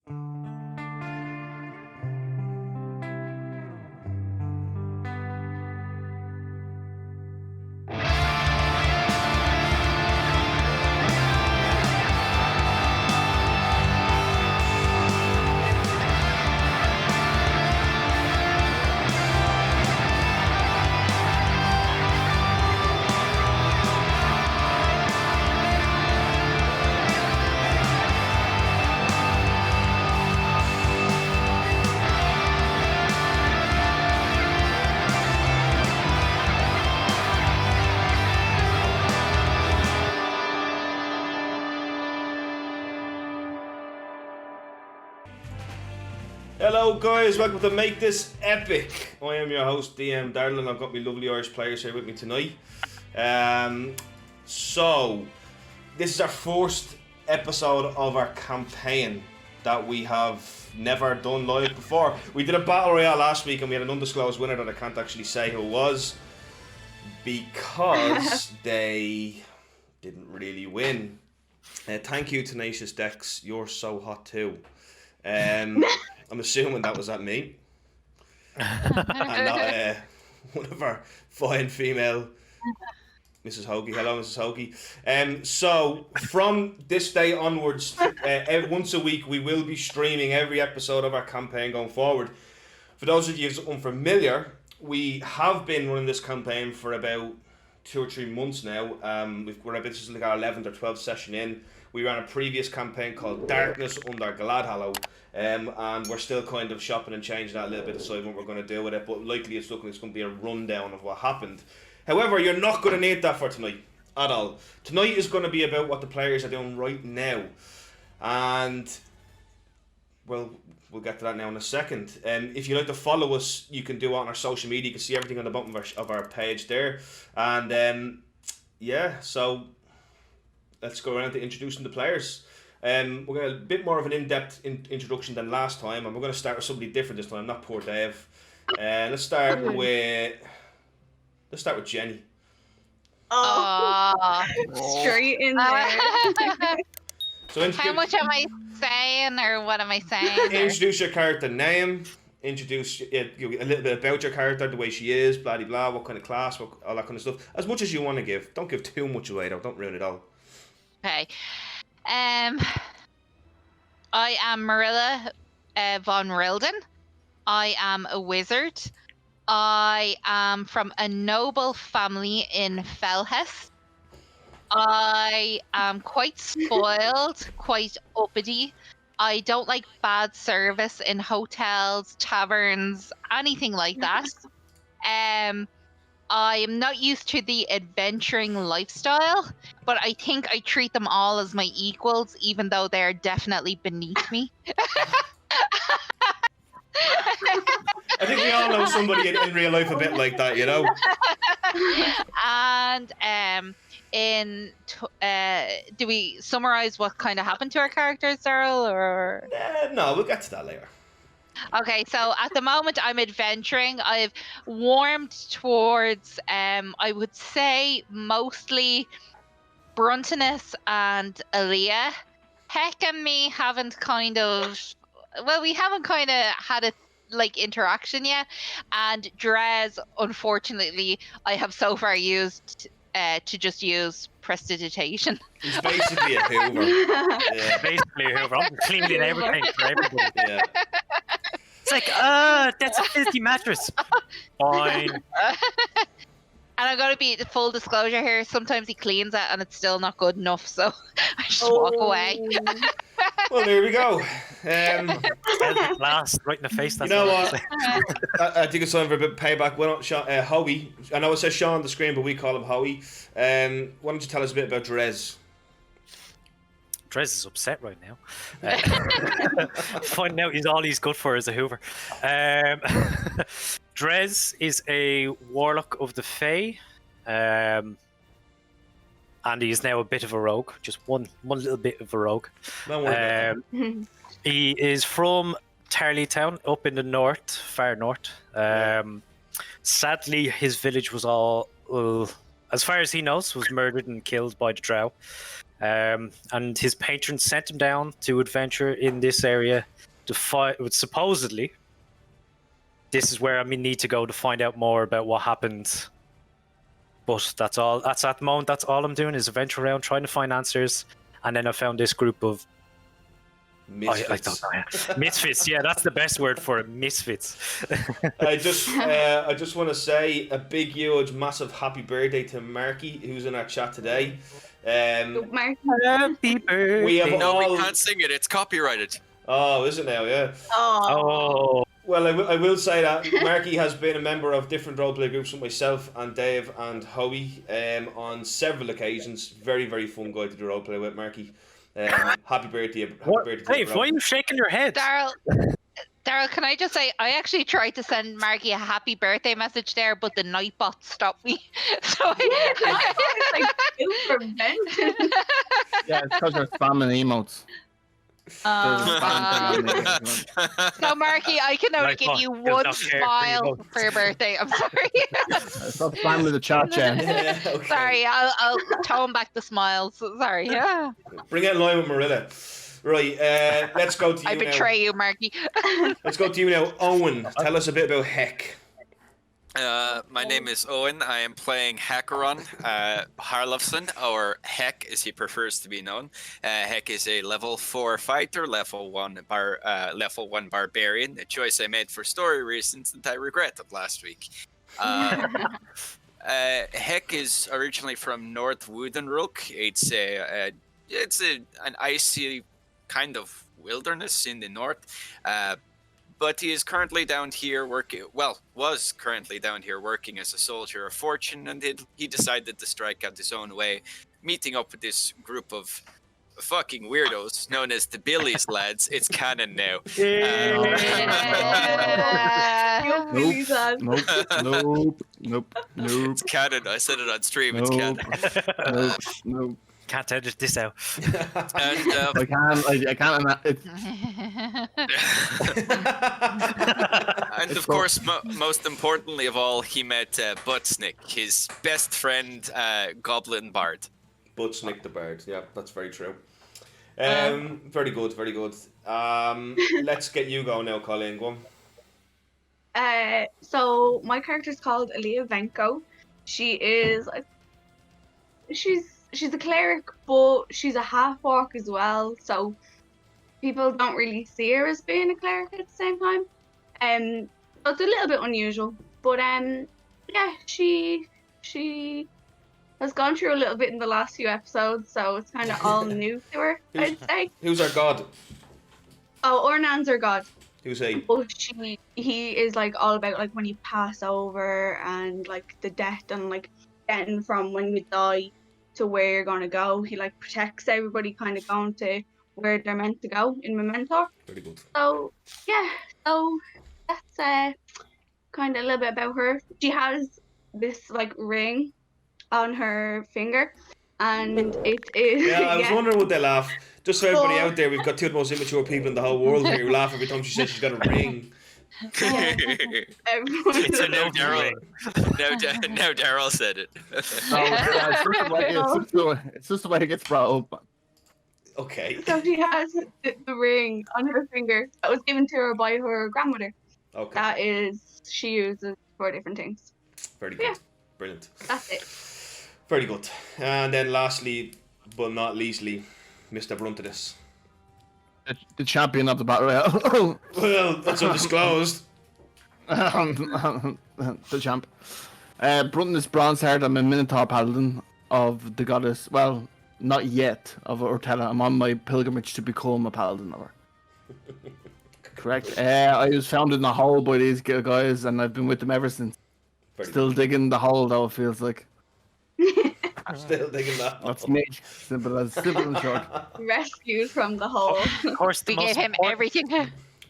Hello guys, welcome to Make This Epic. I am your host DM Darren and I've got my lovely Irish players here with me tonight. So this is our first episode of our campaign that we have never done live before. We did a battle royale last week and we had an undisclosed winner that I can't actually say who it was because they didn't really win. Thank you, Tenacious Dex, you're so hot too. I'm assuming that was at me. And not one of our fine female, Mrs. Hoagie. Hello, Mrs. Hoagie. So, from this day onwards, once a week, we will be streaming every episode of our campaign going forward. For those of you who's unfamiliar, we have been running this campaign for about 2 or 3 months now. This is like our 11th or 12th session in. We ran a previous campaign called Darkness Under Gladhallow, and we're still kind of shopping and changing that a little bit, deciding what we're going to do with it, but likely it's going to be a rundown of what happened. However, you're not going to need that for tonight at all. Tonight is going to be about what the players are doing right now, and well, we'll get to that now in a second. If you'd like to follow us, you can do it on our social media. You can see everything on the bottom of our page there, and yeah, so let's go around to introducing the players. We're going to a bit more of an in-depth introduction than last time, and we're going to start with somebody different this time, not poor Dave. Let's start with Jenny. Oh, straight in there. So how much am I saying, or what am I saying? Introduce your character name. Introduce a little bit about your character, the way she is, blah blah blah, what kind of class, all that kind of stuff. As much as you want to give. Don't give too much away though. Don't ruin it all. Okay. I am Marilla von Rilden. I am a wizard. I am from a noble family in Felhest. I am quite spoiled, quite uppity. I don't like bad service in hotels, taverns, anything like that. I am not used to the adventuring lifestyle, but I think I treat them all as my equals, even though they're definitely beneath me. I think we all know somebody in real life a bit like that, you know? And do we summarize what kind of happened to our characters, Daryl, or? No, we'll get to that later. Okay, so at the moment I'm adventuring. I've warmed towards, I would say, mostly Bruntinus and Aaliyah. Heck and me haven't kind of, well, we haven't kind of had a interaction yet. And Drez, unfortunately, I have so far used to just use prestidigitation. He's basically a Hoover. Yeah. Basically a Hoover. I'm cleaning everything for everybody. Yeah. It's like, that's a filthy mattress. Fine. And I'm going to be full disclosure here. Sometimes he cleans it and it's still not good enough, so I just walk away. Well, there we go. Glass right in the face. That's you know what? I think it's time for a bit of payback. Why not, Howie? I know it says Sean on the screen, but we call him Howie. Why don't you tell us a bit about Drez? Drez is upset right now. Finding out all he's good for is a Hoover. Drez is a warlock of the Fae, and he is now a bit of a rogue. Just one little bit of a rogue. Don't worry about that. He is from Tarleytown, up in the north, far north. Sadly, his village was all, as far as he knows, was murdered and killed by the Drow. And his patron sent him down to adventure in this area to fight. Supposedly, this is where I need to go to find out more about what happened. But that's all. That's at the moment. That's all I'm doing is adventure around, trying to find answers. And then I found this group of Misfits. I don't know. Misfits. Yeah, that's the best word for it. Misfits. I just want to say a big, huge, massive happy birthday to Marky, who's in our chat today. Mark. Happy birthday. We have No, all. we can't sing it. It's copyrighted. Oh, is it now? Yeah. Oh. Well, I will say that Marky has been a member of different roleplay groups with myself and Dave and Howie on several occasions. Very, very fun guy to do roleplay with, Marky. Happy birthday. Dave, why are you shaking your head? Daryl, can I just say, I actually tried to send Marky a happy birthday message there, but the Nightbot stopped me. So Yeah, it's because you're spamming emotes. So Marky, I can only give you one smile for your birthday. I'm sorry. Stop spamming the chat, Jen. Yeah, okay. Sorry, I'll tone back the smiles. Sorry. Yeah. Bring it in line with Marilla. Right, let's go to you I betray you, Marky. Let's go to you now. Owen, tell us a bit about Heck. My name is Owen. I am playing Hackeron Harlofson, or Heck as he prefers to be known. Heck is a level 4 fighter, level 1 barbarian, a choice I made for story reasons that I regretted last week. Heck is originally from North Woodenrook. It's an icy kind of wilderness in the north. But he is currently down here was currently down here working as a soldier of fortune, and he decided to strike out his own way, meeting up with this group of fucking weirdos known as the Billy's lads. It's canon now. Nope. It's canon. I said it on stream. It's canon. Nope. Can't edit this out. And I can't. and of course, most importantly of all, he met Buttsnick, his best friend, Goblin Bard. Buttsnick the Bard. Yeah, that's very true. Very good. Let's get you going now, Colleen. Go on. So my character's called Aaliyah Venko. She's a cleric, but she's a half-orc as well, so people don't really see her as being a cleric at the same time. So it's a little bit unusual, but yeah, she has gone through a little bit in the last few episodes, so it's kind of all new to her, I'd say. Who's our god? Oh, Ornan's her god. Who's he? But he is like all about like when you pass over and like the death and like getting from when you die to where you're gonna go. He like protects everybody kind of going to where they're meant to go in Memento. Very good. So yeah, so that's kind of a little bit about her. She has this like ring on her finger, and it is. Yeah, I was wondering would they laugh. Just so everybody out there, we've got two of the most immature people in the whole world here who laugh every time she says she's got a ring. It's a no Daryl. No Daryl said it. It's just the way it gets brought up. Okay. So she has the ring on her finger that was given to her by her grandmother. Okay. That is, she uses for different things. Very good. Yeah. Brilliant. That's it. Very good. And then lastly, but not leastly, Mr. Bruntidus. The champion of the battle royale. Well, that's undisclosed. The champ. Bruntidus Bronzeheart. I'm a Minotaur paladin of the goddess. Well, not yet of Ortella. I'm on my pilgrimage to become a paladin of her. Correct. I was found in the hole by these guys, and I've been with them ever since. Still digging the hole, though, it feels like. Still digging that. That's me. Simple and short. Rescued from the hole. Of course, We gave him everything.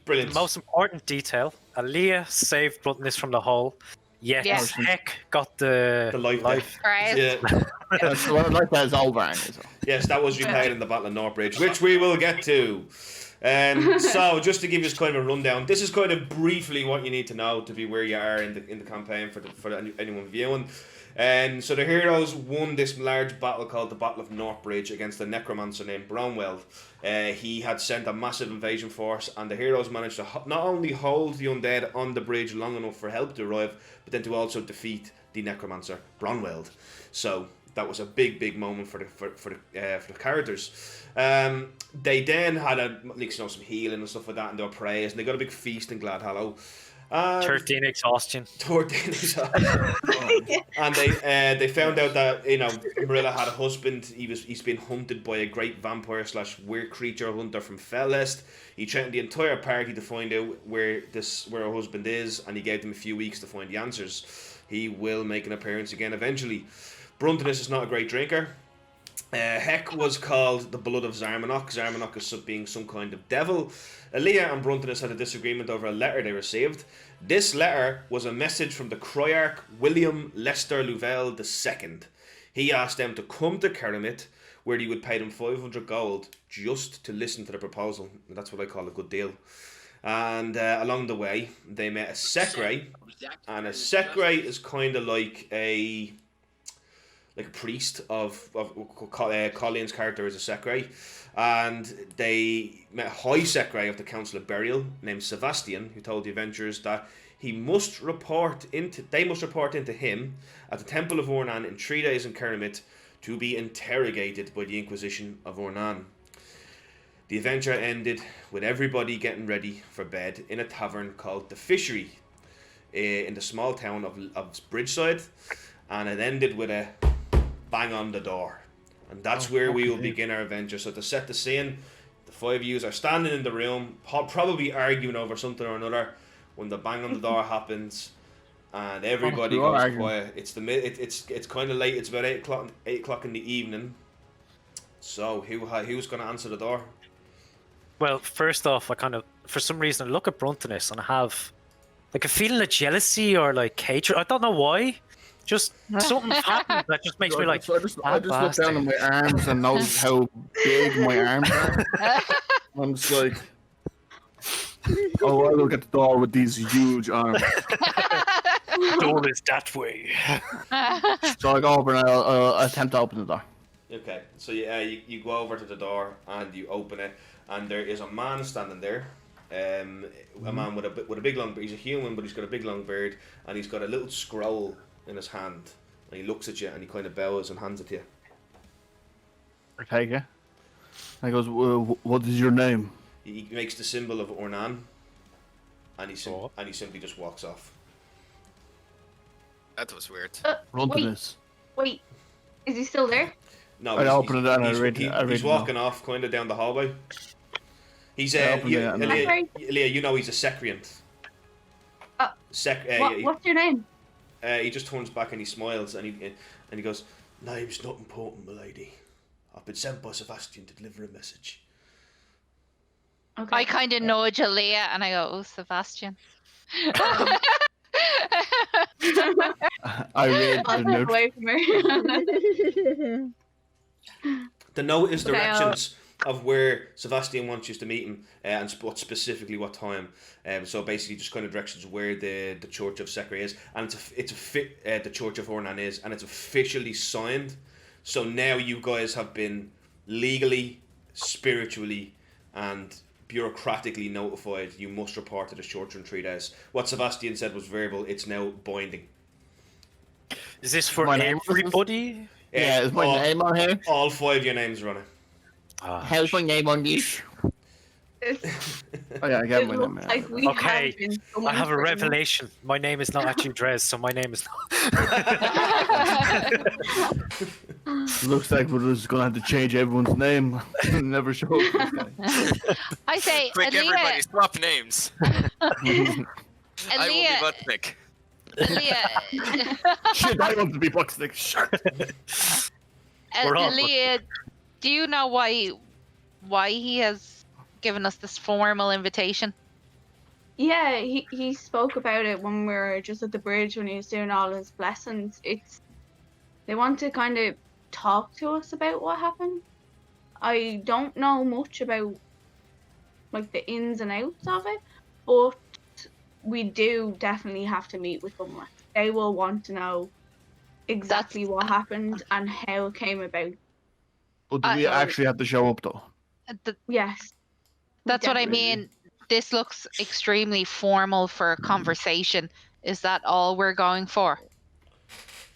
Brilliant. The most important detail: Aaliyah saved Bruntidus from the hole. Yet Yes. Heck got the life. Right. Yeah. That's what I like that is over. So. Yes, that was replayed in the Battle of Northbridge, which we will get to. So, just to give you kind of a rundown, this is kind of briefly what you need to know to be where you are in the campaign for anyone viewing. And so the heroes won this large battle called the Battle of Northbridge against a necromancer named Bronweld. He had sent a massive invasion force, and the heroes managed to not only hold the undead on the bridge long enough for help to arrive, but then to also defeat the necromancer Bronweld. So that was a big moment for the characters. They then had some healing and stuff like that, and they were praised, and they got a big feast in Gladhallow. 13 exhaustion. 13 exhaustion. And they found out that Marilla had a husband. He's been hunted by a great vampire / weird creature hunter from Fellest. He threatened the entire party to find out where her husband is, and he gave them a few weeks to find the answers. He will make an appearance again eventually. Bruntinus is not a great drinker. Heck was called the Blood of Zarmanok. Zarmanok is being some kind of devil. Aaliyah and Bruntinus had a disagreement over a letter they received. This letter was a message from the Croyarch William Lester Louvel II. He asked them to come to Cerromith, where he would pay them 500 gold just to listen to the proposal. That's what I call a good deal. And along the way, they met a Sekre, and a Sekre is kind of like a priest of Colleen's character is a Sekre, and they met a High Sekre of the Council of Burial named Sebastian, who told the adventurers that they must report into him at the Temple of Ornan in 3 days in Cerromith to be interrogated by the Inquisition of Ornan. The adventure ended with everybody getting ready for bed in a tavern called the Fishery in the small town of Bridgeside, and it ended with a bang on the door, and that's where we will begin our adventure. So to set the scene, the 5 of you are standing in the room, probably arguing over something or another, when the bang on the door happens, and everybody goes quiet. It's kind of late. It's about 8 o'clock in the evening. So who's going to answer the door? Well, first off, for some reason, I look at Bruntinus and I have a feeling of jealousy or hatred. I don't know why. Just something's happened that just makes me I just look down at my arms and notice how big my arms are. I'm just like, oh, I look at the door with these huge arms. Door is that way. So I go over and I'll attempt to open the door. Okay, so you go over to the door and you open it, and there is a man standing there. A man with a big long beard. He's a human, but he's got a big long beard, and he's got a little scroll in his hand, and he looks at you and he kind of bows and hands it to you. I take it. And he goes, what is your name? He makes the symbol of Ornan, and he simply just walks off. That was weird. Run to this. Wait, is he still there? No, I open it and I read it. He's walking off kind of down the hallway. He's Ilya, he's a Secreant. What's your name? He just turns back and he smiles and he goes, "Name's not important, milady. I've been sent by Sebastian to deliver a message." Okay. I kind of nudge Aaliyah and I go, "Oh, Sebastian." I read I'll the step note. away from her. The note is directions of where Sebastian wants you to meet him, and specifically what time. So basically, just kind of directions where the Church of Sekre is, and the Church of Ornan is, and it's officially signed. So now you guys have been legally, spiritually, and bureaucratically notified. You must report to the church in 3 days. What Sebastian said was verbal. It's now binding. Is this for My name everybody? Yeah, is my name on here? All 5 of your names are on it. How's my name on this? Oh yeah, I got my name. Like we Okay, have been so I have a much revelation. My name is not actually Drez, so my name is Looks like we're just gonna have to change everyone's name. Never show up. I say, Quick, everybody, swap names. I will be Aaliyah, Buttstick. Aaliyah, Shit, I want to be Buckstick. Shut. We're all Aaliyah, do you know why he has given us this formal invitation? Yeah, he spoke about it when we were just at the bridge when he was doing all his blessings. They want to kind of talk to us about what happened. I don't know much about like the ins and outs of it, but we do definitely have to meet with them. Like, they will want to know exactly what happened and how it came about. But do we actually have to show up though? Yes. That's what I definitely. mean. This looks extremely formal for a conversation. Is that all we're going for?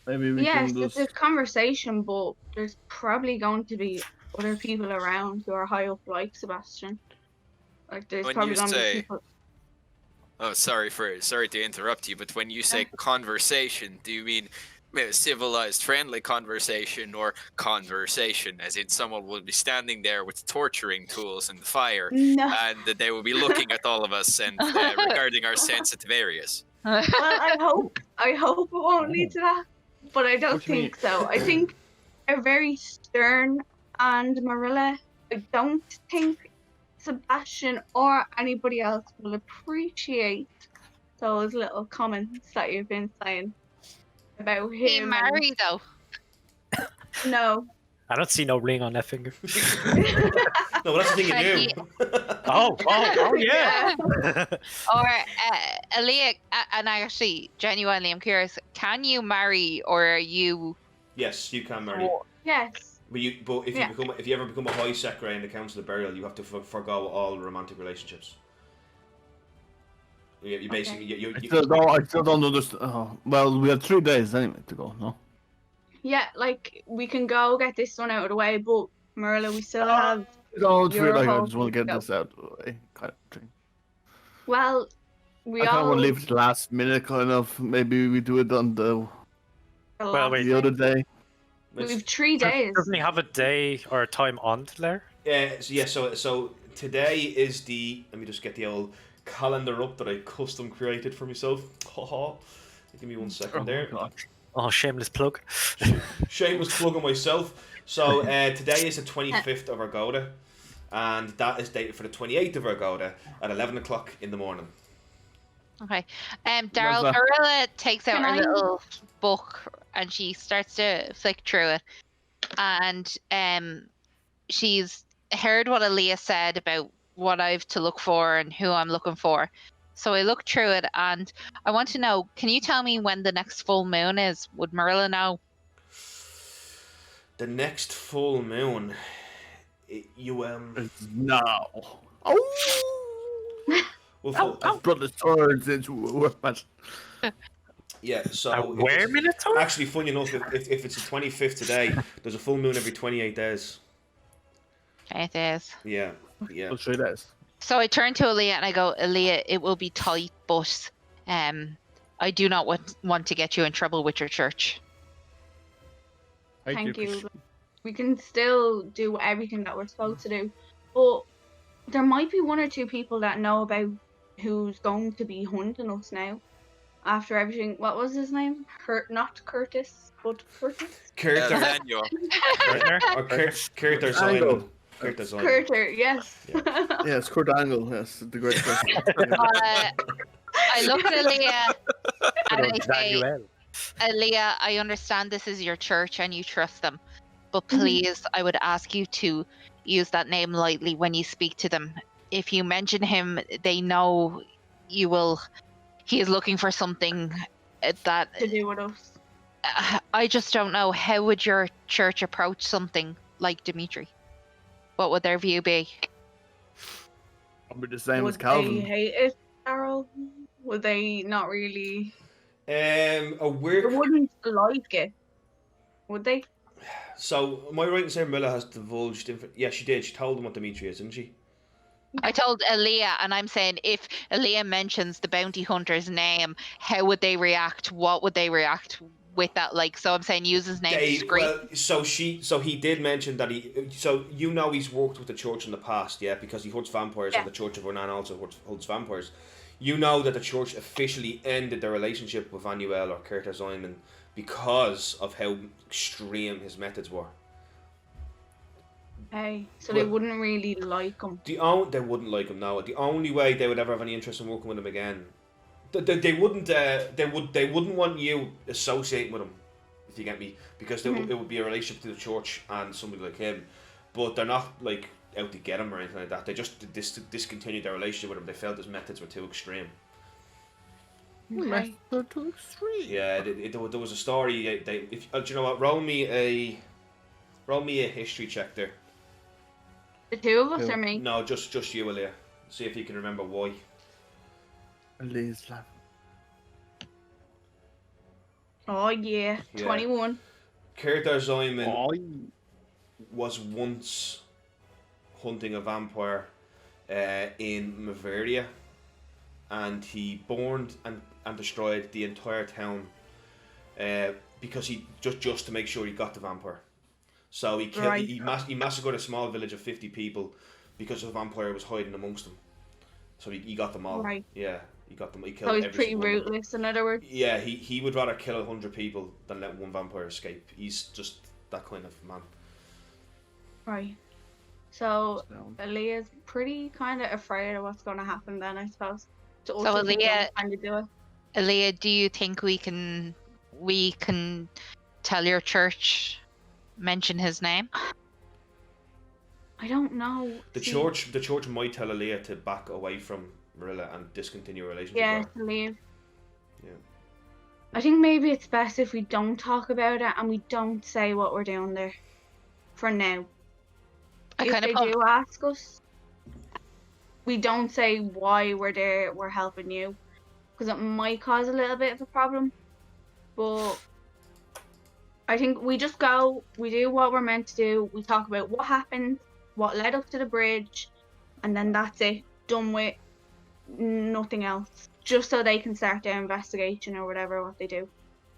Maybe we Yes, can it's just. a conversation, but there's probably going to be other people around who are high up like Sebastian. Like there's When probably you going to be say- people. Oh, sorry to interrupt you, but when you say conversation, do you mean civilized, friendly conversation, or conversation, as in someone will be standing there with torturing tools and fire, No. and that they will be looking at all of us and regarding our sensitive areas? Well, I hope it won't lead to that, but I don't What do you think so. I think they're very stern, and Marilla, I don't think Sebastian or anybody else will appreciate those little comments that you've been saying about He him. married though. No. I don't see no ring on that finger. No, well, that's the thing Can you he- do. Oh yeah. Or Aaliyah, and I actually genuinely am curious. Can you marry, or are you? Yes, you can marry. Yes. But if Yeah. if you ever become a high secretary in the Council of Burial, you have to forgo all romantic relationships. You basically I still don't understand. Oh, well, we have 3 days anyway to go. No. Yeah, like we can go get this one out of the way, but Marilla, we still have. No, it's Your weird. I whole just want to get go. this out of the way, kind of thing. Well, we I kind of all. want to leave it last minute, kind of. Maybe we do it on Well, wait. the other day. We've 3 days. Doesn't he have a day or a time on there? So today is the. Let me just get the old calendar up that I custom created for myself. Give me 1 second there. God. Oh, shameless plug. Shameless plug on myself. So today is the 25th of Argoda, and that is dated for the 28th of Argoda at 11 o'clock in the morning. Okay. Daryl, that? Marilla takes out Can her I- little book and she starts to flick through it, and she's heard what Aaliyah said about what I've to look for and who I'm looking for. So I look through it, and I want to know, can you tell me when the next full moon is? Would Marilla know? The next full moon, No. Oh! well, Brought the swords into a weapon. yeah. So Where it's- Minotaur? Actually, funny enough, if it's the 25th today, there's a full moon every 28 days. It is. Yeah. For 3 days. So I turn to Aaliyah and I go, Aaliyah, it will be tight, but I do not want to get you in trouble with your church. Thank you. We can still do everything that we're supposed to do, but there might be 1 or 2 people that know about who's going to be hunting us now. After everything, what was his name? Not Curtis, but Curtis. Kurt Daniel. or Kurt or Simon. Kurt or Simon. Curter, yes. Yes, Kurt Angle. Yes, the great question. I look at Aaliyah and I say, Daniel. Aaliyah, I understand this is your church and you trust them, but please, I would ask you to use that name lightly when you speak to them. If you mention him, they know you will. He is looking for something that To do with us. I just don't know. How would your church approach something like Dimitri? What would their view be? Probably the same Would as Calvin. they hate it, Daryl? Would they not really? They Weird. wouldn't like it, would they? So, am I right in saying Miller has divulged? Yeah, she did. She told them what Dimitri is, didn't she? I told Aaliyah, and I'm saying if Aaliyah mentions the bounty hunter's name, how would they react? What would they react with that? Like, so I'm saying use his name discreet. Well, so he did mention that he's worked with the church in the past, yeah, because he hunts vampires, and the Church of Ornan also hunts vampires. You know that the church officially ended their relationship with Vanuel or Curtis Simon because of how extreme his methods were. Hey, so they wouldn't really like him. They wouldn't like him now. The only way they would ever have any interest in working with him again, they wouldn't want you associating with him, if you get me, because it would be a relationship to the church and somebody like him. But they're not like out to get him or anything like that. They just discontinued their relationship with him. They felt his methods were too extreme. Okay. Master to extreme. Yeah, there was a story. Do you know what? Roll me a history check there. The two of us Two. or me? No, just you, Aaliyah. See if you can remember why. Please, lad. Oh yeah, Yeah. 21. Kurtar Zyman Oh, was once hunting a vampire in Mavaria, and he burned and destroyed the entire town because he just to make sure he got the vampire. So he killed, Right. he massacred a small village of 50 people because the vampire was hiding amongst them. So he got them all. Right. Yeah, he got them. He killed So he's every pretty single one of them. ruthless, in other words. Yeah, he would rather kill 100 people than let one vampire escape. He's just that kind of man. Right. So so. Aaliyah's pretty kind of afraid of what's going to happen then, I suppose. To So Aaliyah- kind of do it. Aaliyah, do you think we can tell your church, mention his name? I don't know. The See, church might tell Aaliyah to back away from Marilla and discontinue a relationship Yeah, with her. to leave. Yeah. I think maybe it's best if we don't talk about it and we don't say what we're doing there. For now. I If kind they of do ask us, we don't say why we're there, we're helping you. Because it might cause a little bit of a problem. But I think we just go, we do what we're meant to do, we talk about what happened, what led up to the bridge, and then that's it. Done with nothing else. Just so they can start their investigation or whatever what they do.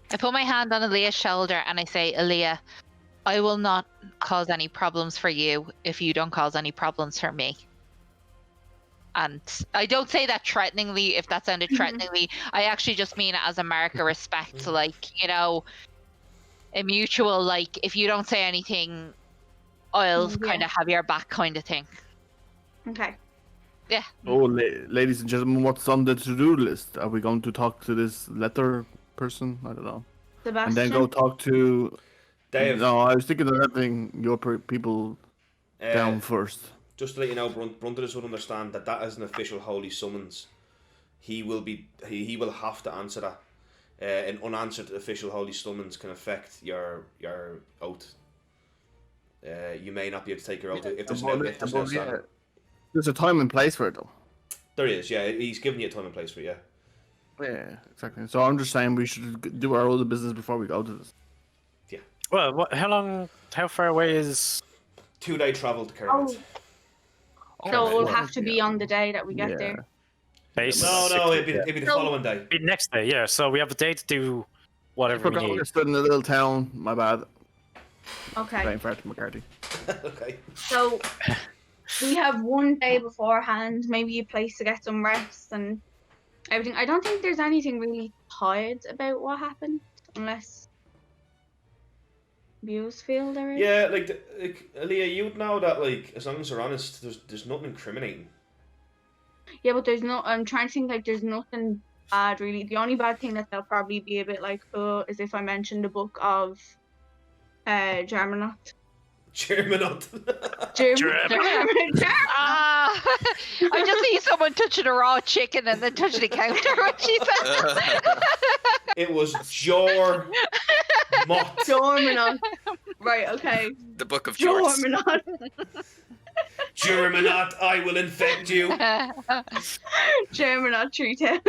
I put my hand on Aaliyah's shoulder and I say, Aaliyah, I will not cause any problems for you if you don't cause any problems for me. And I don't say that threateningly, if that sounded threateningly. I actually just mean it as a mark of respect. Like, you know, a mutual, like, if you don't say anything, I'll Yeah. kind of have your back kind of thing. Okay. Yeah. Oh, ladies and gentlemen, what's on the to-do list? Are we going to talk to this letter person? I don't know. Sebastian. And then go talk to... Dave, No, I was thinking of having your people down first. just to let you know, Brunton would understand that is an official holy summons. He will have to answer that. An unanswered official holy summons can affect your oath. You may not be able to take your oath if there's no standard. There's a time and place for it, though. There is, yeah. He's given you a time and place for it, yeah. Yeah, exactly. So I'm just saying we should do our other business before we go to this. Well, how far away is... 2-day travel to Cerromith. So it will well, have to be on the day that we get Yeah. there. No, it'd be the following day. Be next day, yeah. So we have a day to do whatever we Forgot need. we're stood in a little town. My bad. Okay. Playing Fred McCarthy. Okay. So we have one day beforehand, maybe a place to get some rest and everything. I don't think there's anything really tied about what happened, unless views feel there is. Yeah, like Aaliyah, you'd know that, like, as long as we're honest, there's nothing incriminating. Yeah, but there's no. I'm trying to think, like, there's nothing bad really. The only bad thing that they'll probably be a bit like, is if I mentioned the book of Germanot. Germanot. Ah, I just see someone touching a raw chicken and then touching the counter when she said It was Jormot. Germanot. Right, okay. The Book of Jorts. Germanot. Germanot, I will infect you. Germanot Tree Town.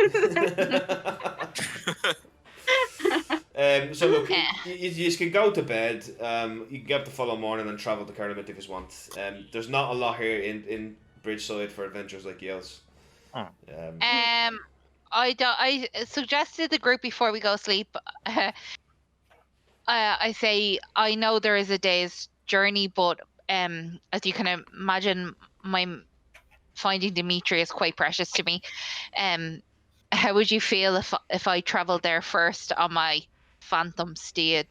So look, you can go to bed. You can get up the following morning and travel to Cerromith if you want. There's not a lot here in Bridgeside for adventures like yours. I suggested the group before we go sleep. I say I know there is a day's journey, but as you can imagine, my finding Dimitri is quite precious to me. How would you feel if I travelled there first on my phantom steed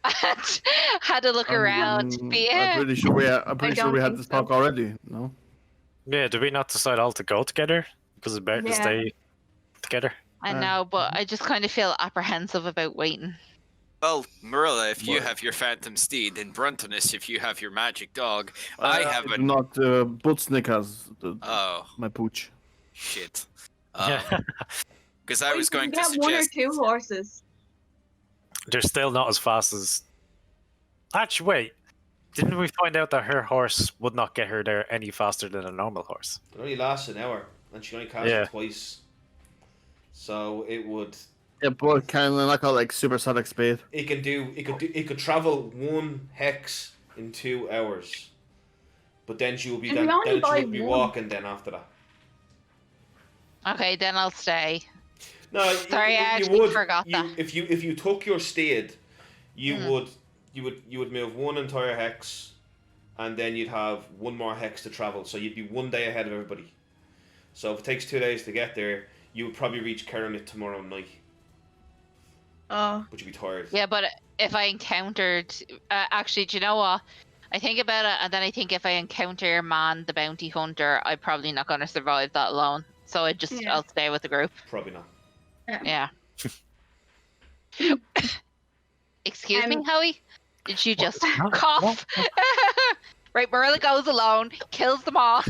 and had a look around? I'm pretty sure we had this talk already. No. Yeah, did we not decide all to go together? Because it's better to Yeah. stay together. I know, but I just kind of feel apprehensive about waiting. Well, Marilla, if you have your phantom steed, and Bruntonus, if you have your magic dog, I have a... Not Butznik has Oh, my pooch. shit. Yeah. Because I was going to get one or suggest. two horses. They're still not as fast as. Actually, wait. Didn't we find out that her horse would not get her there any faster than a normal horse? It only lasts an hour, and she only cast it twice. So it would. Yeah, but kind of like a like supersonic speed. It could travel 1 hex in 2 hours. But then she will be And then we only she buy will be one. walking then after that. Okay, then I'll stay. No, Sorry, I actually forgot that. If you took your steed, you would move 1 entire hex, and then you'd have 1 more hex to travel. So you'd be 1 day ahead of everybody. So if it takes 2 days to get there, you would probably reach Cerromith tomorrow night. Oh. But you'd be tired. Yeah, but if I encountered, actually, do you know what? I think about it, and then I think if I encounter Man, the bounty hunter, I'm probably not going to survive that alone. So I'll stay with the group. Probably not. Yeah. Excuse me, Howie? Did you just cough? Right, Marilla goes alone, kills them all.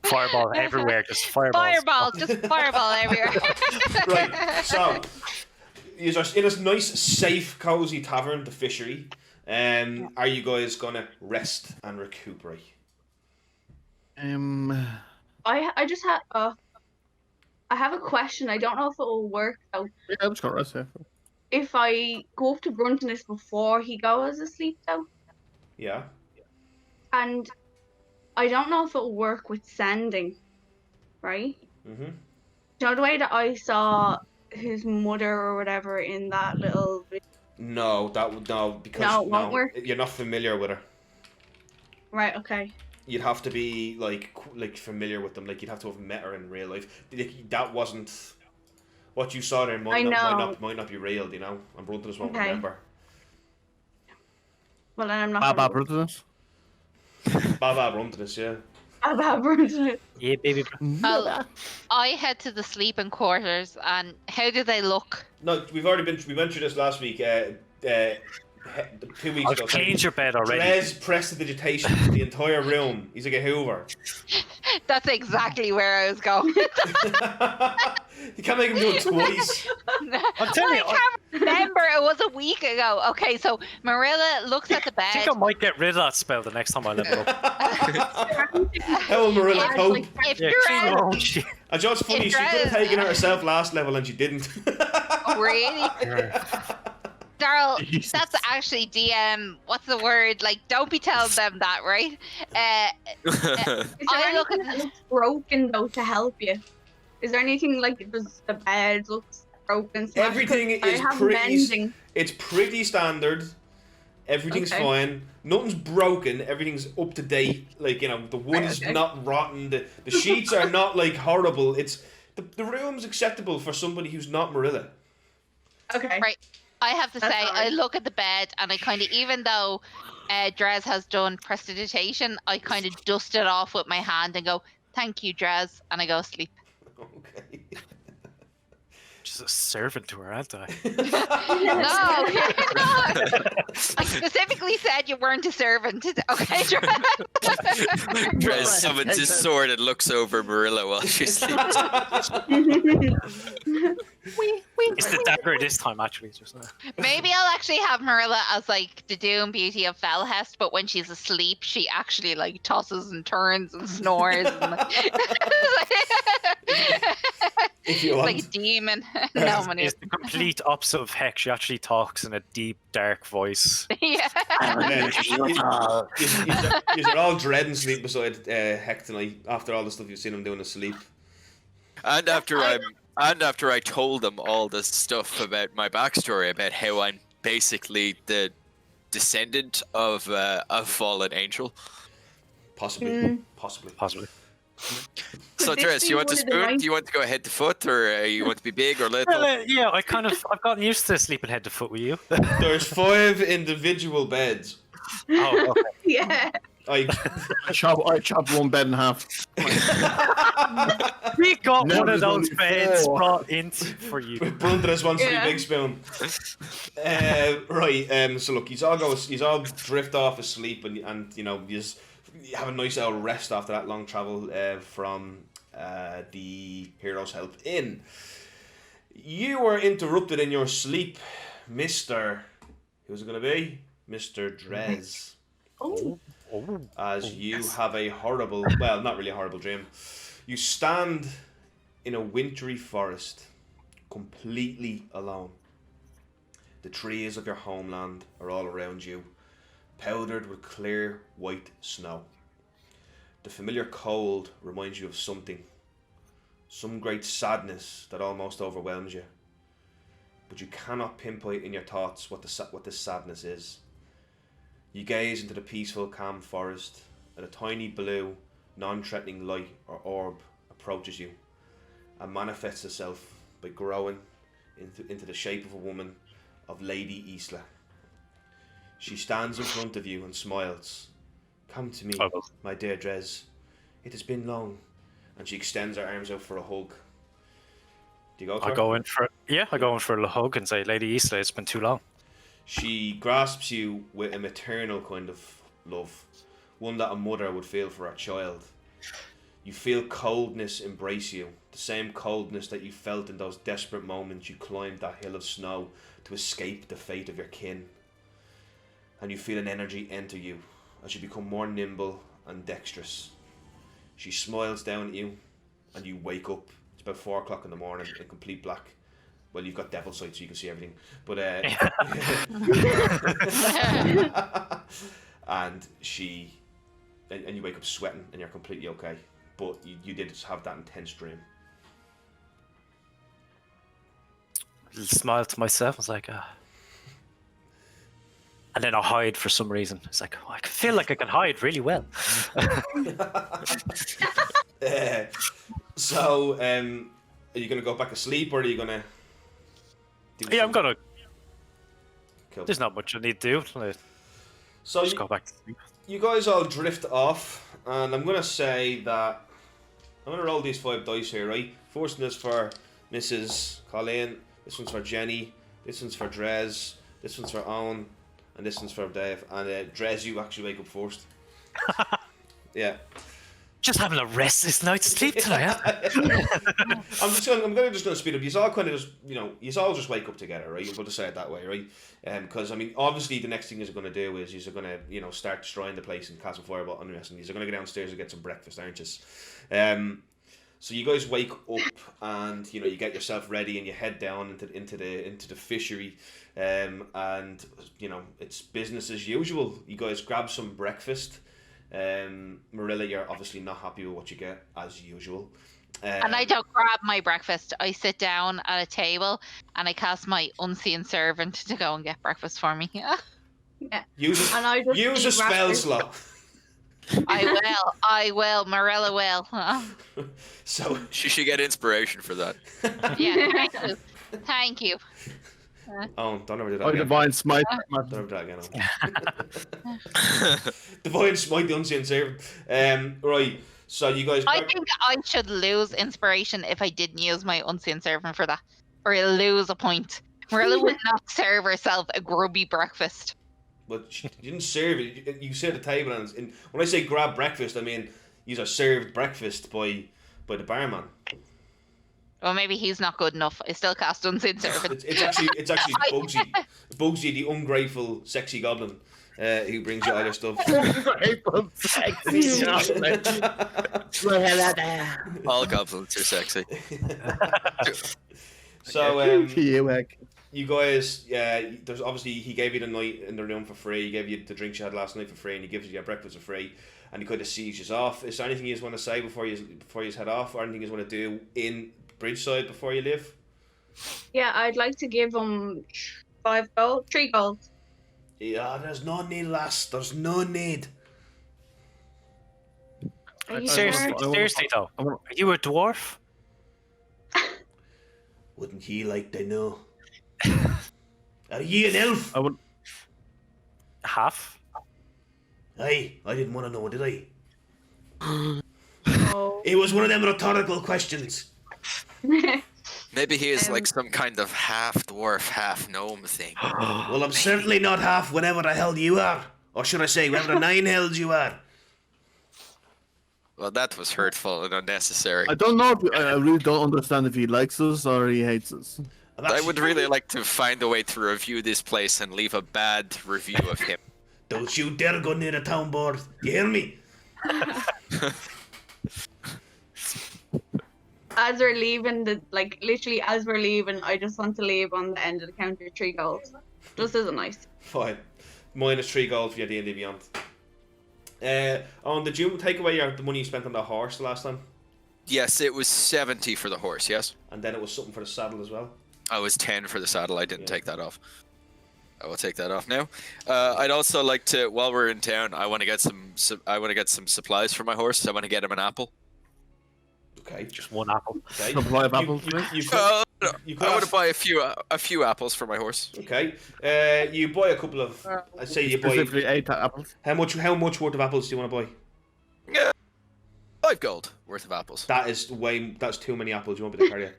Fireball everywhere, just fireballs. Just fireball everywhere. Right, so you're in this nice, safe, cozy tavern, the Fishery. Are you guys gonna rest and recuperate? I just had I have a question. I don't know if it will work though. Yeah, I'm just gonna rest here. If I go up to Gruntinus before he goes asleep though, Yeah. and I don't know if it will work with sending, right? Mhm. You know the way that I saw his mother or whatever in that little. No, that would because No, it won't work. you're not familiar with her. Right. Okay. You'd have to be like familiar with them. Like you'd have to have met her in real life. Like, that wasn't what you saw there. Might not be real. You know, and Bruntonus won't Okay. remember. Well, then I'm not. Baba Bruntinus. Baba Bruntonus, yeah. Baba Bruntinus. Yeah, baby. I head to the sleeping quarters, and how do they look? No, we went through this last week. 2 weeks I've ago. cleaned your bed already. Drez prestidigitation to the entire room. He's like a Hoover. That's exactly where I was going. You can't make him do it twice. I'm telling you, I can't remember. It was a week ago. Okay, so Marilla looks at the I bed. think I might get rid of that spell the next time I level up. How will Marilla cope? If Yeah, you're clean your own shit. And just funny, If she could have Drez- taken it herself last level and she didn't. really, Darryl, Jesus. that's actually DM. What's the word? Like, don't be telling them that, right? Is there I look anything at that looks broken though to help you? Is there anything like does the bed looks broken? smashed? Everything I is have pretty. mending. It's pretty standard. Everything's Okay. fine. Nothing's broken. Everything's up to date. Like, you know, the wood is okay. not rotten. The sheets are not like horrible. It's the room's acceptable for somebody who's not Marilla. Okay. Right. I have to say, That's I fine. look at the bed and I kind of, even though Drez has done prestidigitation, I kind of dust it off with my hand and go, "Thank you, Drez," and I go sleep. Okay. Just a servant to her, aren't I? No, you're not. I specifically said you weren't a servant. Okay, Drez. Drez summons his sword and looks over Marilla while she sleeps. It's the dagger this time, actually. Just Maybe I'll actually have Marilla as like the Doom Beauty of Felhest, but when she's asleep, she actually like tosses and turns and snores. And, If you like a want. demon. No, man. it's the complete opposite of Hex. She actually talks in a deep, dark voice. Yeah. You're all dreading sleep beside Heck tonight after all the stuff you've seen him doing asleep. And after I told them all this stuff about my backstory, about how I'm basically the descendant of fallen angel. Possibly. Possibly. So, this Drez, be you want one to of the spoon? nine- Do you want to go head to foot, or you want to be big or little? Yeah, I've gotten used to sleeping head to foot with you. There's 5 individual beds. Oh, okay. Yeah. I chop one bed in half. We got No, one of there's those only beds 4. brought in for you. Bruntonus wants to Yeah. be big spoon. Right. So look, he's all drift off asleep, and you know you have a nice hour rest after that long travel from the hero's help in. You were interrupted in your sleep, Mr. Who's it going to be? Mr. Drez. Oh. As you have a horrible, well, not really a horrible dream. You stand in a wintry forest, completely alone. The trees of your homeland are all around you, powdered with clear white snow. The familiar cold reminds you of something, some great sadness that almost overwhelms you. But you cannot pinpoint in your thoughts what this sadness is. You gaze into the peaceful, calm forest, and a tiny blue, non-threatening light or orb approaches you and manifests itself by growing into the shape of a woman, of Lady Isla. She stands in front of you and smiles. Come to me, my dear Drez. It has been long. And she extends her arms out for a hug. Do you go to her? I go in for a hug and say, Lady Isla, it's been too long. She grasps you with a maternal kind of love, one that a mother would feel for her child. You feel coldness embrace you, the same coldness that you felt in those desperate moments you climbed that hill of snow to escape the fate of your kin. And you feel an energy enter you as you become more nimble and dexterous. She smiles down at you and you wake up. It's about 4 o'clock in the morning in complete black. Well, you've got devil sight so you can see everything. But and you wake up sweating and you're completely okay. But you did have that intense dream. I smile to myself. I was like, and then I hide for some reason. It's like, I feel like I can hide really well. So, are you going to go back to sleep or are you going to... Yeah, I'm going to... Cool. There's not much I need to do. So just go back to sleep. You guys all drift off, and I'm going to say that... I'm going to roll these 5 dice here, right? First one is for Mrs. Colleen, this one's for Jenny, this one's for Drez, this one's for Owen, and this one's for Dave. And Drez, you actually wake up first. Yeah. Just having a restless night's sleep tonight. I'm just going to speed up. You all kind of just, you all just wake up together, right? You're going to say it that way, right? Because I mean, obviously, the next thing you're going to do is you're going to, start destroying the place and cast a fireball on the rest, and you're going to go downstairs and get some breakfast, aren't you? So you guys wake up and you get yourself ready and you head down into the fishery, and it's business as usual. You guys grab some breakfast. Marilla, you're obviously not happy with what you get as usual. And I don't grab my breakfast. I sit down at a table and I cast my unseen servant to go and get breakfast for me. Yeah. Use a spell slot. I will. Marilla will. So she should get inspiration for that. Yeah, thank you. Oh, don't ever do that Oh, again. Divine Smite. Don't ever do that again. Divine Smite, the unseen servant. Right, so you guys... I think I should lose inspiration if I didn't use my unseen servant for that. Or I'll lose a point. Marilla would not serve herself a grubby breakfast. But you didn't serve it. You sit at the table, and when I say grab breakfast, I mean you are served breakfast by the barman. Well, maybe he's not good enough. I still cast unseen servant. It's actually Bugsy. Bugsy, the ungrateful, sexy goblin, who brings you all your stuff. Ungrateful, sexy goblin. All goblins are sexy. So, you guys, there's obviously, he gave you the night in the room for free. He gave you the drinks you had last night for free, and he gives you your breakfast for free. And he kind of sees you off. Is there anything you want to say before you head off, or anything you want to do in Bridgeside before you leave? Yeah, I'd like to give him 3 gold. Yeah, there's no need, lass. There's no need. Are you Seriously though, are you a dwarf? Wouldn't he like to know? Are ye an elf? I would. Half. Aye, I didn't want to know, did I? Oh. It was one of them rhetorical questions. Maybe he is like some kind of half dwarf, half gnome thing. Well, I'm certainly not half whatever the hell you are. Or should I say, whatever the 9 hells you are. Well, that was hurtful and unnecessary. I don't know. I really don't understand if he likes us or he hates us. I would really like to find a way to review this place and leave a bad review of him. Don't you dare go near the town board. You hear me? As we're leaving, literally as we're leaving, I just want to leave on the end of the counter 3 gold. Just isn't nice. Fine. Minus 3 gold for your D&D Beyond. Did you take away the money you spent on the horse the last time? Yes, it was 70 for the horse, yes? And then it was something for the saddle as well? I was 10 for the saddle. I didn't take that off. I will take that off now. I'd also like to, while we're in town, I want to get some supplies for my horse. I want to get him an apple. Okay. Just one apple. Okay. Supply of apples, I want to buy a few apples for my horse. Okay. You buy a couple of. I say you buy. Specifically 8 apples. How much worth of apples do you want to buy? Yeah, 5 gold worth of apples. That's too many apples. You won't be able to carry it.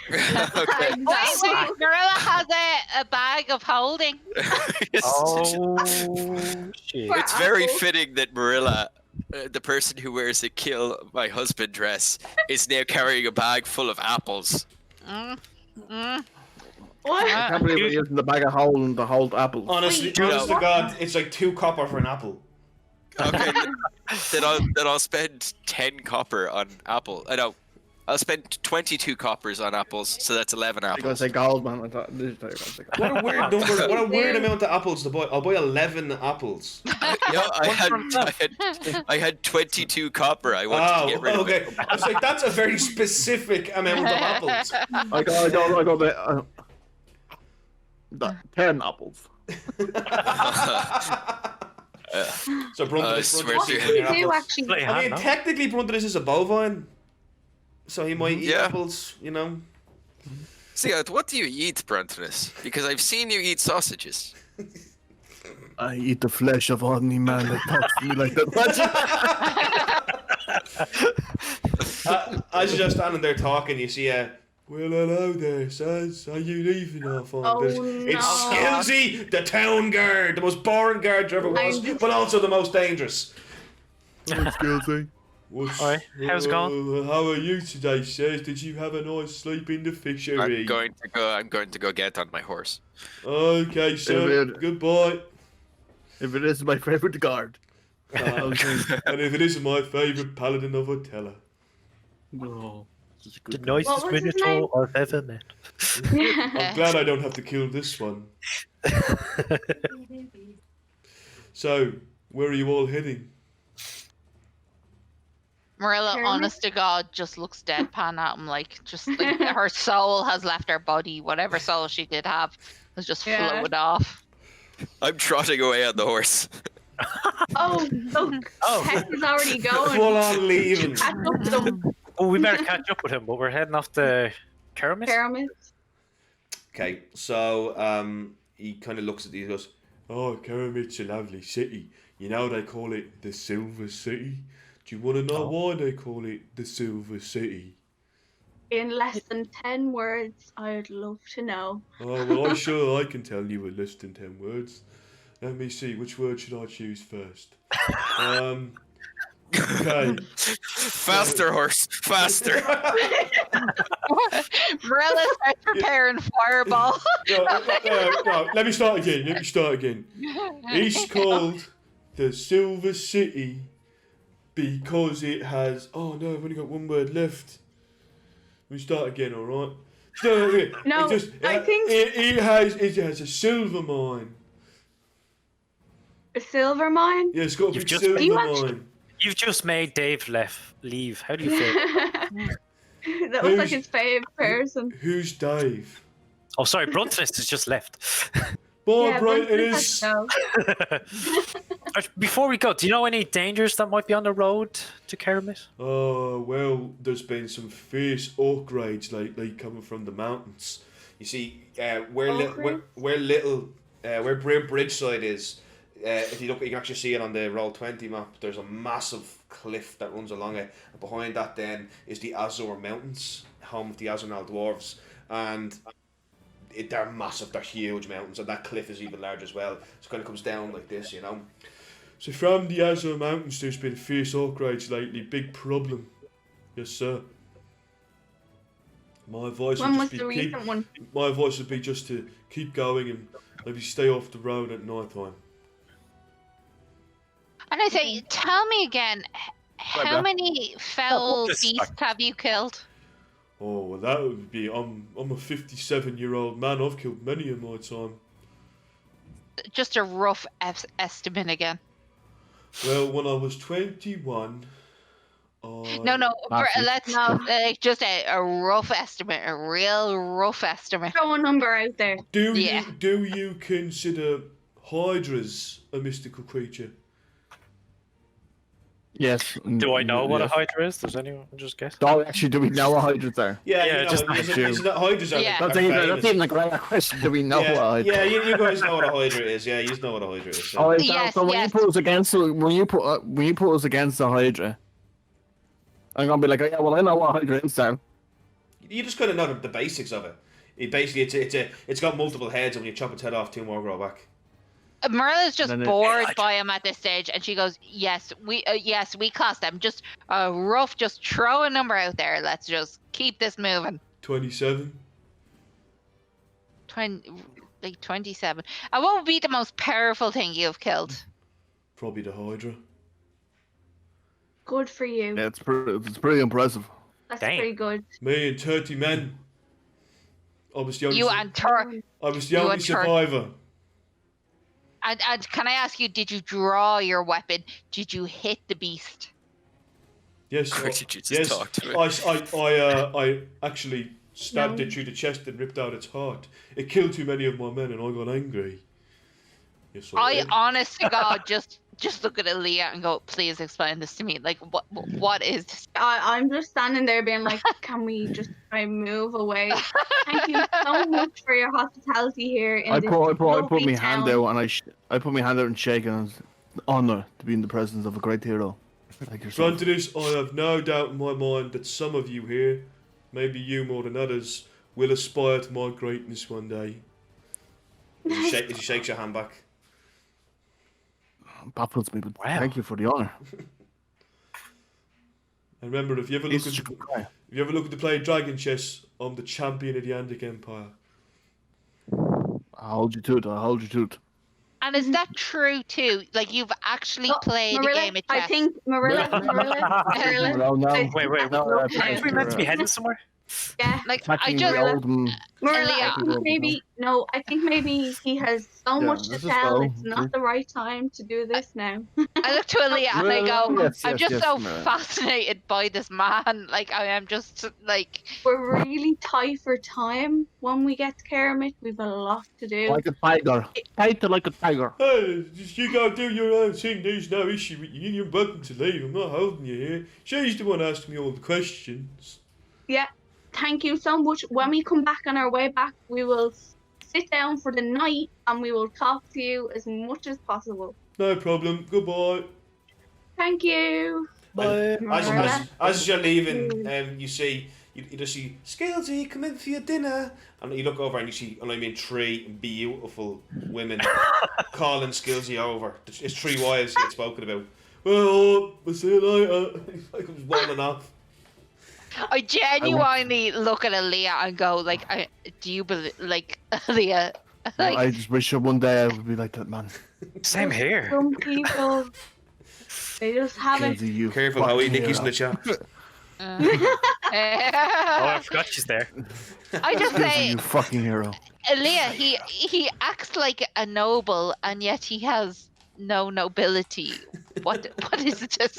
Okay. Wait, Gorilla has a bag of holding. Oh shit! It's very fitting that Marilla, the person who wears the "Kill My Husband" dress, is now carrying a bag full of apples. What? I can't believe we're using the bag of holding to hold apples. Honestly, honest to God, it's like 2 copper for an apple. Okay, then I'll spend 10 copper on apple. I know. I'll spend 22 coppers on apples, so that's 11 You're gonna apples. say gold, man. I thought you were gonna say gold. What a weird number. What a weird amount of apples to buy. I'll buy 11 apples. Yeah, I had 22 copper. I wanted to get rid of it. Okay. I was like, that's a very specific amount of apples. I got 10 apples. So Bruntonus swear What to do you. you do actually? Play I mean, hand, no? technically Bruntonus is a bovine. So he might eat Yeah. apples, you know. See, what do you eat, Bruntonus? Because I've seen you eat sausages. I eat the flesh of any man that talks to me like that. As you're just standing there talking, you see a. Well, hello there, Saz. Are you leaving off on Oh, this? no. It's Skillsy, the town guard, the most boring guard there ever was, but also the most dangerous. Skillsy. Alright, how's it going? How are you today, Saz? Did you have a nice sleep in the fishery? I'm going to go get on my horse. Okay, sir. David. Goodbye. If it is my favorite guard. And if it isn't my favourite paladin of Otella. No. The What nicest was his name? minotaur I've ever met. I'm glad I don't have to kill this one. So, where are you all heading? Marilla, Cerromith? honest to God, just looks deadpan at him, like her soul has left her body. Whatever soul she did have has just Yeah. flowed off. I'm trotting away on the horse. Oh, look. Oh. Heck is already going. Full on leaving. Catch up to them. Oh, we better catch up with him, but we're heading off to Cerromith. Cerromith. Okay, so he kind of looks at these and goes, "Oh, Cerromith's a lovely city. You know they call it the Silver City. Do you want to know why they call it the Silver City?" In less than 10 words, I'd love to know. Oh, well, I can tell you in less than 10 words. Let me see, which word should I choose first? Okay. Faster, horse, faster. Marilla starts preparing fireball. No, let me start again. It's called the Silver City because it has... Oh, no, I've only got one word left. We start again, alright? No, I think- It has a silver mine. A silver mine? Yeah, it's got a You've big just- silver You actually- mine. You've just made Dave leave. How do you feel? That was like his favourite person. Who's Dave? Oh, sorry, Bruntonus has just left. Boy, Yeah, bright but it let's is. go. Before we go, do you know any dangers that might be on the road to Cerromith? Oh, well, there's been some fierce orc raids lately coming from the mountains. You see, where Bridgeside is, if you look, you can actually see it on the Roll20 map. There's a massive cliff that runs along it. And behind that then is the Azor Mountains, home of the Azornal Dwarves. And they're massive, they're huge mountains, and that cliff is even large as well. So it kind of comes down like this, you know. So from the Azure Mountains, there's been fierce orc raids lately. Big problem. Yes, sir. My advice When was would the just be recent one? my advice would be just to keep going and maybe stay off the road at night time. And I say, tell me again, how bro. many foul Just beasts have you killed? Oh, well, that would be. I'm a 57-year-old man. I've killed many in my time. Just a rough estimate again. Well, when I was 21, No, Massive. let's No. just a rough estimate, a real rough estimate. Throw a number out there. Do Yeah. you consider hydras a mystical creature? Yes. Do I know what a yes. Hydra is? Does anyone just guess? Oh, actually, do we know what hydras are? Yeah, Yeah, you know, just isn't that hydras are, Yeah. are That's famous? even a great question. Do we know yeah, what hydra? yeah, you guys know what a hydra is. Yeah, you know what a hydra is. So. Oh, Yes, so when yes. you put us against when you put us against the hydra, I'm gonna be like, oh, yeah, well, I know what hydra is now. You just kind of know the basics of it. It's got multiple heads, and when you chop its head off, 2 more grow back. Merla's just Then it- bored by him at this stage, and she goes, "Yes, we cost them. Just rough. Just throw a number out there. Let's just keep this moving." 27. 27. And what would be the most powerful thing you've killed? Probably the hydra. Good for you. Yeah, it's pretty impressive. That's Dang. pretty good. Me and 30 men. I was the only. You and Tur. I was the you only and Tur- survivor. And can I ask you, did you draw your weapon? Did you hit the beast? Yes. Or did you just yes. talk to it? I actually stabbed No. it through the chest and ripped out its heart. It killed too many of my men, and I got angry. Yes, I did. honest to God just look at Aaliyah and go, please explain this to me. Like, what is this? I'm just standing there being like, can we just try and move away? Thank you so much for your hospitality here in I this put lovely my hand town. out and I put my hand out and shake, and it's an honor to be in the presence of a great hero like yourself. Granted this, I have no doubt in my mind that some of you here, maybe you more than others, will aspire to my greatness one day. As he shakes your hand back. Baffles me, but Wow. thank you for the honor. And remember, if you ever He's look such a good guy. to play Dragon Chess, I'm the champion of the Andic Empire. I'll hold you to it. And is that true too? Like, you've actually played a Marilla, game of chess? I think Marilla. No, no. I- Wait. No, Aren't we meant to be heading somewhere? Yeah. Like, I Attacking just the old Marilla, Aaliyah. I think maybe I think maybe he has so Yeah, much to let's just tell. go. It's not the right time to do this now. I look to Aaliyah and I go, Yes, I'm yes, just yes, so Mara. fascinated by this man. Like, I am just like, We're really tight for time when we get to Cerromith. We've a lot to do. like a tiger. Tight like a tiger. Hey, just you go do your own thing. There's no issue with you. You're welcome to leave. I'm not holding you here. She's the one asking me all the questions. Yeah. Thank you so much. When we come back on our way back, we will sit down for the night and we will talk to you as much as possible. No problem. Goodbye. Thank you. Bye. As you're leaving, you just see Scalesy, come in for your dinner, and you look over and you see, and I mean, 3 beautiful women calling Scalesy over. It's 3 wives he had spoken about. Well, we'll see you later. I was walling off. I genuinely look at Aaliyah and go, like, do you believe, like, Aaliyah, like, I just wish that one day I would be like that man. Same here. Some people, they just haven't. Kenzie, you Careful, Howie. fucking Nicky's in the hero. chat. Oh, I forgot she's there. I just Kenzie, say, you fucking hero. Aaliyah, he acts like a noble, and yet he has no nobility. What is this?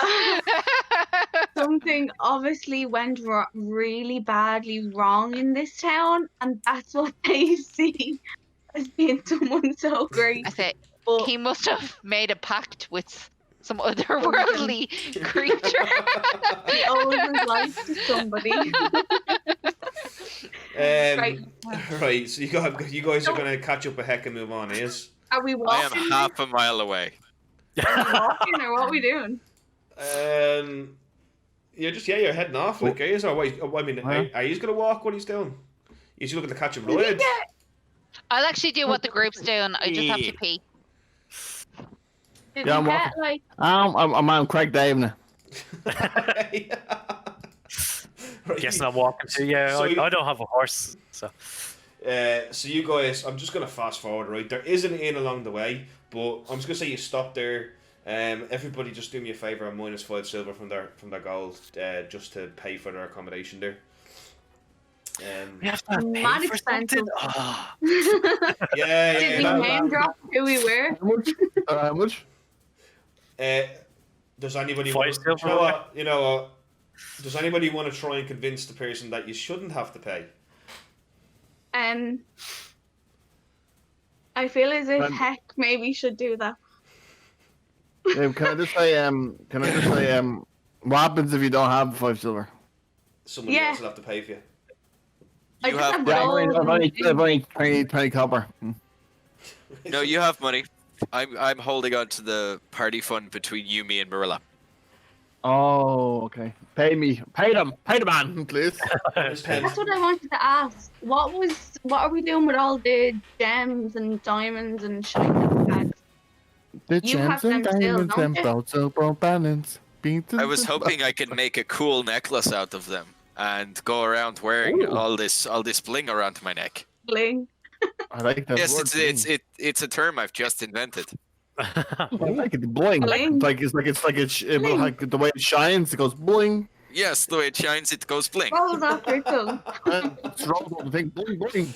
Something obviously went really badly wrong in this town, and that's what they see as being someone so great. I say, But he must have made a pact with some otherworldly creature. he owes his life to somebody. Right. Right. So you guys are gonna catch up a heck and move on, yes? Are we I walking? am half a mile away. Are we walking, or what are we doing? You're heading off. Like, are you? Or wait, I mean, are you gonna walk? What he's doing? He's looking to catch a ride. I'll actually do what the group's doing. I just have to pee. Did Yeah, you I'm get walking. like I'm on Craig Dave now. Right. Guessing I'm walking to. Yeah, So you- I don't have a horse, so. So you guys, I'm just gonna fast forward, right? There is an inn along the way, but I'm just gonna say you stop there. Everybody, just do me a favor. I'm -5 silver from their gold, just to pay for their accommodation there. We have to Mad pay for expensive. something. Ah. Yeah, Did we yeah. name drop who we were? How much? How much? Does anybody 5 want to, silver, you know what? You know what? Does anybody want to try and convince the person that you shouldn't have to pay? I feel as if And- Heck maybe should do that. Can I just say, what happens if you don't have 5 silver? Somebody Yeah. else will have to pay for you. I You just have have Yeah, money. gold. I've only 20 copper. No, you have money. I'm holding on to the party fund between you, me, and Marilla. Oh, okay. Pay me. Pay them. Pay the man, please. It's 10. That's what I wanted to ask. What are we doing with all the gems and diamonds and shit that we had? The You have gems and them still, diamonds don't and you? boats of all balance. I was hoping I could make a cool necklace out of them and go around wearing Ooh. all this bling around my neck. Bling. I like that Yes, word. it's a term I've just invented. I like it. Bling. Bling. Like the way it shines, it goes bling. Yes, the way it shines, it goes bling. Rolls off your tongue. It's rolled on the thing. Bling, bling.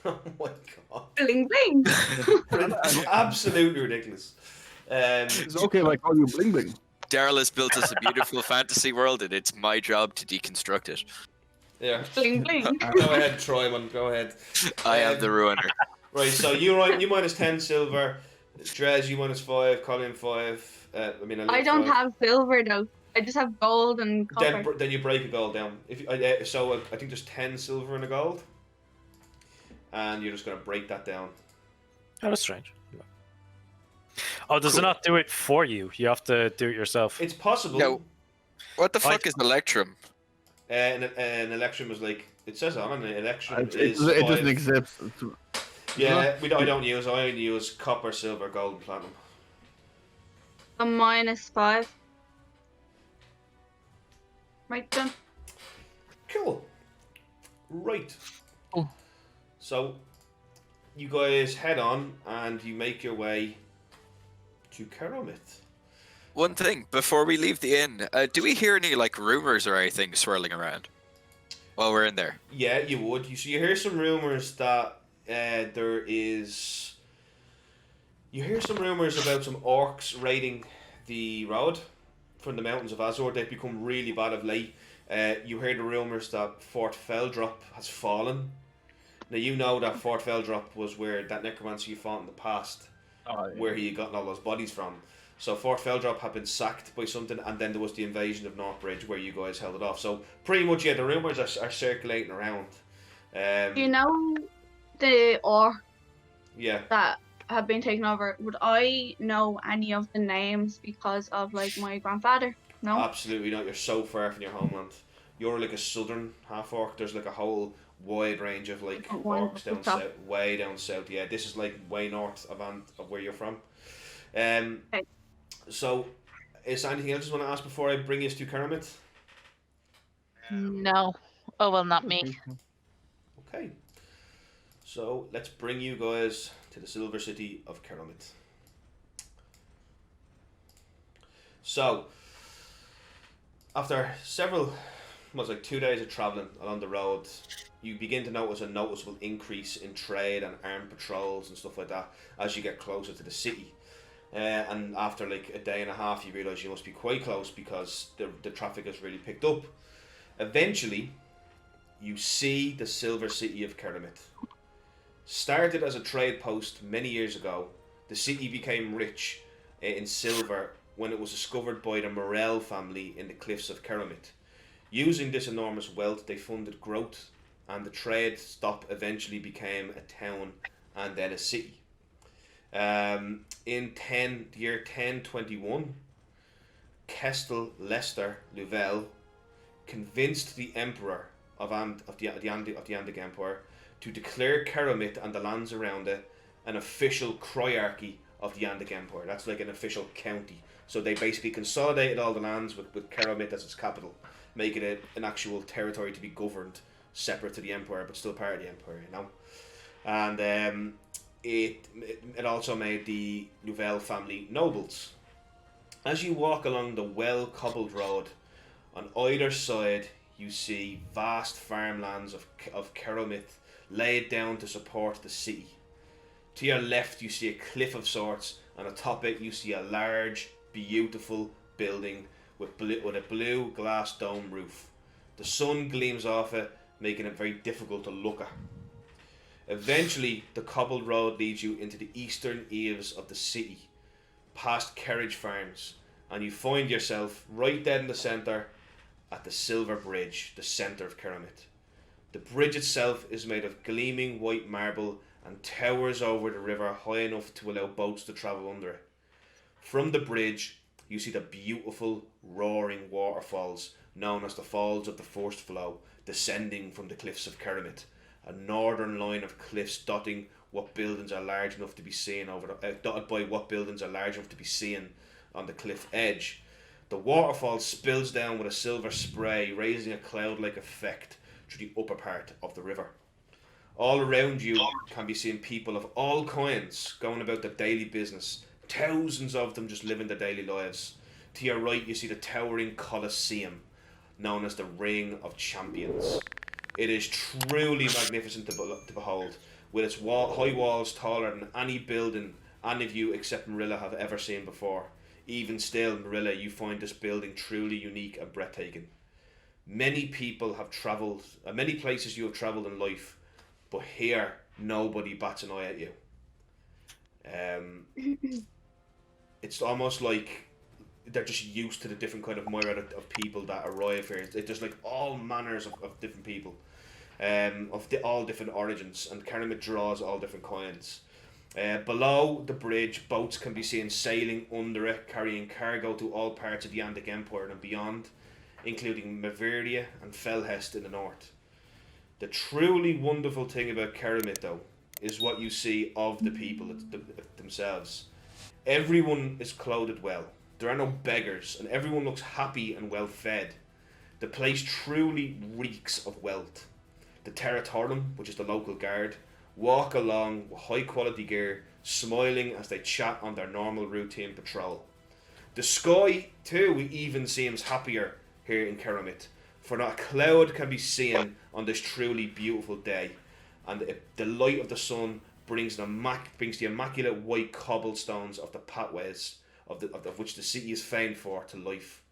Oh my god. Bling bling. It's absolutely ridiculous. It's okay if I call you bling bling. Daryl has built us a beautiful fantasy world, and it's my job to deconstruct it. Yeah. Bling bling. Go ahead, Troy, man. Go ahead. I am the ruiner. Right, so you -10 silver. Drez, you -5. Colin 5. I don't have silver though. I just have gold and copper. Then you break a gold down. I think there's 10 silver and a gold, and you're just gonna break that down. Oh, that's strange. Oh, does it not do it for you? You have to do it yourself. It's possible. No. What the fuck is Electrum? An electrum is like it says on an electrum It is doesn't 5. exist. Yeah, I only use copper, silver, gold, and platinum. A -5. Right done. Cool. Right. Oh. So, you guys head on and you make your way to Cerromith. One thing before we leave the inn, do we hear any like rumors or anything swirling around while we're in there? Yeah, you would. You hear some rumors that there is. You hear some rumors about some orcs raiding the road from the mountains of Azor. They've become really bad of late. You hear the rumors that Fort Feldrop has fallen. Now you know that Fort Feldrop was where that necromancer you fought in the past, where he had gotten all those bodies from. So Fort Feldrop had been sacked by something, and then there was the invasion of Northbridge where you guys held it off. So pretty much, yeah, the rumors are circulating around. Do you know the orc Yeah. that have been taken over? Would I know any of the names because of like my grandfather? No. Absolutely not. You're so far from your homeland. You're like a southern half orc. There's like a whole wide range of like orcs down south, way down south. Yeah, this is like way north of where you're from. Okay. So, is there anything else you want to ask before I bring you to Cerromith? No. Oh, well, not me. Okay. So let's bring you guys to the Silver City of Cerromith. So, after several, was like 2 days of travelling along the road, you begin to notice a noticeable increase in trade and armed patrols and stuff like that as you get closer to the city. And after like a day and a half, you realise you must be quite close because the traffic has really picked up. Eventually, you see the Silver City of Cerromith. Started as a trade post many years ago, the city became rich in silver when it was discovered by the Morel family in the cliffs of Cerromith. Using this enormous wealth, they funded growth, and the trade stop eventually became a town and then a city. In the year 1021, Kestel Lester Louvel convinced the emperor of the Andic Empire to declare Cerromith and the lands around it an official croiarchy of the Yandic Empire. That's like an official county. So they basically consolidated all the lands with Cerromith as its capital, making it an actual territory to be governed separate to the Empire, but still part of the Empire, you know. And it also made the Nouvelle family nobles. As you walk along the well-cobbled road, on either side you see vast farmlands of Cerromith laid down to support the city. To your left you see a cliff of sorts, and atop it you see a large, beautiful building with a blue glass dome roof. The sun gleams off it, making it very difficult to look at. Eventually, the cobbled road leads you into the eastern eaves of the city, past carriage farms, and you find yourself right dead in the centre at the Silver Bridge, the centre of Cerromith. The bridge itself is made of gleaming white marble and towers over the river high enough to allow boats to travel under it. From the bridge, you see the beautiful roaring waterfalls known as the Falls of the First Flow, descending from the cliffs of Cerromith, a northern line of cliffs dotting what buildings are large enough to be seen dotted by what buildings are large enough to be seen on the cliff edge. The waterfall spills down with a silver spray, raising a cloud-like effect through the upper part of the river. All around you can be seen people of all kinds going about their daily business. Thousands of them just living their daily lives. To your right you see the towering Colosseum, known as the Ring of Champions. It is truly magnificent to behold, with its high walls taller than any building any of you except Marilla have ever seen before. Even still, Marilla, you find this building truly unique and breathtaking. Many people have travelled, many places you have travelled in life, but here nobody bats an eye at you. It's almost like they're just used to the different kind of myriad of people that arrive here. There's like all manners of different people, all different origins, and Cerromith draws all different kinds. Below the bridge, boats can be seen sailing under it, carrying cargo to all parts of the Yandic Empire and beyond, including Maverdia and Felhest in the north. The truly wonderful thing about Cerromith, though, is what you see of the people themselves. Everyone is clothed well. There are no beggars, and everyone looks happy and well fed. The place truly reeks of wealth. The Territorum, which is the local guard, walk along with high quality gear, smiling as they chat on their normal routine patrol. The sky too even seems happier here in Cerromith, for not a cloud can be seen on this truly beautiful day, and the light of the sun brings the immaculate white cobblestones of the pathways of which the city is famed for to life.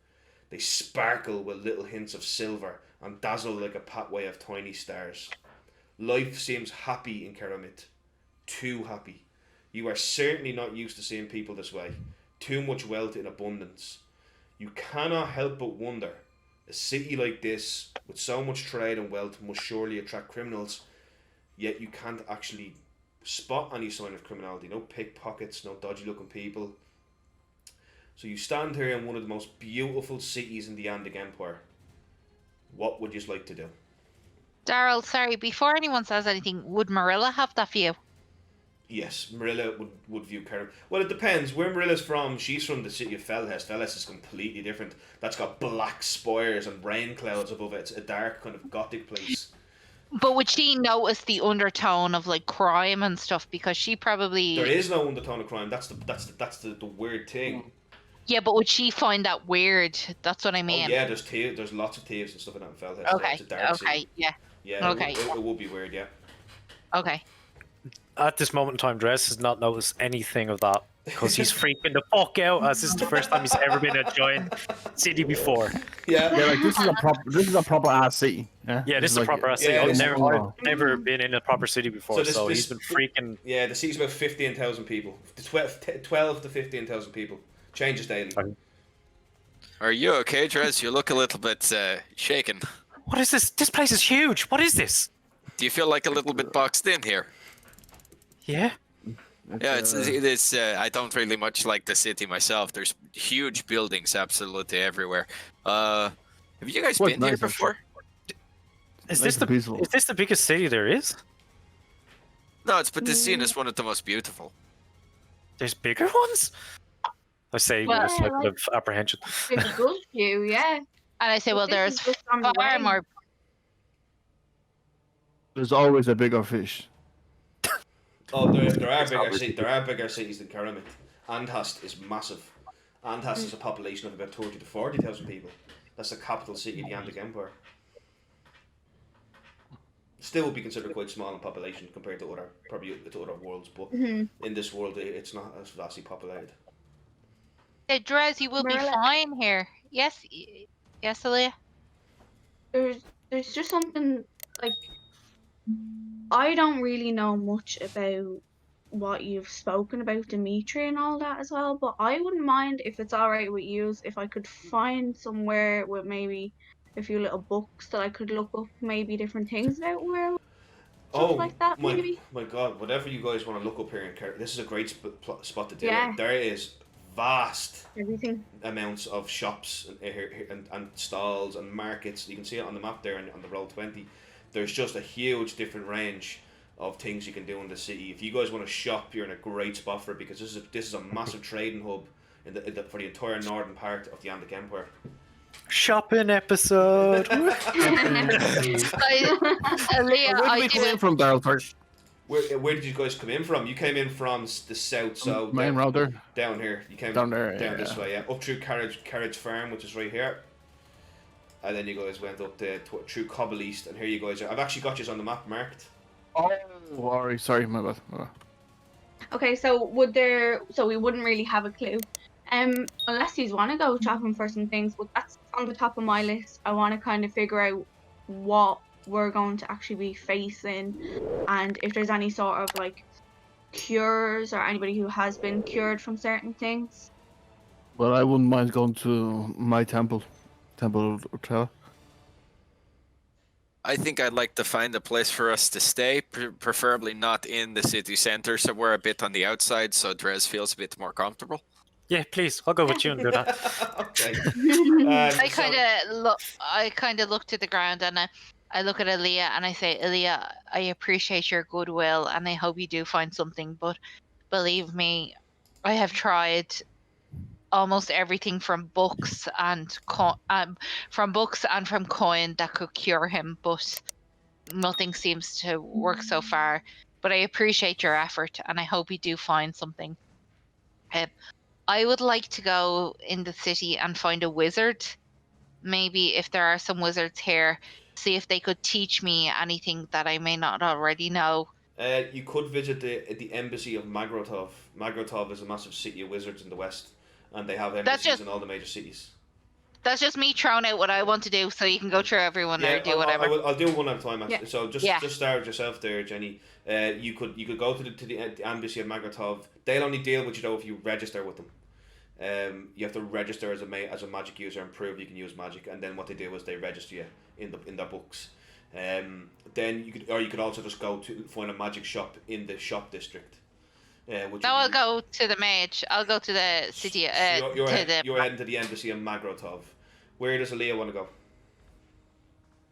They sparkle with little hints of silver and dazzle like a pathway of tiny stars. Life seems happy in Cerromith. Too happy. You are certainly not used to seeing people this way. Too much wealth in abundance. You cannot help but wonder, a city like this, with so much trade and wealth, must surely attract criminals, yet you can't actually spot any sign of criminality. No pickpockets, no dodgy looking people. So you stand here in one of the most beautiful cities in the Yandic Empire. What would you like to do? Daryl, sorry, before anyone says anything, would Marilla have that view? Yes, Marilla would view Cerromith. Well, it depends. Where Marilla's from, she's from the city of Felhest. Felhest is completely different. That's got black spires and rain clouds above it. It's a dark kind of gothic place. But would she notice the undertone of like crime and stuff? Because she probably There is no undertone of crime. That's the weird thing. Yeah, but would she find that weird? That's what I mean. Oh yeah, there's lots of thieves and stuff in that Felhest. Okay. It's a dark city. Yeah. Yeah. Okay. It would be weird. Yeah. Okay. At this moment in time, Dress has not noticed anything of that because he's freaking the fuck out, as this is the first time he's ever been in a giant city before. Yeah. Yeah, like this is a proper ass city. Yeah, this is a like- proper city. yeah, I've this is- never been in a proper city before, So he's been freaking. Yeah, the city's about 15,000 people. 12 to 15,000 people. Changes daily. Are you okay, Drez? You look a little bit shaken. What is this? This place is huge. What is this? Do you feel like a little bit boxed in here? Yeah. Yeah, it is. I don't really much like the city myself. There's huge buildings absolutely everywhere. Have you guys Quite been here nice, actually. before? Is Nice this and peaceful. is this the biggest city there is? No, but this scene is one of the most beautiful. There's bigger ones? I say Well, with a Yeah, slight bit like- of apprehension. There's a good few, yeah. And I say, But well, this there's is just on the far way. more. There's always a bigger fish. Oh, there are It's bigger obviously- there are bigger cities than Cerromith. Andhast is massive. Andhast has a population of about 30 to 40,000 people. That's the capital city of the Andic Empire. Still would be considered quite small in population compared to other worlds, but Mhm. in this world it's not as vastly populated. Hey, Drez, you will be Marilla. fine here. Yes, yes, Aaliyah. There's just something like I don't really know much about what you've spoken about Dimitri and all that as well, but I wouldn't mind if it's all right with you if I could find somewhere with maybe a few little books that I could look up maybe different things about werewolves, stuff like that maybe. My god, whatever you guys want to look up here in Kerry, this is a great spot to do Yeah. it. There is vast Everything. amounts of shops and stalls and markets. You can see it on the map there on the roll 20. There's just a huge different range of things you can do in the city. If you guys want to shop, you're in a great spot for it because this is a massive trading hub for the entire northern part of the Andic Empire. Shopping episode. Aaliyah, Where did we come in from, Daryl, first? Where did you guys come in from? You came in from the south, so Main road there? down here. You came Down there, down this yeah. way, yeah. Up through Carriage Farm, which is right here. And then you guys went up through Cobble East, and here you guys are. I've actually got you on the map marked. Oh, sorry, my bad. Okay, so we wouldn't really have a clue. Unless you want to go shopping for some things, but that's on the top of my list. I want to kind of figure out what we're going to actually be facing and if there's any sort of like cures or anybody who has been cured from certain things. Well, I wouldn't mind going to my temple hotel. I think I'd like to find a place for us to stay, preferably not in the city center, somewhere a bit on the outside, so Drez feels a bit more comfortable. Yeah, please. I'll go with you and do that. Okay. I kind of look to the ground and I look at Aaliyah and I say, Aaliyah, I appreciate your goodwill and I hope you do find something. But believe me, I have tried almost everything from books and from coin that could cure him, but nothing seems to work so far. But I appreciate your effort and I hope you do find something. I would like to go in the city and find a wizard. Maybe if there are some wizards here, see if they could teach me anything that I may not already know. You could visit the embassy of Magrotov. Magrotov is a massive city of wizards in the west, and they have embassies in all the major cities. That's just me throwing out what I want to do, so you can go through everyone or do whatever. I'll do one at a time. Actually. Yeah. So just start with yourself there, Jenny. You could go to the embassy of Magrotov. They'll only deal with you though if you register with them. You have to register as a magic user and prove you can use magic, and then what they do is they register you in their books. Then you could also just go to find a magic shop in the shop district. I'll go to the mage. I'll go to the city. You're heading to the embassy of Magrotov. Where does Aaliyah want to go?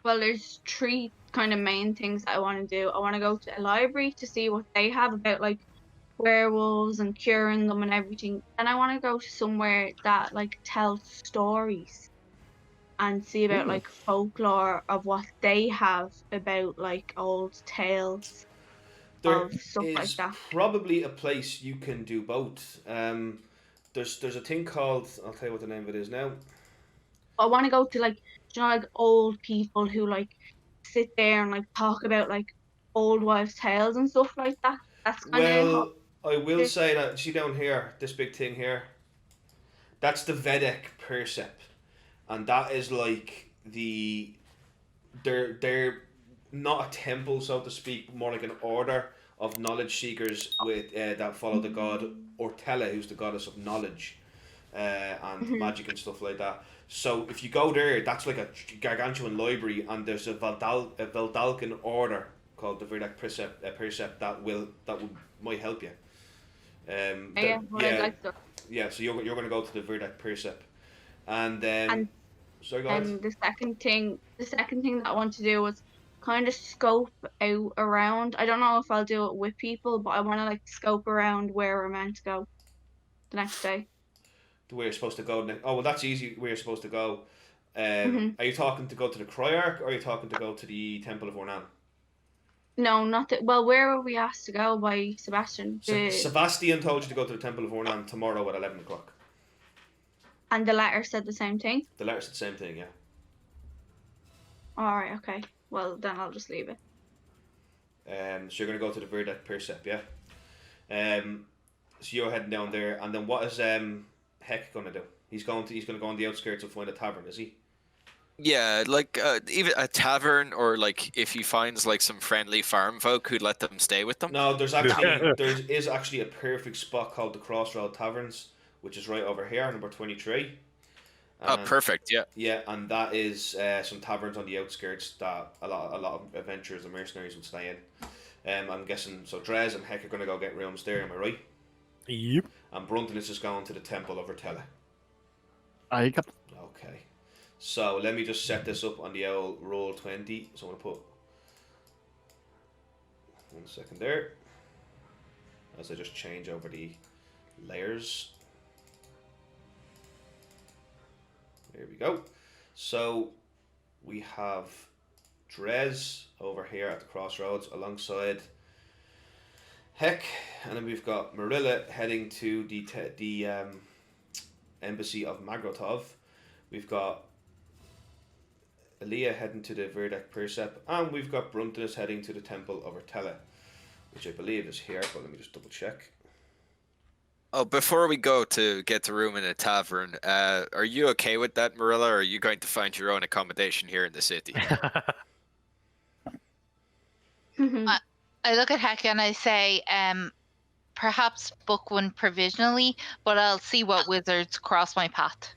Well, there's three kind of main things that I want to do. I want to go to a library to see what they have about like werewolves and curing them and everything. And I want to go to somewhere that like tells stories and see about like folklore of what they have about like old tales of stuff like that. Probably a place you can do both. There's a thing called, I'll tell you what the name of it is now. I want to go to like, you know, like old people who like sit there and like talk about like old wives' tales and stuff like that. That's kind of. I will say that, see down here, this big thing here, that's the Vedek Percept, and that is like they're not a temple, so to speak, more like an order of knowledge seekers with that follow the god Ortella, who's the goddess of knowledge and magic and stuff like that. So if you go there, that's like a gargantuan library, and there's a Valdalcan order called the Vedek Percept that might help you. I'd like to. Yeah, so you're going to go to the Vedek Percept, and then sorry, go ahead. And the second thing that I want to do was kind of scope out around. I don't know if I'll do it with people, but I want to like scope around where we're meant to go. the next day. To where you're supposed to go. Oh, well, that's easy. Where you're supposed to go. Mhm. Are you talking to go to the Cryarch, or are you talking to go to the Temple of Ornan? No, not that. Well, where were we asked to go by Sebastian? Sebastian told you to go to the Temple of Ornan tomorrow at 11 o'clock. And the letter said the same thing? The letter said the same thing, yeah. Alright, okay. Well, then I'll just leave it. So you're going to go to the Verdek Percept, yeah? So you're heading down there, and then what is Heck going to do? He's going to go on the outskirts and find a tavern, is he? Yeah, like even a tavern, or like if he finds like some friendly farm folk who'd let them stay with them. No, there is actually a perfect spot called the Crossroad Taverns, which is right over here, number 23. Oh, perfect. Yeah. Yeah, and that is some taverns on the outskirts that a lot of adventurers and mercenaries would stay in. I'm guessing so. Drez and Heck are going to go get rooms there. Am I right? Yep. And Brunton is just going to the Temple of Vertella. I got. Okay. So let me just set this up on the old roll 20. So I'm going to put 1 second there as I just change over the layers. There we go. So we have Drez over here at the crossroads alongside Heck, and then we've got Marilla heading to the embassy of Magrotov. We've got Aaliyah heading to the Verdek Percept, and we've got Bruntinus heading to the Temple of Ortella, which I believe is here, but let me just double check. Oh, before we go to get the room in a tavern, are you okay with that, Marilla, or are you going to find your own accommodation here in the city? I look at Heck and I say, perhaps book one provisionally, but I'll see what wizards cross my path.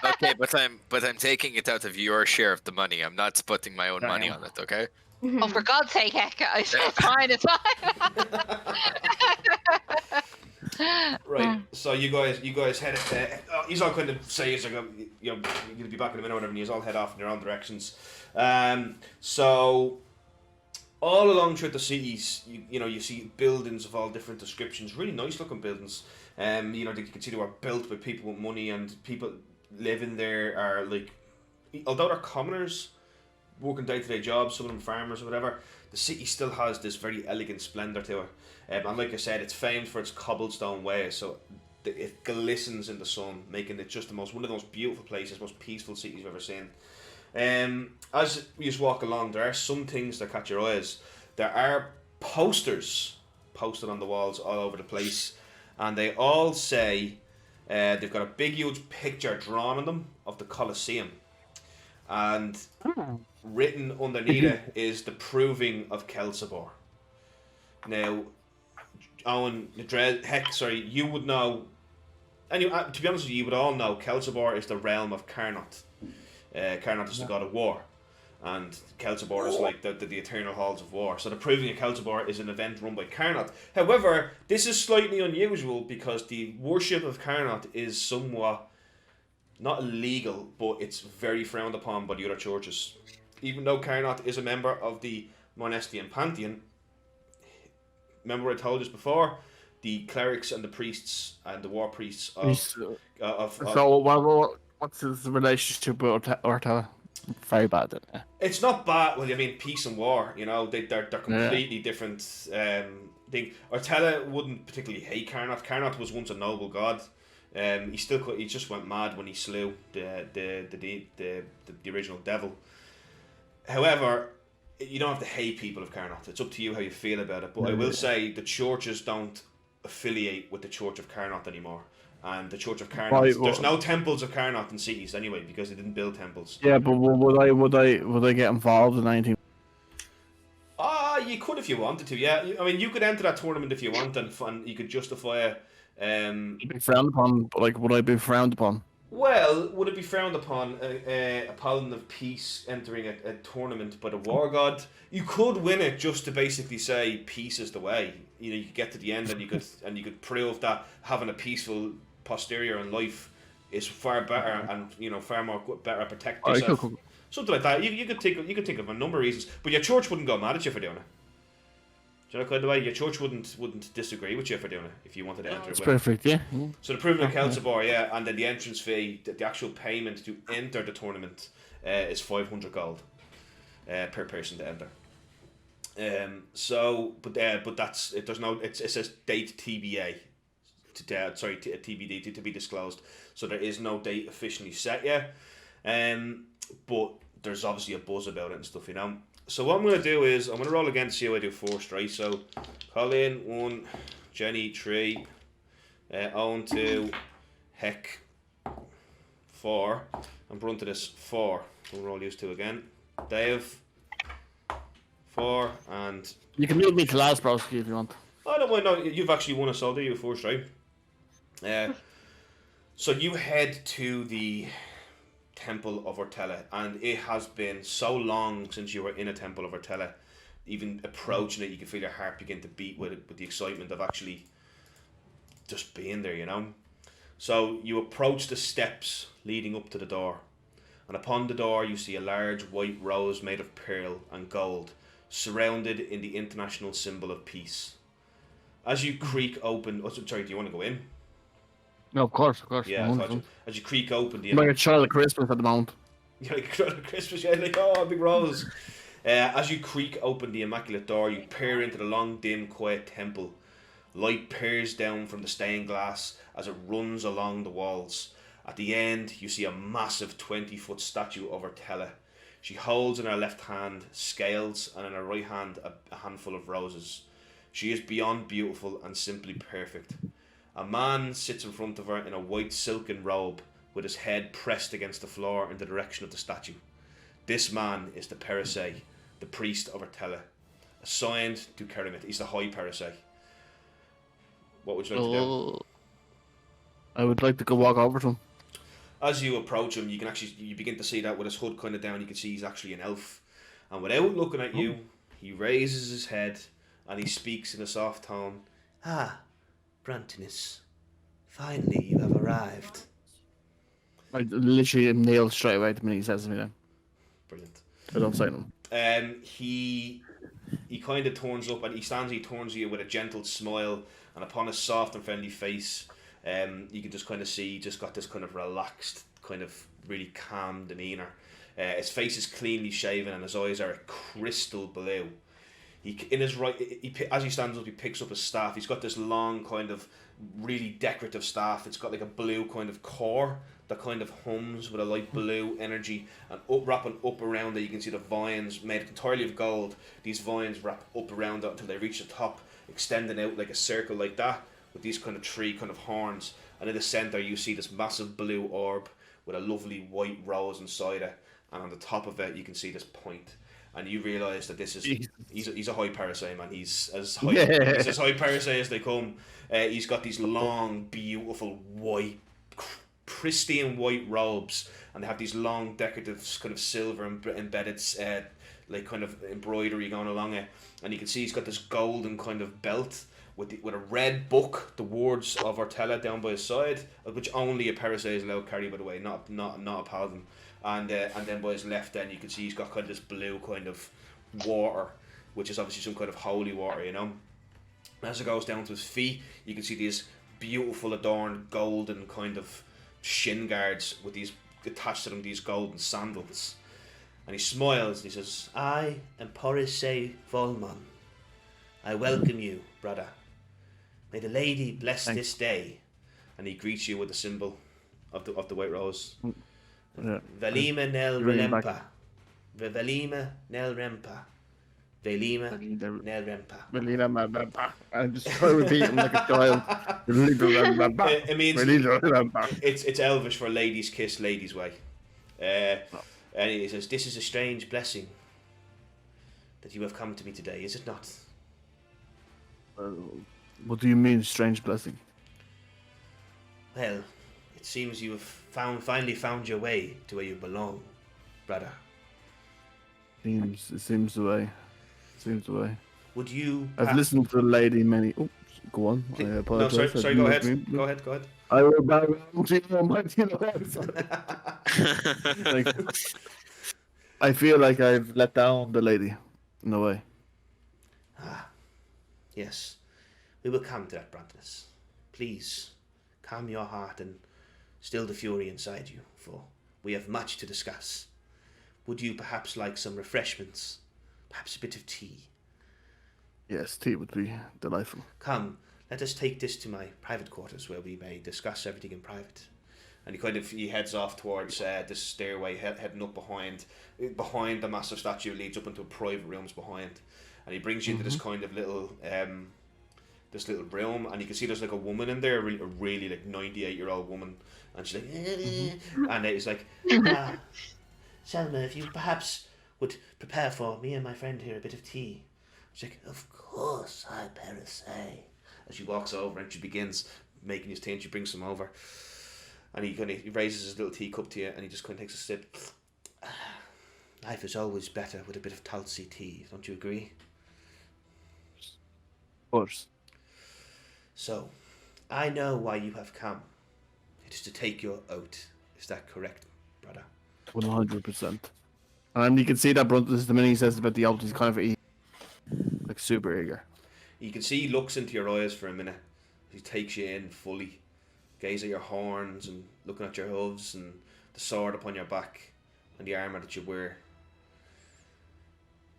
Okay, but I'm taking it out of your share of the money. I'm not putting my own money on it. Okay. Oh, for God's sake, Heck! I said fine, it's fine. Right. So you guys head. He's all kind of say he's like, you're gonna be back in a minute, or whatever. And you all head off in your own directions. So all along through the cities, you see buildings of all different descriptions. Really nice looking buildings. You can see they were built by people with money, and people living there are like, although they're commoners working day-to-day jobs, some of them farmers or whatever, the city still has this very elegant splendour to it. And like I said, it's famed for its cobblestone ways, so it glistens in the sun, making it just one of the most beautiful places, most peaceful cities you've ever seen. As you just walk along, there are some things that catch your eyes. There are posters posted on the walls all over the place, and they all say they've got a big huge picture drawn on them of the Colosseum, and written underneath it is the proving of Kelsibor. Now, Owen, Heck, sorry, you would know. Anyway, to be honest with you, you would all know Kelsibor is the realm of Carnot. Carnot is the god of war, and Kelsibor is like the eternal halls of war. So the proving of Kelsibor is an event run by Carnot. However, this is slightly unusual because the worship of Carnot is somewhat not illegal, but it's very frowned upon by the other churches. Even though Carnot is a member of the Monestian Pantheon, remember what I told you before? The clerics and the priests and the war priests What's his relationship with Ortella? Very bad. It's not bad. Well, I mean, peace and war. They're completely different thing. Ortella wouldn't particularly hate Carnot. Carnot was once a noble god. He just went mad when he slew the original devil. However, you don't have to hate people of Carnot. It's up to you how you feel about it. But I will say the churches don't affiliate with the Church of Carnot anymore. And the Church of Carnot, there's no temples of Carnot in cities anyway because they didn't build temples. Yeah, but would I get involved in anything? You could if you wanted to. Yeah, I mean, you could enter that tournament if you want, and you could justify it. Be frowned upon, but like, would I be frowned upon? Well, would it be frowned upon a paladin of peace entering a tournament by the war god? You could win it just to basically say peace is the way. You could get to the end and you could prove that having a peaceful posterior in life is far better and far more better at protecting yourself. Something like that. You could think of a number of reasons, but your church wouldn't go mad at you for doing it. Do you know kind of way your church wouldn't disagree with you for doing it if you wanted to enter. It's with it. perfect, yeah. So the Privilege Calcibar, yeah, and then the entrance fee, the actual payment to enter the tournament is 500 gold per person to enter. But that's it. There's no. It says date TBA, TBD to be disclosed. So there is no date officially set yet. But there's obviously a buzz about it and stuff, you know. So what I'm gonna do is I'm gonna roll again to see how I do first, right? So Colin 1, Jenny 3, Owen 2, Heck 4, and Bruntinus 4. We'll roll these 2 again. Dave 4, and You can move me to last, Broski, if you want. I don't mind. No, you've actually won a soldier, you first, right? So you head to the Temple of Ortella, and it has been so long since you were in a Temple of Ortella. Even approaching it, you can feel your heart begin to beat with the excitement of actually just being there, you know. So you approach the steps leading up to the door, and upon the door you see a large white rose made of pearl and gold, surrounded in the international symbol of peace. As you creak open, sorry, do you want to go in? No, of course. Yeah, I thought you. As you creak open the. I'm like a child of Christmas at the moment. You're like Christmas, yeah, like, oh, a big rose. As you creak open the immaculate door, you peer into the long, dim, quiet temple. Light peers down from the stained glass as it runs along the walls. At the end, you see a massive 20-foot statue of Ortella. She holds in her left hand scales and in her right hand a handful of roses. She is beyond beautiful and simply perfect. A man sits in front of her in a white silken robe with his head pressed against the floor in the direction of the statue. This man is the Perils, the priest of Ortella, assigned to Cerromith. He's the High Perils. What would you like to do? I would like to go walk over to him. As you approach him, you begin to see that with his hood kind of down, you can see he's actually an elf. And without looking at you, he raises his head and he speaks in a soft tone. Ah, Bruntinus, finally you have arrived. I literally am nailed straight away the minute he says to me then. Brilliant. I don't say him. He kind of turns up and he turns to you with a gentle smile, and upon his soft and friendly face, you can just kind of see he just got this kind of relaxed, kind of really calm demeanour. His face is cleanly shaven and his eyes are a crystal blue. As he stands up, he picks up his staff. He's got this long kind of really decorative staff. It's got like a blue kind of core that kind of hums with a light blue energy, and wrapping up around it you can see the vines made entirely of gold. These vines wrap up around it until they reach the top, extending out like a circle like that with these kind of 3 kind of horns, and in the centre you see this massive blue orb with a lovely white rose inside it, and on the top of it you can see this point. And you realise that this is he's a High Perils, man. He's as high Perils as they come. He's got these long, beautiful white, pristine white robes, and they have these long, decorative kind of silver embedded, like kind of embroidery going along it. And you can see he's got this golden kind of belt with a red book, the words of Ortella down by his side, which only a Perils is allowed to carry, by the way, not a paladin. And then by his left end you can see he's got kind of this blue kind of water, which is obviously some kind of holy water, you know. As it goes down to his feet, you can see these beautiful adorned golden kind of shin guards with these attached to them, these golden sandals. And he smiles and he says, I am Perils Volmon. I welcome you, brother. May the lady bless this day. And he greets you with the symbol of the white rose. Yeah. Velima nel relempa. Velima nel rempa. Velima nel rempa. I just try to repeat him like a child. It means it's Elvish for ladies kiss ladies way. And he says, this is a strange blessing that you have come to me today, is it not? What do you mean, strange blessing? Well, it seems you have finally found your way to where you belong, brother. It seems the way. Seems the way. Would you? I've listened to the lady many. Oh, go on. I apologize. No, sorry. Go ahead. Go ahead. I will bow down to you, like, I feel like I've let down the lady in a way. Yes, we will come to that, Brontinus. Please, calm your heart and still the fury inside you, for we have much to discuss. Would you perhaps like some refreshments? Perhaps a bit of tea? Yes, tea would be delightful. Come, let us take this to my private quarters where we may discuss everything in private. And he heads off towards this stairway, heading up behind the massive statue, leads up into private rooms behind. And he brings you into this kind of little room, and you can see there's like a woman in there, a really like 98-year-old woman, and she's like, and he's like, Selma, if you perhaps would prepare for me and my friend here a bit of tea. She's like, of course, I say. As she walks over and she begins making his tea, and she brings some over, and he raises his little teacup to you, and he just kind of takes a sip. Life is always better with a bit of Tulsi tea, don't you agree? Of course. So, I know why you have come. It is to take your oath. Is that correct, brother? 100%. And you can see that Bruntus, the minute he says about the oath, he's kind of like super eager. You can see he looks into your eyes for a minute. He takes you in fully. Gaze at your horns and looking at your hooves and the sword upon your back and the armour that you wear.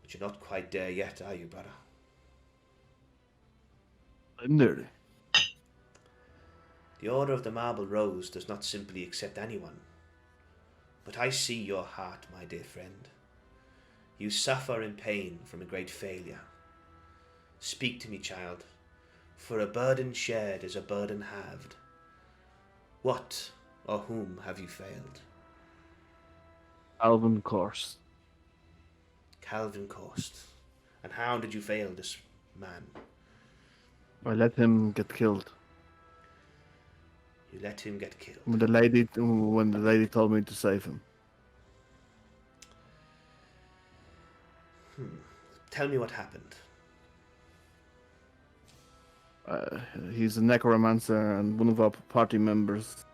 But you're not quite there yet, are you, brother? I'm nearly. The Order of the Marble Rose does not simply accept anyone. But I see your heart, my dear friend. You suffer in pain from a great failure. Speak to me, child, for a burden shared is a burden halved. What or whom have you failed? Alvin Course. Calvin Coast. And how did you fail this man? I let him get killed. You let him get killed. When the lady told me to save him. Tell me what happened. He's a necromancer, and one of our party members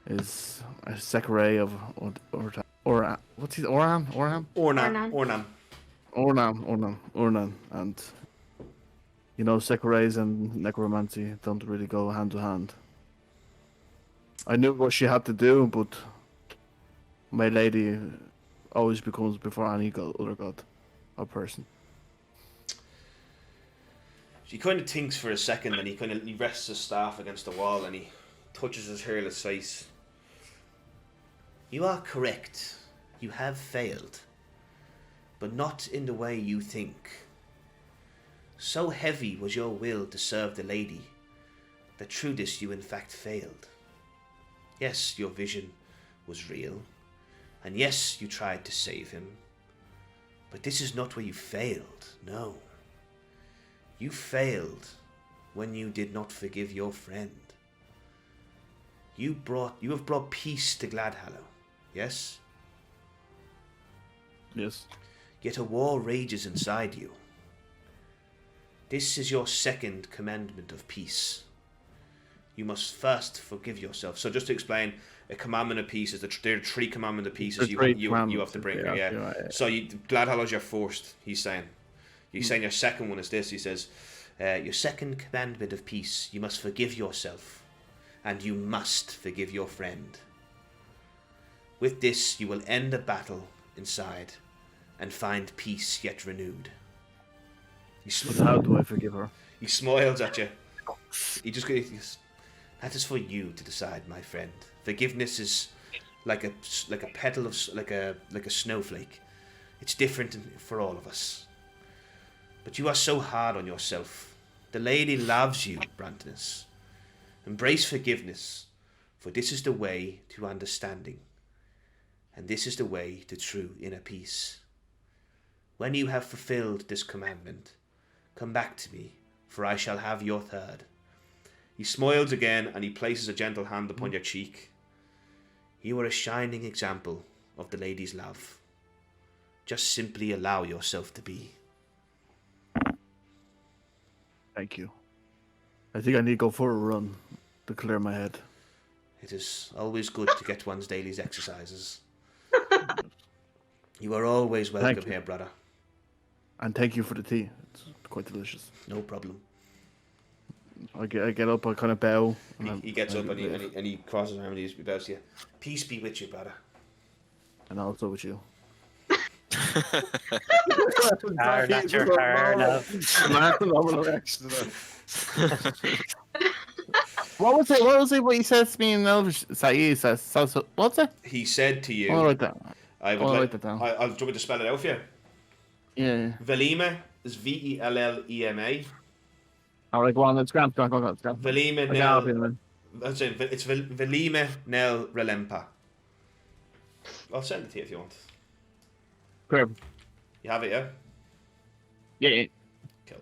is a Sekirei of Ornam. What's his Ornam? Ornam. And you know, Sekireis and necromancy don't really go hand to hand. I knew what she had to do, but my lady always becomes before any other god or person. He kind of thinks for a second, and he rests his staff against the wall, and he touches his hairless face. You are correct. You have failed, but not in the way you think. So heavy was your will to serve the lady that through this you in fact failed. Yes, your vision was real, and yes, you tried to save him, but this is not where you failed, no. You failed when you did not forgive your friend. You have brought peace to Gladhallow, yes? Yes. Yet a war rages inside you. This is your second commandment of peace. You must first forgive yourself. So just to explain, a commandment of peace is there are three commandment of pieces you have to bring here. Yeah. So Gladhallow's your first, he's saying. He's saying your second one is this. He says, your second commandment of peace, you must forgive yourself, and you must forgive your friend. With this, you will end the battle inside and find peace yet renewed. But how do I forgive her? He smiles at you. He just goes, that is for you to decide, my friend. Forgiveness is like a petal of like a snowflake. It's different for all of us. But you are so hard on yourself. The lady loves you, Brantinus. Embrace forgiveness, for this is the way to understanding, and this is the way to true inner peace. When you have fulfilled this commandment, come back to me, for I shall have your third. He smiles again, and he places a gentle hand upon your cheek. You are a shining example of the lady's love. Just simply allow yourself to be. Thank you. I think I need to go for a run to clear my head. It is always good to get one's daily exercises. You are always welcome here, brother. and thank you for the tea. It's quite delicious. No problem. I get up, I kind of bow. He gets up and he crosses his arms and he bows to you. Peace be with you, brother. And also with you. Not your hard enough. What was it? What he says to me in Elvish? He says, what's it? He said to you. I'll write that. I would I'll like, write that down. I'll do it to spell it out for you. Yeah. Velima is Vellema. All right, go on. Let's go on. Velima nel. That's it. It's Velima nel relempa. I'll send it to you if you want. Great. You have it, yeah? Yeah. Cool.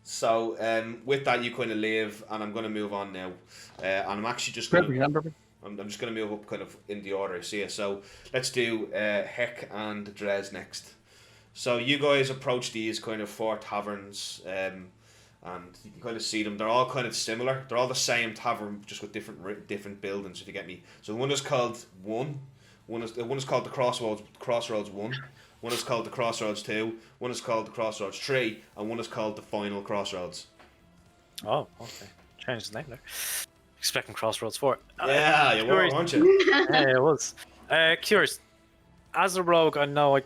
So, with that, you kind of leave, and I'm going to move on now. And I'm actually just going to... I'm just going to move up kind of in the order, see ya. So, let's do Heck and Drez next. So, you guys approach these kind of 4 taverns, and you can kind of see them. They're all kind of similar. They're all the same tavern, just with different buildings, if you get me. So, one is called One is called the Crossroads 1. One is called the Crossroads 2. One is called the Crossroads 3, and one is called the Final Crossroads. Oh, okay. Changed the name there. Expecting Crossroads 4. Yeah, you were, weren't you? Yeah, it was. Curious. As a rogue, I know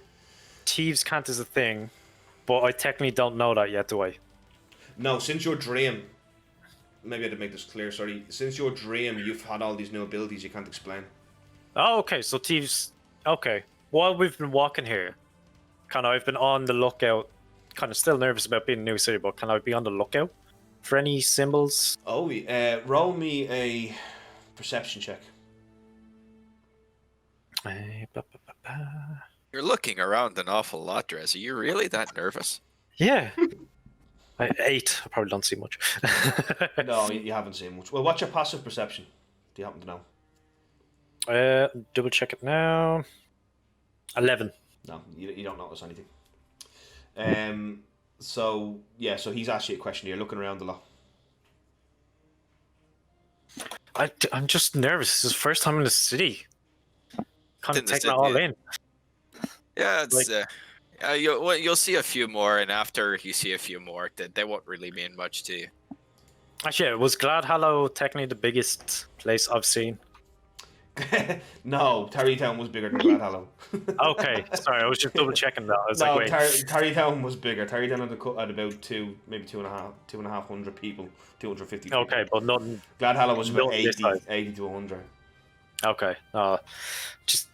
thieves' cant is a thing, but I technically don't know that yet, do I? No, since your dream, maybe I did make this clear, sorry. Since your dream, you've had all these new abilities you can't explain. Oh, okay, so thieves... Okay. While we've been walking here, I've been on the lookout, still nervous about being in a new city, but can I be on the lookout for any symbols? Oh, roll me a perception check. You're looking around an awful lot, Drez. Are you really that nervous? Yeah. 8. I probably don't see much. No, you haven't seen much. Well, what's your passive perception? Do you happen to know? Double check it now. 11. No, you don't notice anything. So he's asked you a question. You're looking around a lot. I'm just nervous. This is the first time in the city. Kind of taking it all in. Yeah, it's you'll see a few more, and after you see a few more, they won't really mean much to you. Actually, was Glad Hollow technically the biggest place I've seen? No, Tarrytown was bigger than Glad Hollow. Okay, sorry, I was just double checking that. I was like, wait. Tarrytown was bigger. Tarrytown had about 2,500 people, 250 people. Okay, but nothing. Glad Hollow was about 80 to 100. Okay, just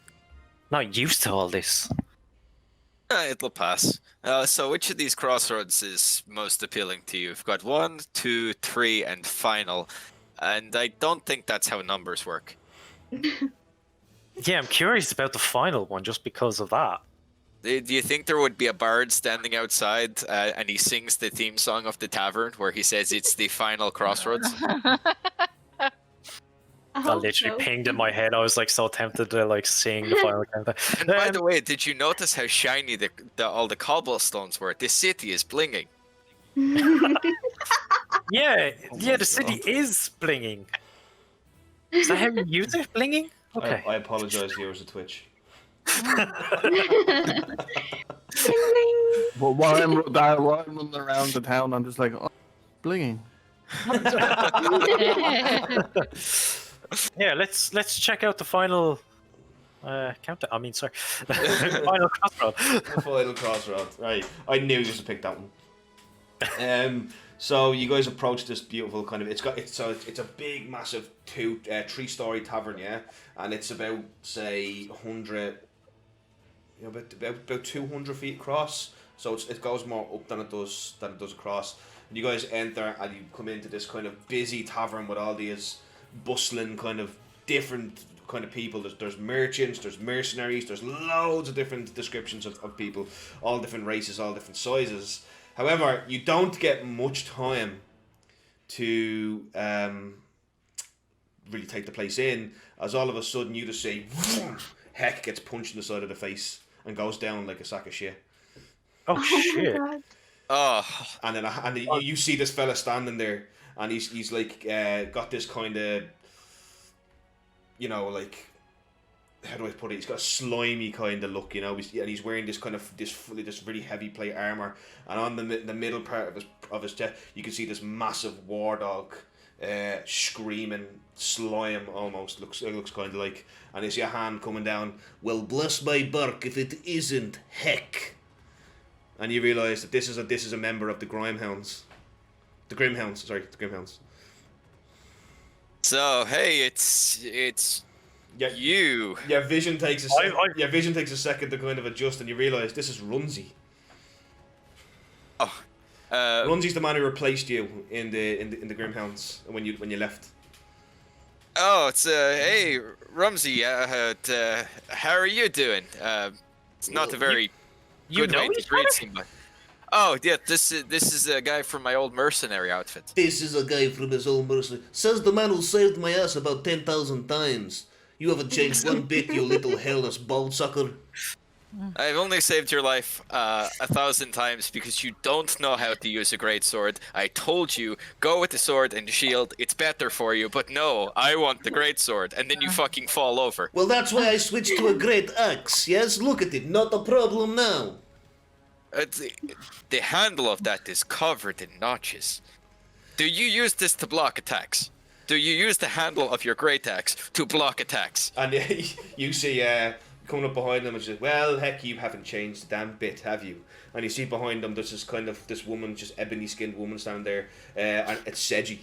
not used to all this. It'll pass. So which of these crossroads is most appealing to you? You've got 1, 2, 3, and final. And I don't think that's how numbers work. Yeah, I'm curious about the final one just because of that. Do you think there would be a bard standing outside and he sings the theme song of the tavern where he says it's the final crossroads? I literally pinged in my head. I was like so tempted to sing the final countdown. And by the way, did you notice how shiny all the cobblestones were? This city is blinging. Yeah, the city is blinging. Is that how you use it? Blinging? Okay. I apologise, viewers of Twitch. But while I'm running around the town, I'm just like, oh, blinging. Yeah, let's check out the final countdown. I mean, sorry, final crossroad. The final crossroad. Right, I knew you should pick that one. So you guys approach this beautiful kind of it's a big massive 3-story tavern, yeah, and it's about say 100, about 200 feet across. So it goes more up than it does across. And you guys enter and you come into this kind of busy tavern with all these bustling kind of different kind of people. There's merchants, there's mercenaries, there's loads of different descriptions of people, all different races, all different sizes. However, you don't get much time to really take the place in, as all of a sudden you just see Heck gets punched in the side of the face and goes down like a sack of shit. Oh shit! Oh, and then you see this fella standing there, and he's like got this kind of, like how do I put it? He's got a slimy kind of look, and he's wearing this kind of this really heavy plate armor, and on the middle part of his chest, you can see this massive war dog, screaming slime almost. It looks kind of like, and you see a hand coming down. Well, bless my bark if it isn't heck. And you realise that this is a member of the Grimehounds. The Grimhounds. So hey, it's you. Your vision takes a second to kind of adjust, and you realise this is Runzi. Oh, Runzi's the man who replaced you in the Grimhounds when you left. Oh, it's hey, Rumsey. How are you doing? It's not a very good way to greet somebody. Oh, yeah, this is a guy from my old mercenary outfit. This is a guy from his old mercenary. Says the man who saved my ass about 10,000 times. You haven't changed one bit, you little hairless bald sucker. I've only saved your life 1,000 times because you don't know how to use a great sword. I told you, go with the sword and the shield, it's better for you, but no, I want the great sword, and then you fucking fall over. Well, that's why I switched to a great axe, yes? Look at it, not a problem now. The handle of that is covered in notches. Do you use this to block attacks? Do you use the handle of your great axe to block attacks? And you see coming up behind them and says, well, heck, you haven't changed a damn bit, have you? And you see behind them there's this woman, just ebony skinned woman standing there, and it's Seji.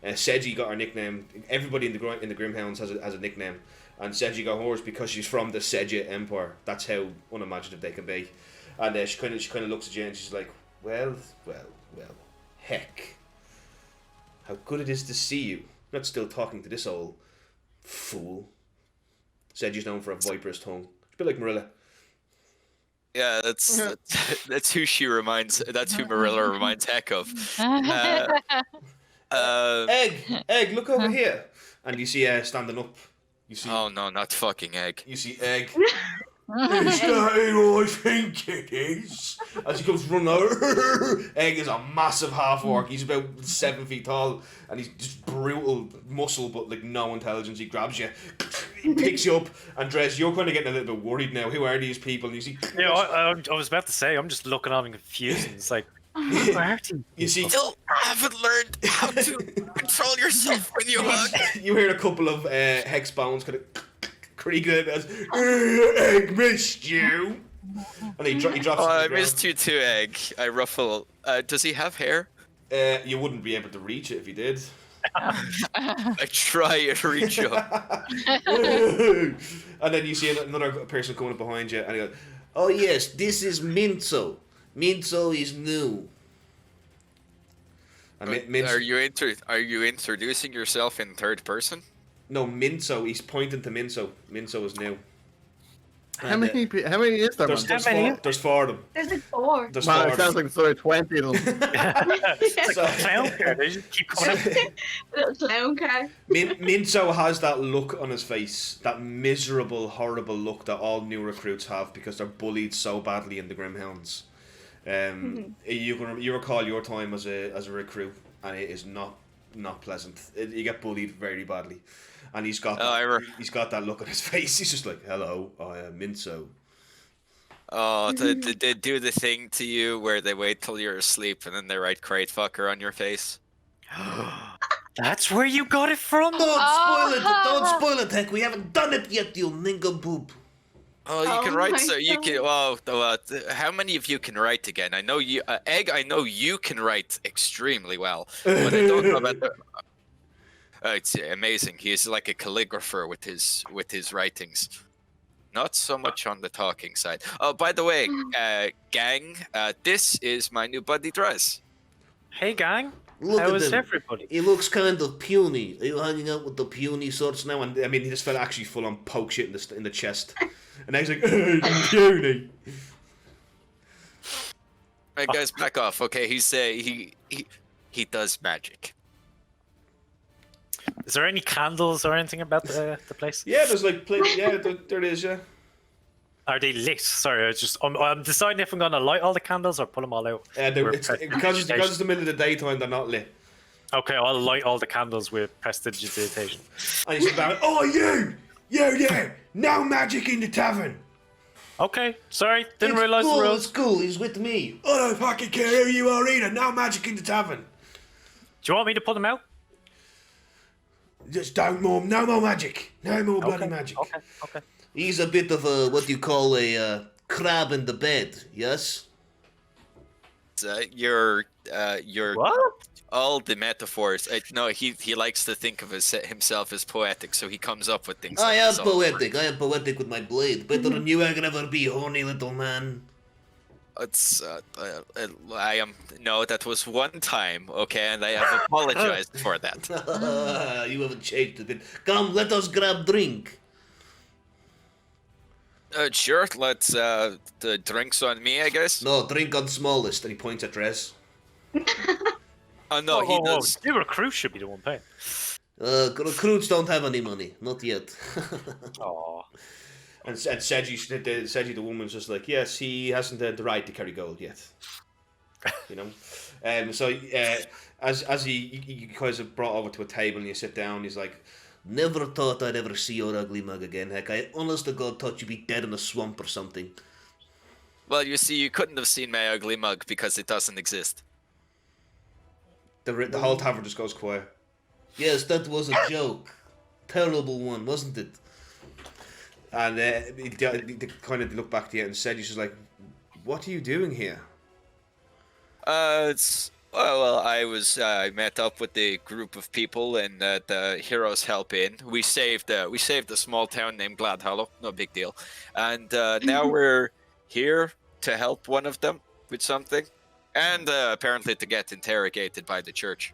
Seji got her nickname. Everybody in the Grimhounds has a nickname, and Seji got hers because she's from the Seji Empire. That's how unimaginative they can be. And she kind of looks at you and she's like, well, heck, how good it is to see you. Not still talking to this old fool. Seji's known for a viper's tongue. It's a bit like Marilla. Yeah, that's who she reminds. That's who Marilla reminds Heck of. Egg, look over here. And you see standing up. You see. Oh no, not fucking Egg. You see Egg. Is that who I think it is? As he comes running out. Egg is a massive half orc. He's about 7 feet tall, and he's just brutal muscle, but like no intelligence. He grabs you, he picks you up, and Dres, you're kind of getting a little bit worried now. Who are these people? And you see, Yeah, I was about to say, I'm just looking at him confused. And it's like, who are these? you see, Still haven't learned how to control yourself when you hug. you hear a couple of hex bones kind of creak it as Egg missed you, and he drops. Oh, I missed you too, Egg. I ruffle. Does he have hair? You wouldn't be able to reach it if he did. I try and reach up. And then you see another person coming up behind you, and he goes, "Oh yes, this is Minzo. Minzo is new." And Are you introducing yourself in third person? No, Minzo. He's pointing to Minzo. Minzo is new. How many is there? There's four of them. There's like 4. There's Man, four it sounds like sort of 20 of them. It's like a clown car. They just keep going up. Little clown car. Minzo has that look on his face, that miserable, horrible look that all new recruits have because they're bullied so badly in the Grimhounds. You recall your time as a recruit, and it is not pleasant. You get bullied very badly, and he's got that look on his face. He's just like, "Hello, I am Minzo." Oh, they do the thing to you where they wait till you're asleep and then they write "crate fucker" on your face. That's where you got it from? Don't spoil it, Heck. We haven't done it yet, you nincompoop. Oh, you can Oh write my so you can. God. Well, how many of you can write again? I know you, Egg. I know you can write extremely well, but I don't know about the. It's amazing. He's like a calligrapher with his writings. Not so much on the talking side. Oh, by the way, gang, this is my new buddy Dress. Hey, gang. Look How at is him. everybody? He looks kind of puny. Are you hanging out with the puny sorts now? And I mean, this fella actually full on poke shit in the chest. And he's like, "Hey, puny." Hey guys, back off. Okay, he does magic. Is there any candles or anything about the place? Yeah, there's like, there it is, yeah. Are they lit? Sorry, I'm deciding if I'm going to light all the candles or put them all out. Because it's the middle of the daytime, they're not lit. Okay, I'll light all the candles with prestidigitation. And he's about, "Oh, you, No magic in the tavern. Okay, sorry, didn't realise the It's rules. cool, he's with me. I don't fucking care who you are either. No magic in the tavern. Do you want me to put them out? Just no more magic. No more bloody magic. Okay. He's a bit of a, what you call a crab in the bed, yes? You're What? all the metaphors. No, he likes to think of himself as poetic, so he comes up with things. I like am this all the time. poetic. I am poetic with my blade. Better than you I can ever be, horny little man. It's I am no, that was one time, okay, and I have apologized for that. You haven't changed a bit. Come, let us grab drink. Sure, let's the drinks on me, I guess. No, drink on smallest. And he points at Dress. Oh no, he does. Your recruit should be the one paying. Recruits don't have any money. Not yet. Aww. And Seji, the woman's just like, yes, he hasn't the right to carry gold yet. You know? So as he kind of brought over to a table and you sit down, he's like, never thought I'd ever see your ugly mug again. Heck, I honest to God thought you'd be dead in a swamp or something. Well, you see, you couldn't have seen my ugly mug because it doesn't exist. The whole tavern just goes quiet. Yes, that was a joke. Terrible one, wasn't it? And they kind of look back to you and said, she's like, what are you doing here? I met up with a group of people and the heroes help in. We saved a small town named Glad Hollow, no big deal. And now we're here to help one of them with something, and apparently to get interrogated by the church.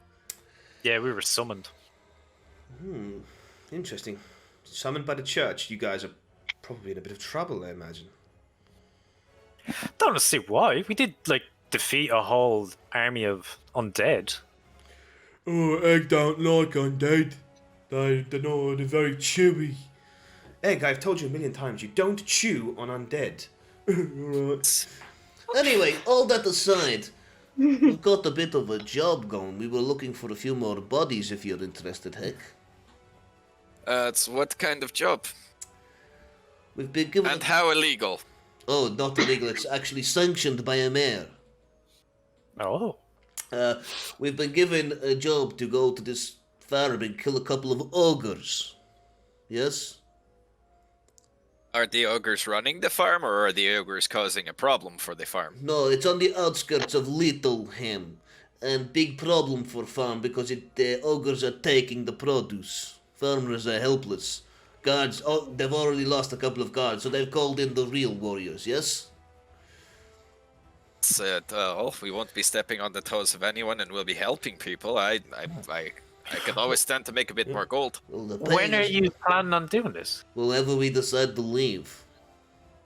Yeah, we were summoned. Interesting. Summoned by the church. You guys are probably in a bit of trouble, I imagine. Don't see why. We did defeat a whole army of undead. Oh, Egg don't like undead. They're very chewy. Egg, I've told you a million times, you don't chew on undead. Right. Anyway, all that aside, we've got a bit of a job going. We were looking for a few more bodies if you're interested, Heck. It's what kind of job? We've been given... And how illegal? Oh, not illegal. It's actually sanctioned by a mayor. Oh. We've been given a job to go to this farm and kill a couple of ogres. Yes? Are the ogres running the farm, or are the ogres causing a problem for the farm? No, it's on the outskirts of Littleham. And big problem for farm because the ogres are taking the produce. Farmers are helpless. Guards, they've already lost a couple of guards, so they've called in the real warriors, yes? We won't be stepping on the toes of anyone, and we'll be helping people. I can always stand to make a bit more gold. Well, When are you planning on doing this? Whenever we decide to leave.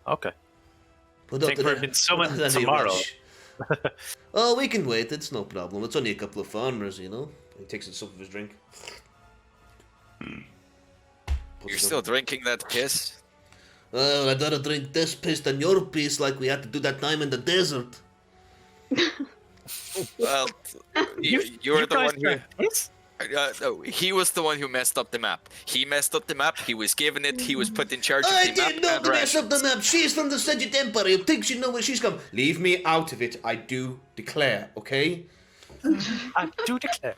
Okay. But I think we've been summoned tomorrow. Oh, we can wait. It's no problem. It's only a couple of farmers, you know. He takes a sip of his drink. You're still drinking that piss? Well, I'd rather drink this piss than your piss like we had to do that time in the desert. Well, you're the one who... Piss? No, he was the one who messed up the map. He messed up the map, he was given it, he was put in charge of I the map. did not and mess up the rations. map. She's from the Sedgit Empire. You think she know where she's come? Leave me out of it, I do declare, okay? I do declare.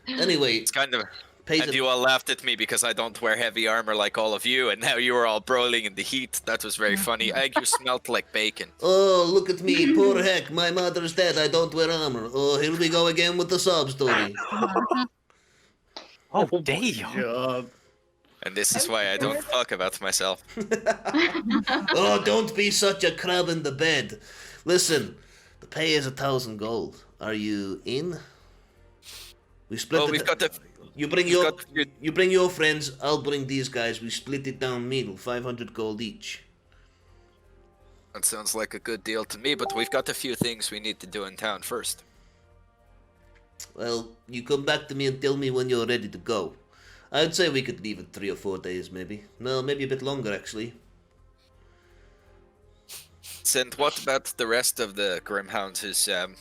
Anyway, It's kind of... pays And it- you all laughed at me because I don't wear heavy armor like all of you, and now you were all broiling in the heat. That was very funny. Egg, you smelt like bacon. Oh, look at me, poor Heck. My mother's dead. I don't wear armor. Oh, here we go again with the sob story. Oh, damn. God. And this is why I don't talk about myself. Oh, don't be such a crab in the bed. Listen, the pay is 1,000 gold. Are you in? We split Well, it. we've got the... You bring we've your got- you bring your friends. I'll bring these guys. We split it down middle, 500 gold each. That sounds like a good deal to me, but we've got a few things we need to do in town first. Well, you come back to me and tell me when you're ready to go. I'd say we could leave in 3 or 4 days, maybe. No, maybe a bit longer, actually. And what about the rest of the Grimhounds?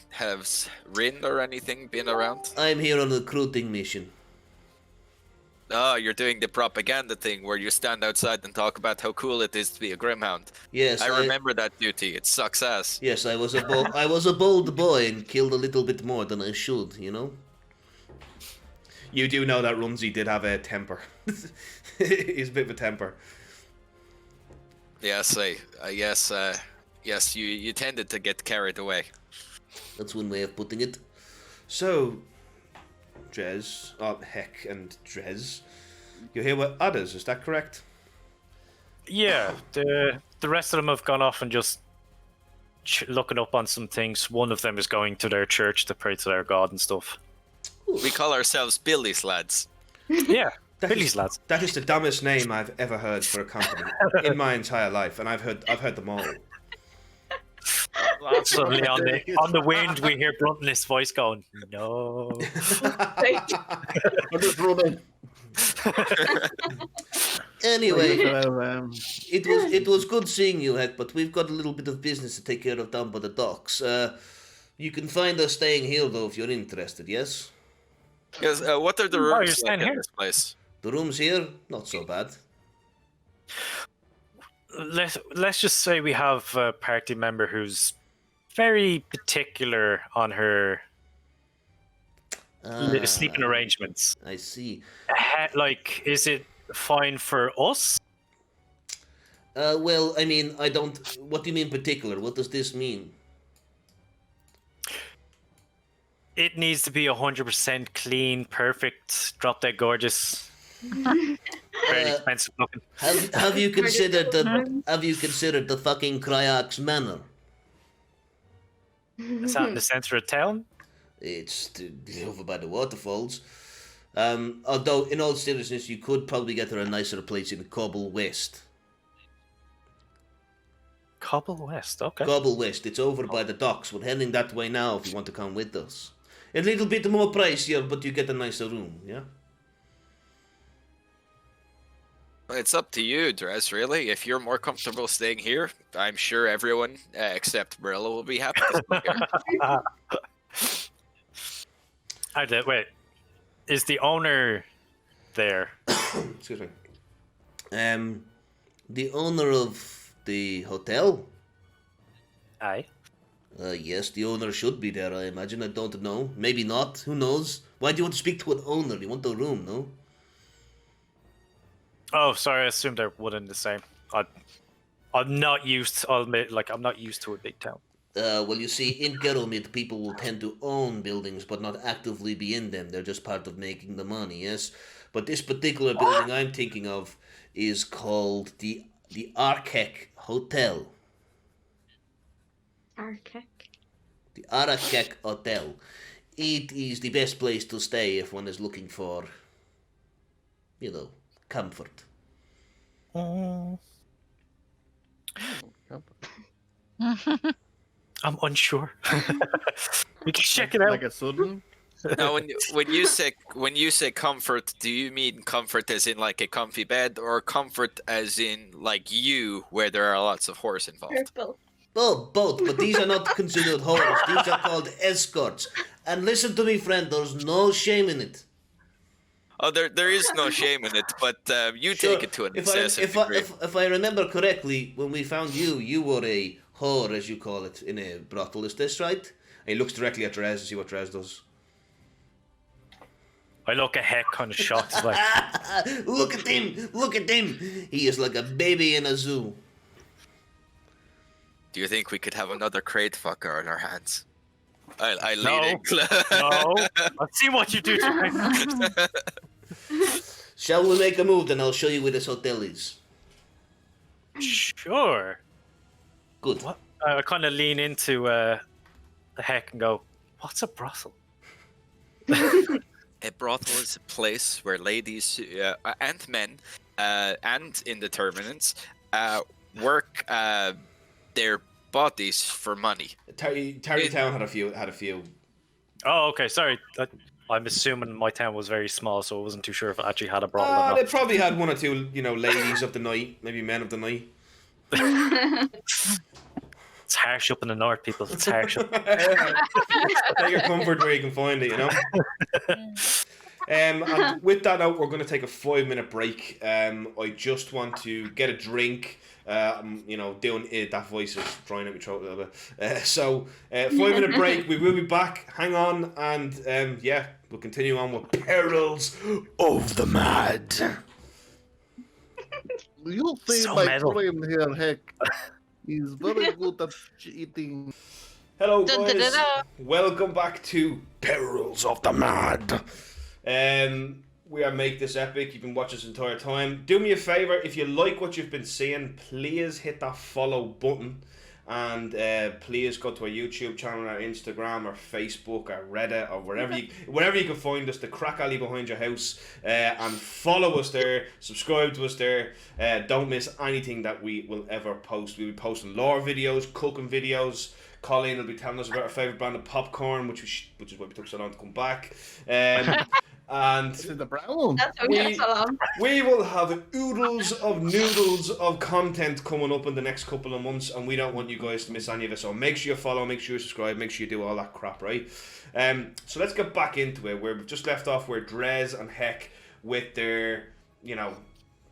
Has Rin or anything been around? I'm here on a recruiting mission. Oh, you're doing the propaganda thing where you stand outside and talk about how cool it is to be a Grimhound. Yes, I remember that duty. It sucks ass. Yes, I was a bold boy and killed a little bit more than I should. You know. You do know that Rumsey did have a temper. He's a bit of a temper. Yes, yes, you tended to get carried away. That's one way of putting it. So, Heck and Drez, you're here with others, is that correct? Yeah, the rest of them have gone off and just looking up on some things. One of them is going to their church to pray to their god and stuff. We call ourselves Billy's lads. Yeah, That Billy's is- lads. That is the dumbest name I've ever heard for a company in my entire life, and I've heard them all. Suddenly on the wind, we hear Brunton's voice going, "No." I'm just rubbing. Anyway, So, it was good seeing you, Heck, but we've got a little bit of business to take care of down by the docks. You can find us staying here though if you're interested. Yes, Yes, what are the you're rooms like staying in here? this place? the rooms here not so bad. Let's just say we have a party member who's very particular on her sleeping arrangements. I see. Like, is it fine for us? Well, I mean, I don't. What do you mean particular? What does this mean? It needs to be 100% clean, perfect, drop dead gorgeous, very expensive looking. Have you considered the fucking Cryox Manor? Is that in the center of town? It's over by the waterfalls. Although, in all seriousness, you could probably get her a nicer place in Cobble West. Cobble West, okay. Cobble West, it's over by the docks. We're heading that way now if you want to come with us. A little bit more pricier, but you get a nicer room, yeah? It's up to you, Dress, really. If you're more comfortable staying here, I'm sure everyone except Marilla will be happy to stay here. Wait, is the owner there? Excuse me. The owner of the hotel? Aye. Yes, the owner should be there, I imagine. I don't know. Maybe not. Who knows? Why do you want to speak to an owner? You want the room, no? Oh, sorry, I assumed they're one and the same. I'm not used. I'll admit, like, I'm not used to a big town. Well, you see, in Cerromith, people will tend to own buildings, but not actively be in them. They're just part of making the money, yes? But this particular building I'm thinking of is called the Arkek Hotel. Arkek. The Arkek Hotel. It is the best place to stay if one is looking for, comfort. I'm unsure. We can check it out. like a sudden. Now, when you say comfort, do you mean comfort as in like a comfy bed, or comfort as in like you, where there are lots of horse involved? Purple. Oh, both, but these are not considered whores. These are called escorts. And listen to me, friend, there's no shame in it. Oh, there is no shame in it, but you take it to an excessive degree. If I remember correctly, when we found you, you were a whore, as you call it, in a brothel. Is this right? And he looks directly at Therese to see what Therese does. I look a heck kind of shocked. Like, Look at him! Look at him! He is like a baby in a zoo. Do you think we could have another crate fucker on our hands? I No. lean in. no, let's see what you do to me. Shall we make a move, then I'll show you where this hotel is. Sure. Good. What? I kind of lean into the heck and go, "What's a brothel?" A brothel is a place where ladies and men and indeterminates work their bodies for money. Tarrytown had a few. Oh, okay. Sorry. I'm assuming my town was very small, so I wasn't too sure if it actually had a brothel or They not. probably had one or two, ladies of the night, maybe men of the night. It's harsh up in the north, people. It's harsh. Take your comfort where you can find it, And with that note, we're going to take a 5-minute break. I just want to get a drink. Doing it, that voice is drying out my throat a little bit. So, 5-minute break. We will be back. Hang on, and we'll continue on with Perils of the Mad. You'll see So my metal. friend here, Heck. He's very good at eating. Hello, Dun, guys. dun, dun, dun. Welcome back to Perils of the Mad. We are Make This Epic. You've been watching this entire time. Do me a favour, if you like what you've been seeing, please hit that follow button. And please go to our YouTube channel, our Instagram, our Facebook, our Reddit, or wherever you can find us, the crack alley behind your house, and follow us there, subscribe to us there. Don't miss anything that we will ever post. We'll be posting lore videos, cooking videos. Colleen will be telling us about our favourite brand of popcorn, which is why we took so long to come back. And This is the brown. That's okay, so long. we will have oodles of noodles of content coming up in the next couple of months, and we don't want you guys to miss any of it. So make sure you follow, make sure you subscribe, make sure you do all that crap, right? So let's get back into it. We've just left off where Drez and Heck, with their,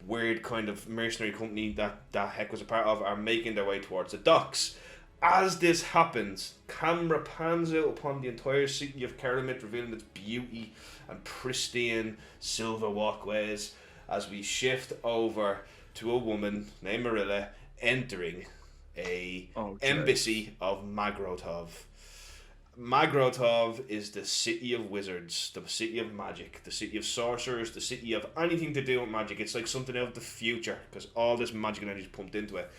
weird kind of mercenary company that Heck was a part of, are making their way towards the docks. As this happens, camera pans out upon the entire city of Cerromith, revealing its beauty and pristine silver walkways, as we shift over to a woman named Marilla entering a embassy of Magrotov. Magrotov is the city of wizards, the city of magic, the city of sorcerers, the city of anything to do with magic. It's like something out of the future, because all this magic energy is pumped into it.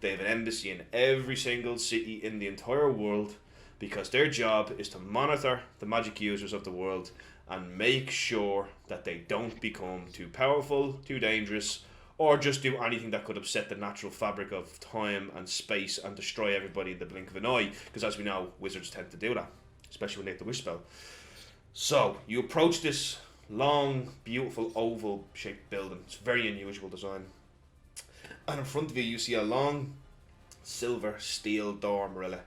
They have an embassy in every single city in the entire world, because their job is to monitor the magic users of the world and make sure that they don't become too powerful, too dangerous, or just do anything that could upset the natural fabric of time and space and destroy everybody in the blink of an eye. Because as we know, wizards tend to do that, especially when they have the wish spell. So you approach this long, beautiful, oval-shaped building. It's a very unusual design. And in front of you, you see a long, silver steel door, Marilla.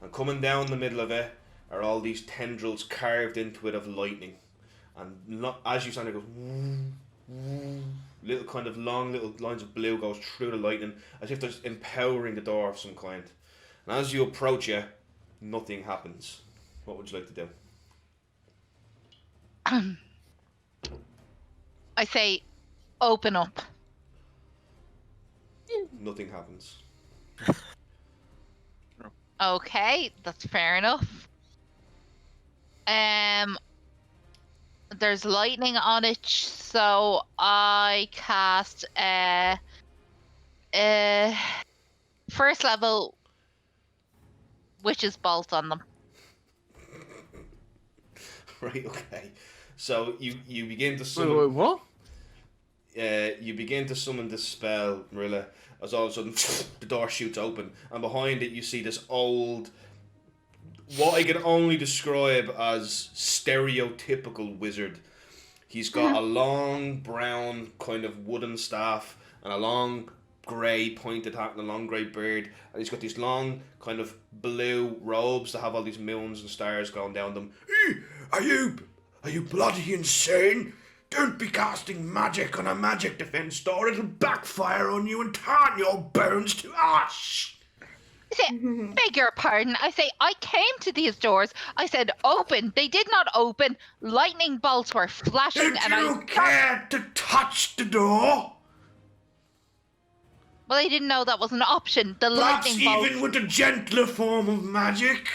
And coming down the middle of it are all these tendrils carved into it of lightning. And as you stand there, it goes... little kind of long little lines of blue goes through the lightning, as if they're just empowering the door of some kind. And as you approach it, nothing happens. What would you like to do? I say, open up. Nothing happens. Okay, that's fair enough. There's lightning on it, so I cast first level witch's bolt on them. Right, okay. So you begin to Wait, summon... what? You begin to summon this spell, Marilla, as all of a sudden the door shoots open, and behind it you see this old, what I can only describe as stereotypical wizard. He's got a long brown kind of wooden staff and a long grey pointed hat and a long grey beard, and he's got these long kind of blue robes that have all these moons and stars going down them. Hey, are you bloody insane? Don't be casting magic on a magic defense door. It'll backfire on you and turn your bones to ash. I say, beg your pardon. I say, I came to these doors. I said, open. They did not open. Lightning bolts were flashing, Did and you care to touch the door? Well, I didn't know that was an option. The Perhaps lightning bolt. even with a gentler form of magic?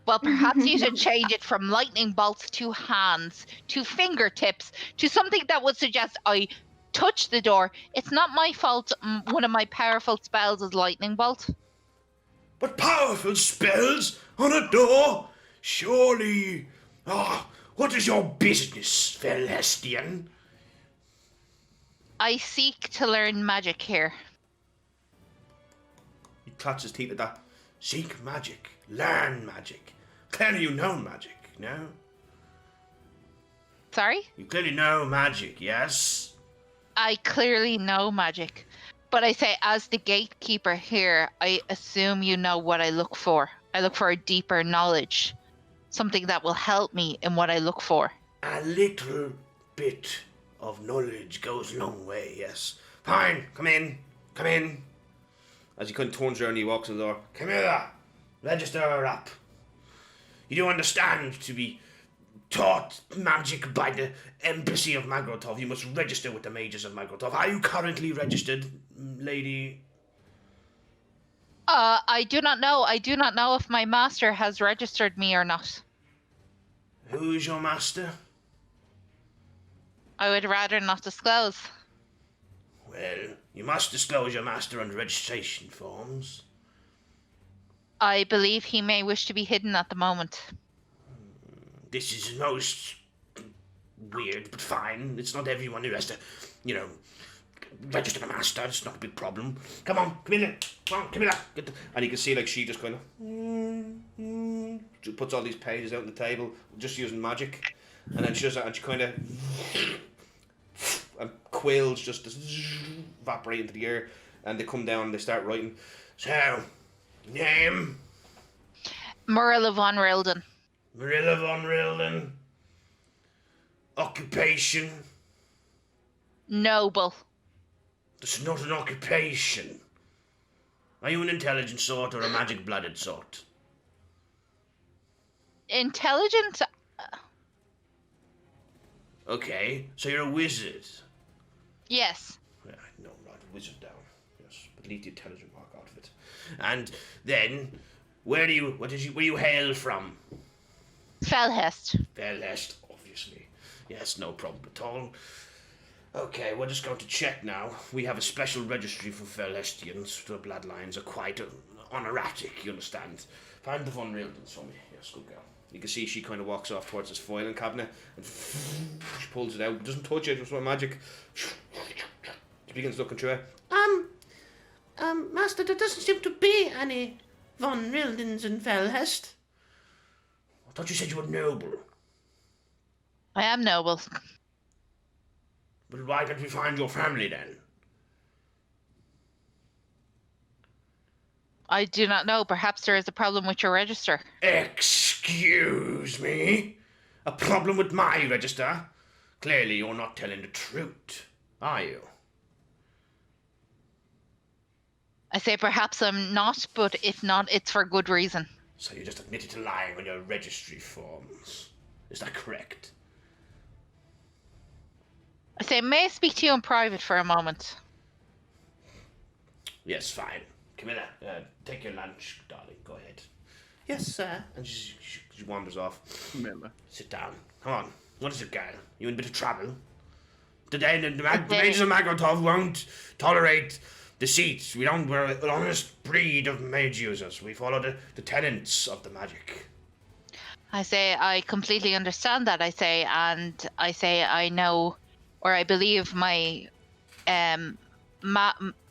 Well, perhaps you should change it from lightning bolts to hands, to fingertips, to something that would suggest I touch the door. It's not my fault one of my powerful spells is lightning bolt. But powerful spells on a door? Surely... what is your business, Celestian? I seek to learn magic here. He clats his teeth at that. Seek magic. Learn magic. Clearly you know magic, no? Sorry? You clearly know magic, yes? I clearly know magic. But I say, as the gatekeeper here, I assume you know what I look for. I look for a deeper knowledge. Something that will help me in what I look for. A little bit of knowledge goes a long way, yes. Fine, come in, come in. As he kind of turns around, he walks to the door. Come here, register her up. You do understand to be taught magic by the Embassy of Magrotov. You must register with the mages of Magrotov. Are you currently registered, lady? I do not know. I do not know if my master has registered me or not. Who is your master? I would rather not disclose. Well, you must disclose your master on the registration forms. I believe he may wish to be hidden at the moment. This is most weird, but fine. It's not everyone who has to, register a master. It's not a big problem. Come on, come in here. Come on, come here. And you can see, like, she just kind of puts all these pages out on the table, just using magic. And then she does that, and she kind of... and quills just evaporate into the air, and they come down and they start writing. So, name? Marilla von Rilden. Marilla von Rilden. Occupation? Noble. That's not an occupation. Are you an intelligent sort or a magic-blooded sort? Intelligent? Okay, so you're a wizard. Yes. Yeah, no, right, wizard down. Yes, but leave the intelligent mark out of it. And then, where you hail from? Fellhest. Fairlest, obviously. Yes, no problem at all. Okay, we're just going to check now. We have a special registry for Fairlestians. The bloodlines are quite honorific, you understand. Find the Von Rildens for me. Yes, good girl. You can see she kind of walks off towards this foiling cabinet and she pulls it out. Doesn't touch it, just with magic. She begins looking through it. Master, there doesn't seem to be any Von Rildens in Felhest. I thought you said you were noble. I am noble. But why can't we find your family then? I do not know. Perhaps there is a problem with your register. Excuse me? A problem with my register? Clearly you're not telling the truth, are you? I say perhaps I'm not, but if not, it's for good reason. So you just admitted to lying on your registry forms. Is that correct? I say, may I speak to you in private for a moment? Yes, fine. Camilla, take your lunch, darling. Go ahead. Yes, sir. And she wanders off. Camilla. Sit down. Come on. What is it, girl? You in a bit of trouble? The mages of Magrotov won't tolerate deceit. We're an honest breed of mage users. We follow the tenets of the magic. I say, I completely understand that. I say, I know, or I believe my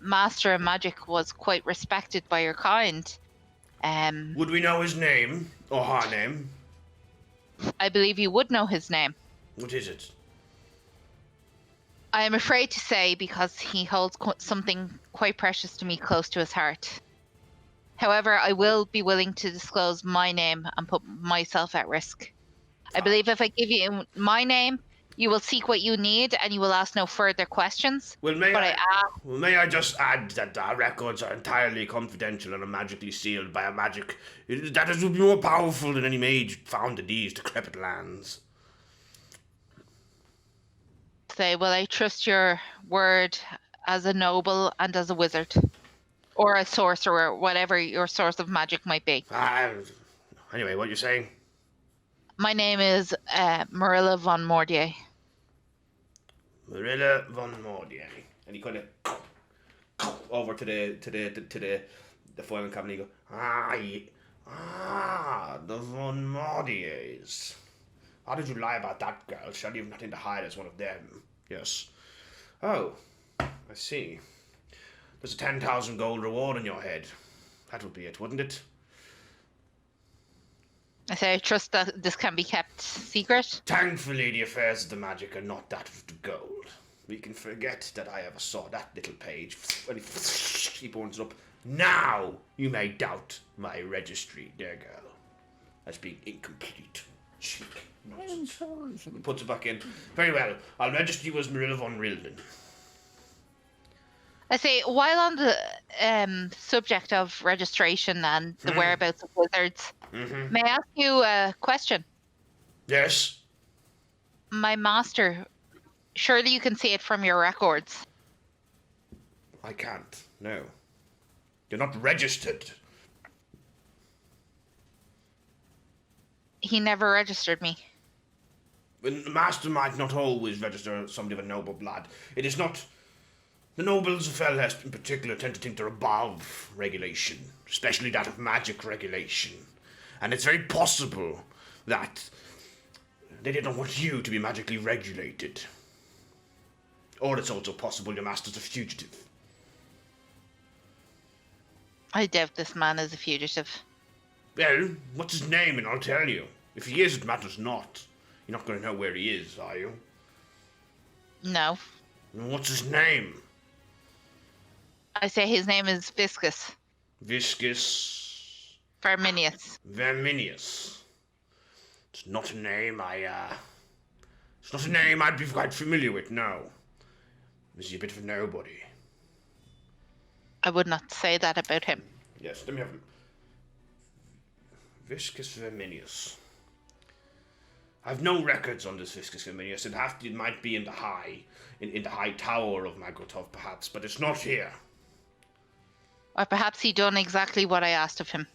master of magic was quite respected by your kind. Would we know his name or her name? I believe you would know his name. What is it? I am afraid to say because he holds something quite precious to me close to his heart. However, I will be willing to disclose my name and put myself at risk. I believe if I give you my name, you will seek what you need and you will ask no further questions. Well, may I just add that our records are entirely confidential and are magically sealed by a magic that is more powerful than any mage found in these decrepit lands. Say, will I trust your word as a noble and as a wizard? Or a sorcerer, whatever your source of magic might be. Anyway, what you're saying? My name is Marilla von Mordier. Marilla von Mordier. And he kind of over to the foiling cabinet. He goes, the von Mordiers. How did you lie about that girl? Surely you've nothing to hide as one of them. Yes. Oh, I see. There's a 10,000 gold reward on your head. That would be it, wouldn't it? I say I trust that this can be kept secret. Thankfully, the affairs of the magic are not that of the gold. We can forget that I ever saw that little page. And he burns it up. Now you may doubt my registry, dear girl, as being incomplete. Cheek. Nonsense. He puts it back in. Very well. I'll register you as Marilla von Rilden. I say, while on the subject of registration and the whereabouts of wizards, may I ask you a question? Yes? My master, surely you can see it from your records. I can't. No. You're not registered. He never registered me. The master might not always register somebody of a noble blood. It is not... The nobles of Felhest in particular tend to think they're above regulation, especially that of magic regulation. And it's very possible that they didn't want you to be magically regulated. Or it's also possible your master's a fugitive. I doubt this man is a fugitive. Well, what's his name and I'll tell you. If he is, it matters not. You're not going to know where he is, are you? No. What's his name? I say his name is Viscus. Viscus... Verminius. Verminius. It's not a name It's not a name I'd be quite familiar with, no. Is he a bit of a nobody? I would not say that about him. Yes, let me have him. Viscus Verminius. I've no records on this Viscus Verminius. It might be in the high tower of Magrotov, perhaps, but it's not here. Or perhaps he done exactly what I asked of him.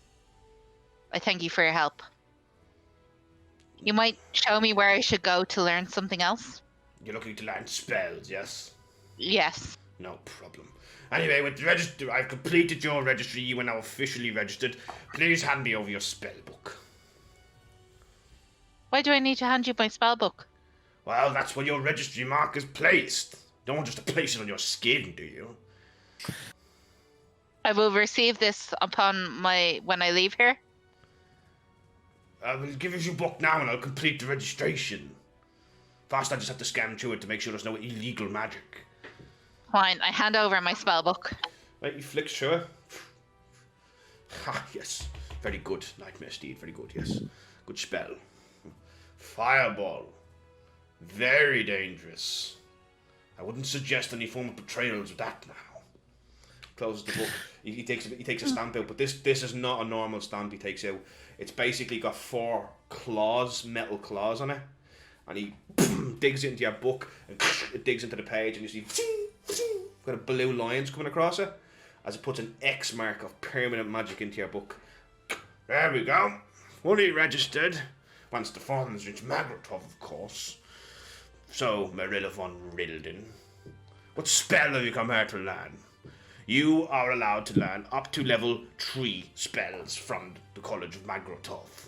I thank you for your help. You might show me where I should go to learn something else? You're looking to learn spells, yes? Yes. No problem. Anyway, with the register, I've completed your registry. You are now officially registered. Please hand me over your spell book. Why do I need to hand you my spell book? Well, that's where your registry mark is placed. Don't want just to place it on your skin, do you? I will receive this when I leave here. I will give you your book now and I'll complete the registration. First, I just have to scan through it to make sure there's no illegal magic. Fine, I hand over my spell book. Right, you flick through it. Ah, yes. Very good, Nightmare Steed. Very good, yes. Good spell. Fireball. Very dangerous. I wouldn't suggest any form of betrayals with that now. Closes the book. He takes a stamp out, but this is not a normal stamp he takes out. It's basically got 4 claws, metal claws on it. And he digs into your book, and it digs into the page, and you see got a blue lines coming across it, as it puts an X mark of permanent magic into your book. There we go. Fully registered. Once the funds reach Magrotov, of course. So, Marilla von Rilden, what spell have you come here to learn? You are allowed to learn up to level 3 spells from the College of Magrotov.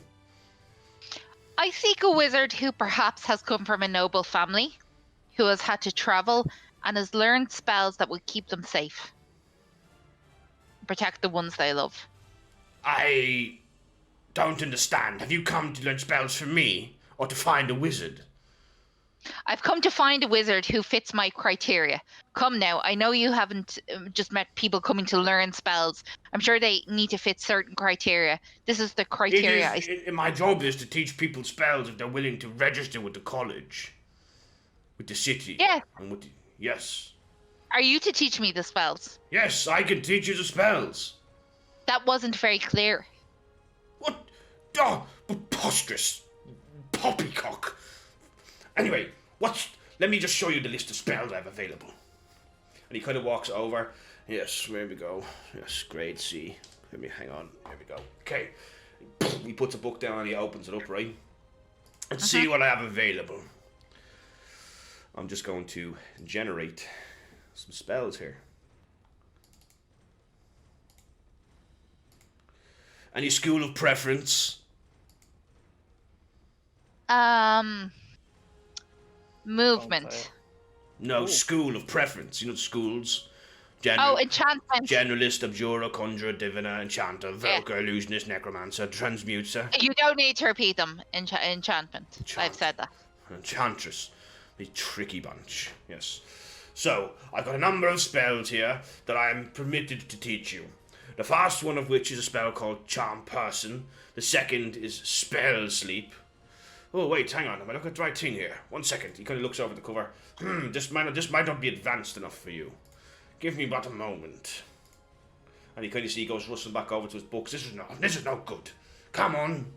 I seek a wizard who perhaps has come from a noble family, who has had to travel, and has learned spells that would keep them safe. Protect the ones they love. I don't understand. Have you come to learn spells from me, or to find a wizard? I've come to find a wizard who fits my criteria. Come now, I know you haven't just met people coming to learn spells. I'm sure they need to fit certain criteria. This is the criteria. My job is to teach people spells if they're willing to register with the college. With the city. Yeah. And yes. Are you to teach me the spells? Yes, I can teach you the spells. That wasn't very clear. What? Oh, preposterous. Poppycock. Anyway, let me just show you the list of spells I have available. And he kind of walks over. Yes, there we go. Yes, grade C. Let me hang on. There we go. Okay. He puts a book down and he opens it up, right? And see what I have available. I'm just going to generate some spells here. Any school of preference? Movement. No, school of preference. You know, schools. Enchantment. Generalist, abjurer, conjurer, diviner, enchanter, evoker, illusionist, necromancer, transmuter. You don't need to repeat them. Enchantment. I've said that. Enchantress. A tricky bunch. Yes. So, I've got a number of spells here that I am permitted to teach you. The first one of which is a spell called Charm Person. The second is Spell Sleep. Oh, wait, hang on. Am I looking at the right thing here? 1 second. He kind of looks over the cover. This might not be advanced enough for you. Give me but a moment. And you kind of see he goes rustling back over to his books. This is not good. Come on.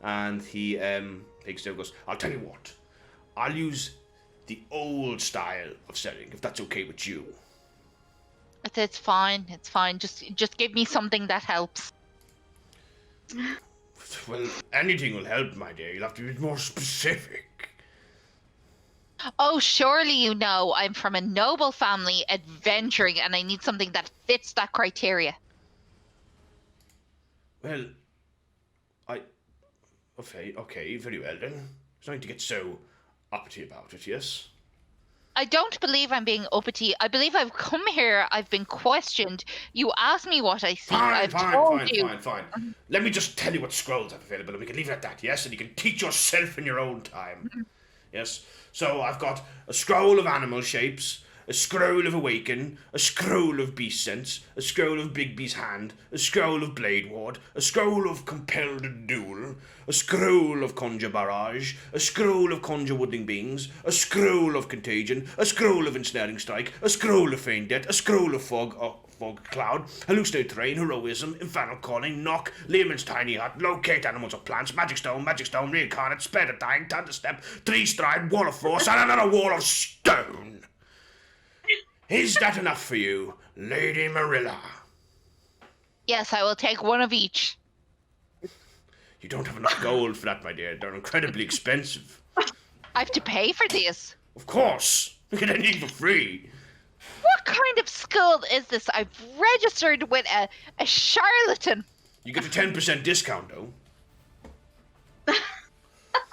And he takes it and goes, I'll tell you what. I'll use the old style of selling, if that's okay with you. It's fine. It's fine. Just give me something that helps. Well, anything will help, my dear. You'll have to be more specific. Oh, surely you know I'm from a noble family adventuring and I need something that fits that criteria. Well, Okay, very well then. There's nothing to get so uppity about it, yes? I don't believe I'm being uppity. I believe I've come here. I've been questioned. You asked me what I see. Fine. Let me just tell you what scrolls I've available, and we can leave it at that, yes? And you can teach yourself in your own time. Yes? So I've got a scroll of animal shapes, a scroll of awaken, a scroll of beast sense, a scroll of Bigby's hand, a scroll of blade ward, a scroll of compelled duel, a scroll of conjure barrage, a scroll of conjure woodling beings, a scroll of contagion, a scroll of ensnaring strike, a scroll of feign death, a scroll of fog cloud, hallucinate terrain, heroism, infernal calling, knock, Lehman's tiny hut, locate animals or plants, magic stone, reincarnate, spare the dying, time to step, 3 stride, wall of force, and another wall of stone. Is that enough for you, Lady Marilla? Yes, I will take one of each. You don't have enough gold for that, my dear. They're incredibly expensive. I have to pay for this. Of course. You get anything for free. What kind of school is this? I've registered with a charlatan. You get a 10% discount, though.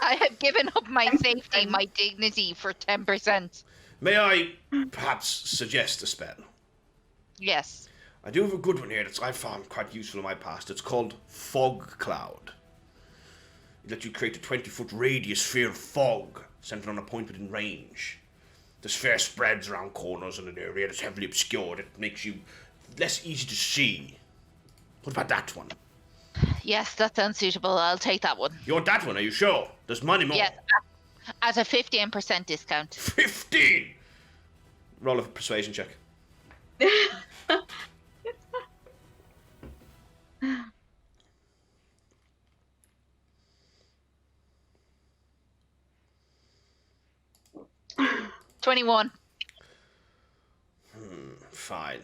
I have given up my safety, my dignity for 10%. May I perhaps suggest a spell? Yes. I do have a good one here that I found quite useful in my past. It's called Fog Cloud. It lets you create a 20-foot radius sphere of fog centered on a point within range. The sphere spreads around corners in an area that's heavily obscured. It makes you less easy to see. What about that one? Yes, that sounds suitable. I'll take that one. You want that one, are you sure? There's money more. Yes, at a 15% discount. 15! Roll a persuasion check. $21. Fine.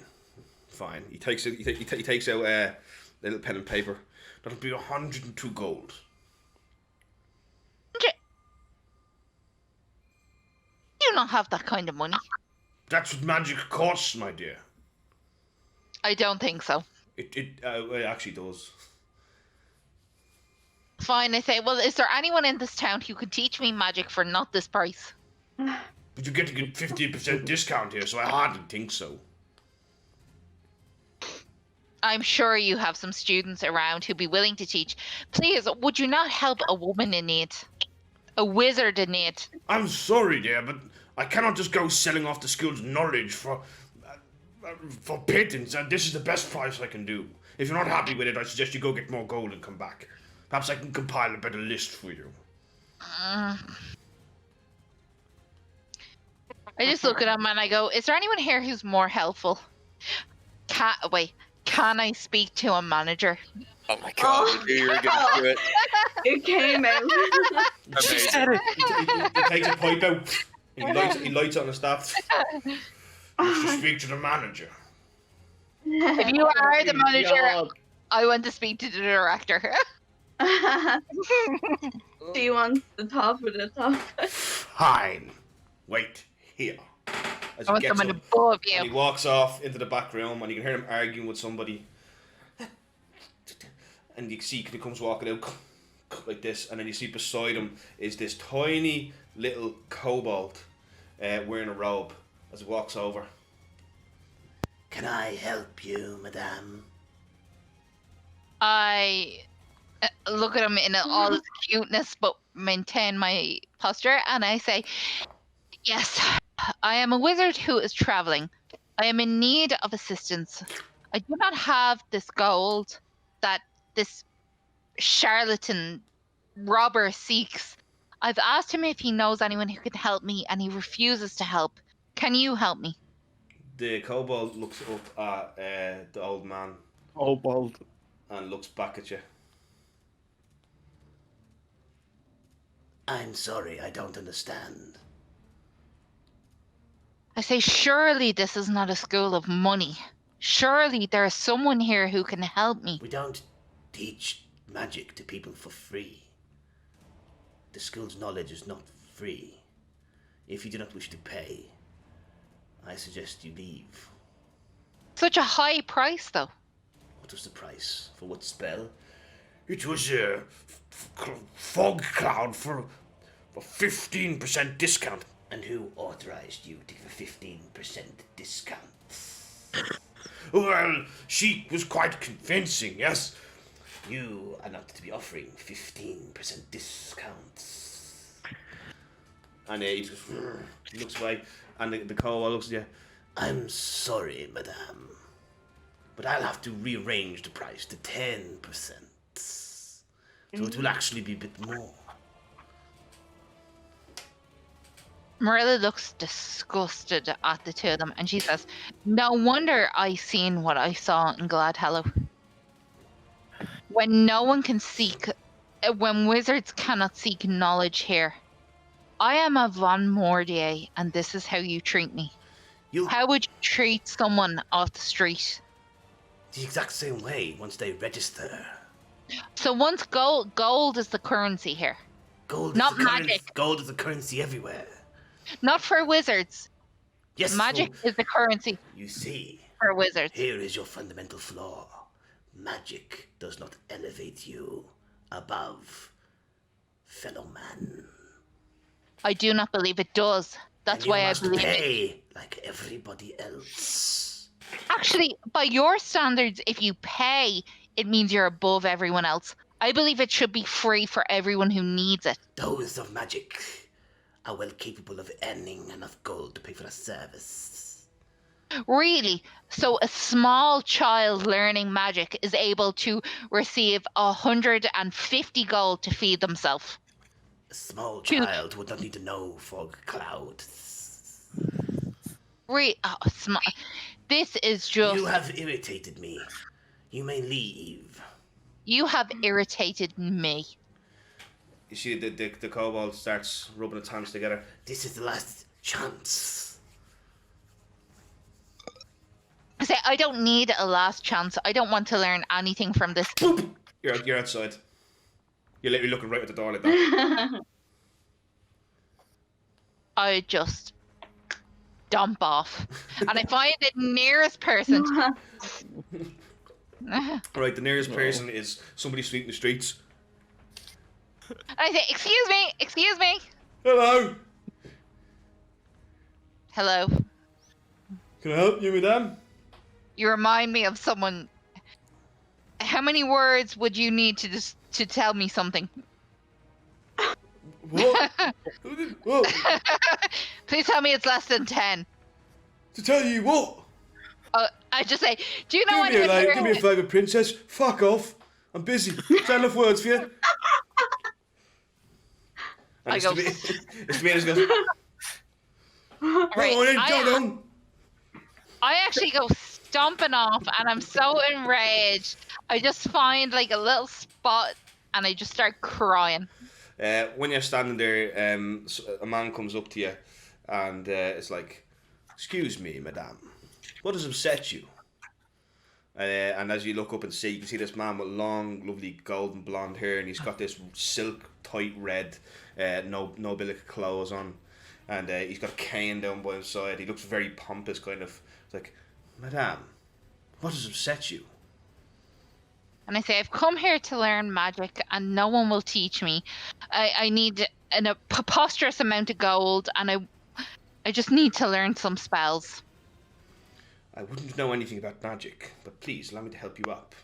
He takes out a little pen and paper. That'll be 102 gold. You don't have that kind of money. That's what magic costs, my dear. I don't think so. It actually does. Fine, I say. Well, is there anyone in this town who could teach me magic for not this price? But you get a 15% discount here, so I hardly think so. I'm sure you have some students around who'd be willing to teach. Please, would you not help a woman in need? A wizard in need? I'm sorry, dear, but I cannot just go selling off the school's knowledge for pittance, and this is the best price I can do. If you're not happy with it, I suggest you go get more gold and come back. Perhaps I can compile a better list for you. I just look at him and I go, is there anyone here who's more helpful? Can I speak to a manager? Oh my god, I knew you were gonna do it. It came out. Amazing. He takes a pipe out. He lights on the staff. Wants to speak to the manager. If you are the manager, I want to speak to the director. She wants the top of the top. Fine. Wait here. As I want someone above and he you. walks off into the back room, and you can hear him arguing with somebody. And you see he comes walking out like this, and then you see beside him is this tiny little kobold wearing a robe as he walks over. Can I help you, madame? I look at him in all his cuteness, but maintain my posture, and I say, yes, I am a wizard who is traveling. I am in need of assistance. I do not have this gold that this charlatan robber seeks. I've asked him if he knows anyone who can help me, and he refuses to help. Can you help me? The kobold looks up at the old man Oh, bold. and looks back at you. I'm sorry, I don't understand. I say, surely this is not a school of money. Surely there is someone here who can help me. We don't teach magic to people for free. The school's knowledge is not free. If you do not wish to pay, I suggest you leave. Such a high price, though. What was the price? For what spell? It was a fog cloud for a 15% discount. And who authorized you to give a 15% discount? Well, she was quite convincing, yes. You are not to be offering 15% discounts. And he just looks away, and the kobold looks at you. I'm sorry, madame, but I'll have to rearrange the price to 10%. So it will actually be a bit more. Marilla looks disgusted at the two of them, and she says, no wonder I seen what I saw in Gladhello. When no one can seek, when wizards cannot seek knowledge here. I am a Von Mordier, and this is how you treat me. How would you treat someone off the street? The exact same way once they register. So once gold is the currency here. Gold is Not the magic. currency. Gold is the currency everywhere. Not for wizards. Yes, Magic is the currency you see, for wizards. here is your fundamental flaw. Magic does not elevate you above fellow man. I do not believe it does. That's And you why I must believe it. pay like everybody else. Actually, by your standards, if you pay, it means you're above everyone else. I believe it should be free for everyone who needs it. Those of magic are well capable of earning enough gold to pay for a service. Really? So a small child learning magic is able to receive 150 gold to feed themselves. A small child would not need to know fog clouds. This is just... You have irritated me. You may leave. You have irritated me. You see the kobold starts rubbing its hands together. This is the last chance. I say, I don't need a last chance. I don't want to learn anything from this. Boop! You're outside. You're literally looking right at the door like that. I just dump off. And I find the nearest person. Right, the nearest person is somebody sweeping the streets. I say, excuse me. Hello, Hello. can I help you, madame? You remind me of someone. How many words would you need to tell me something? What? What? Please tell me it's less than 10. To tell you what? I just say, do you know anyone here? Give me a favour, princess. Fuck off. I'm busy. Is that enough words for you? And I go. It's me. Just goes. Right, Go on. I actually go stomping off, and I'm so enraged. I just find like a little spot, and I just start crying. When you're standing there, a man comes up to you, and it's like, "Excuse me, madame, what has upset you?" And as you look up and see, you can see this man with long, lovely golden blonde hair, and he's got this silk tight red, no bit of clothes on, and he's got a cane down by his side. He looks very pompous, kind of. It's like, "Madame, what has upset you?" And I say, I've come here to learn magic, and no one will teach me. I need a preposterous amount of gold, and I just need to learn some spells. I wouldn't know anything about magic, but please allow me to help you up.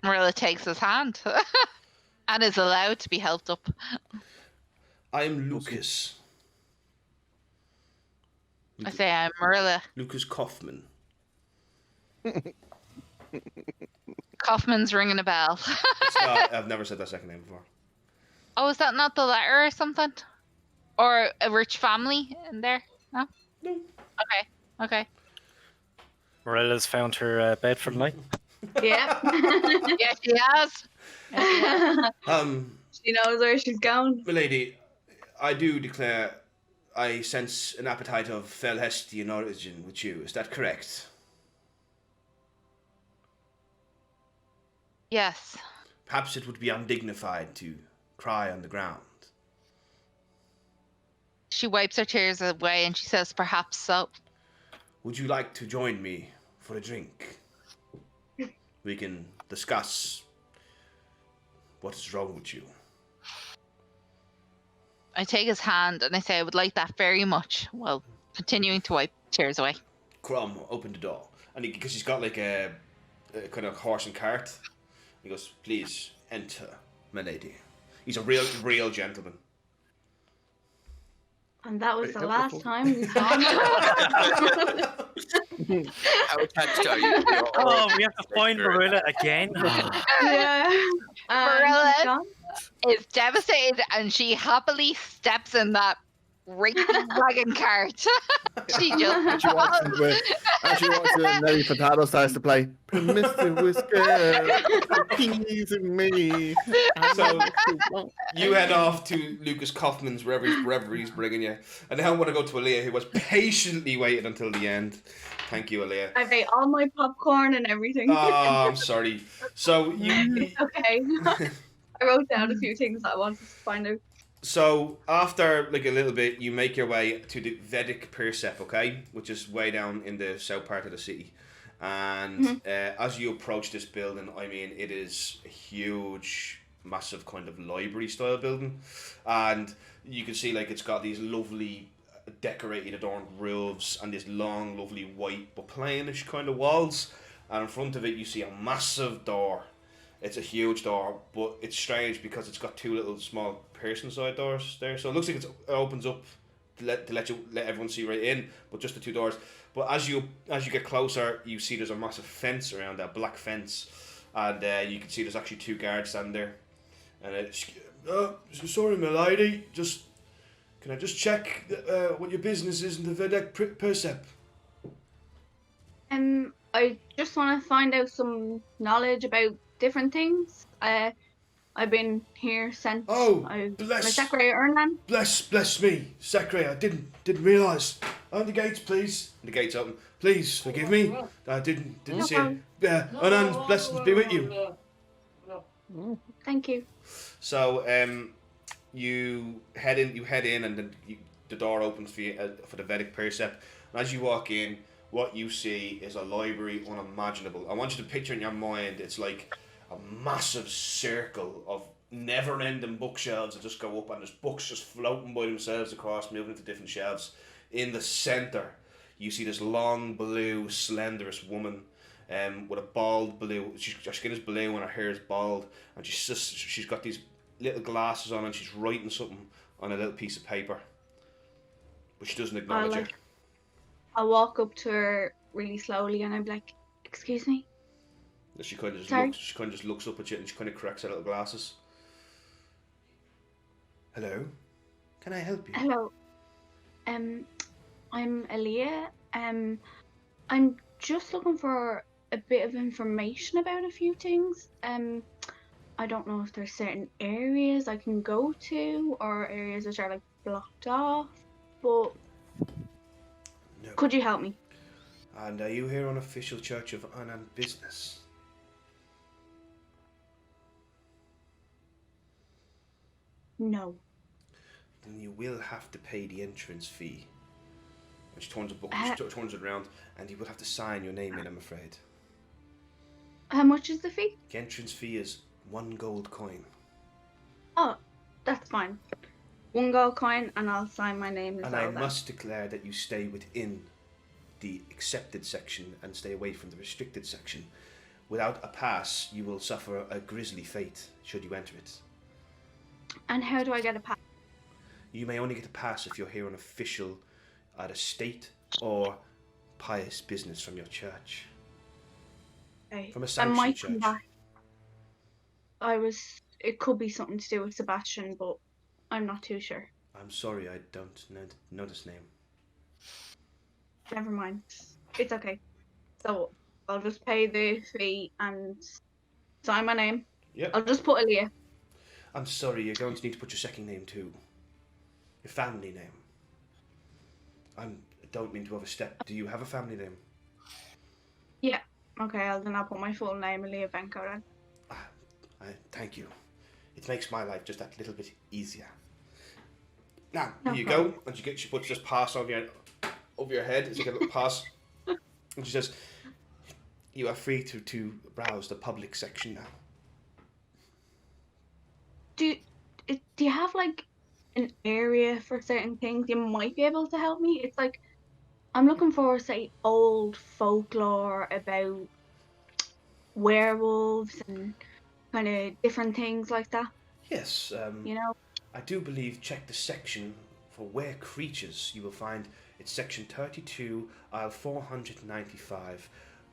Marilla takes his hand and is allowed to be helped up. I am Lucas. I say, I'm Marilla. Lucas Kaufman. Kaufman's ringing a bell. It's not, I've never said that second name before. Oh, is that not the letter or something? Or a rich family in there? No? No. Okay. Okay. Morella's found her bed for the night. Yeah. Yeah, she has. Yeah, she has. She knows where she's going. Milady, I do declare I sense an appetite of Felhestian origin with you. Is that correct? Yes. Perhaps it would be undignified to cry on the ground. She wipes her tears away and she says, perhaps so. Would you like to join me for a drink? We can discuss what is wrong with you. I take his hand and I say, I would like that very much. Well, continuing to wipe tears away. Crumb, open the door. And because he's got like a kind of horse and cart, he goes, please enter, my lady. He's a real gentleman. And that was the last time we saw him. How attached are you? Oh, we have to find Marilla again. Yeah. Marilla he's gone. is devastated and she happily steps in that racing wagon cart. She just And she wants to Nelly Furtado starts to play Mr. Whisker, teasing me. So you head off to Lucas Kaufman's wherever he's bringing you. And now I want to go to Aaliyah, who was patiently waiting until the end. Thank you, Aaliyah. I've ate all my popcorn and everything. Oh, I'm sorry. So you Okay. I wrote down a few things that I wanted to find out. So after like a little bit, you make your way to the Vedic Percept, okay, which is way down in the south part of the city. And as you approach this building, I mean, it is a huge, massive kind of library style building, and you can see like it's got these lovely decorated, adorned roofs and these long, lovely white but plainish kind of walls. And in front of it, you see a massive door. It's a huge door, but it's strange because it's got two little small person-side doors there. So it looks like it opens up to let everyone see right in, but just the two doors. But as you get closer, you see there's a massive fence around that, black fence, and you can see there's actually two guards standing there. And it's, sorry, my lady, can I just check what your business is in the Vedic Percept? I just want to find out some knowledge about different things. I've been here since my secretary Ernan. Bless me, secretary. I didn't realise. On the gates, please. And the gates open. Please forgive me. I didn't see it. Ernan's blessings be with you. Thank you. So you head in, and then the door opens for you for the Vedic Percept. And as you walk in, what you see is a library unimaginable. I want you to picture in your mind, it's like a massive circle of never-ending bookshelves that just go up, and there's books just floating by themselves across, moving to different shelves. In the centre, you see this long, blue, slenderous woman with a bald blue. Her skin is blue and her hair is bald, and she's got these little glasses on, and she's writing something on a little piece of paper, but she doesn't acknowledge her. I'll walk up to her really slowly, and I'm like, "Excuse me." She kind of just looks up at you, and she kind of cracks her little glasses. Hello, can I help you? Hello. I'm Aaliyah. I'm just looking for a bit of information about a few things. I don't know if there's certain areas I can go to, or areas which are like blocked off, but No. could you help me? And are you here on official Church of Anand business? No. Then you will have to pay the entrance fee. And she turns turns it around, and you will have to sign your name in, I'm afraid. How much is the fee? The entrance fee is 1 gold coin. Oh, that's fine. 1 gold coin, and I'll sign my name as And well. I then. must declare that you stay within the accepted section and stay away from the restricted section. Without a pass, you will suffer a grisly fate should you enter it. And how do I get a pass? You may only get a pass if you're here on official, either state or pious business from your church. Okay. From a I sanctioned might church. come back. I was it could be something to do with Sebastian, but I'm not too sure. I'm sorry, I don't know this name. Never mind. It's okay. So I'll just pay the fee and sign my name. Yep. I'll just put Aaliyah. I'm sorry, you're going to need to put your second name too. Your family name. I don't mean to overstep. Do you have a family name? Yeah. Okay, then I'll put my full name, Aaliyah Benko, then. Thank you. It makes my life just that little bit easier. Now, No here you problem. go. And she puts this pass over your head. It's like a little pass. And she says, you are free to browse the public section now. Do you have like an area for certain things you might be able to help me? It's like I'm looking for, say, old folklore about werewolves and kind of different things like that. Yes, You know? I do believe check the section for were creatures. You will find it's section 32, aisle 495,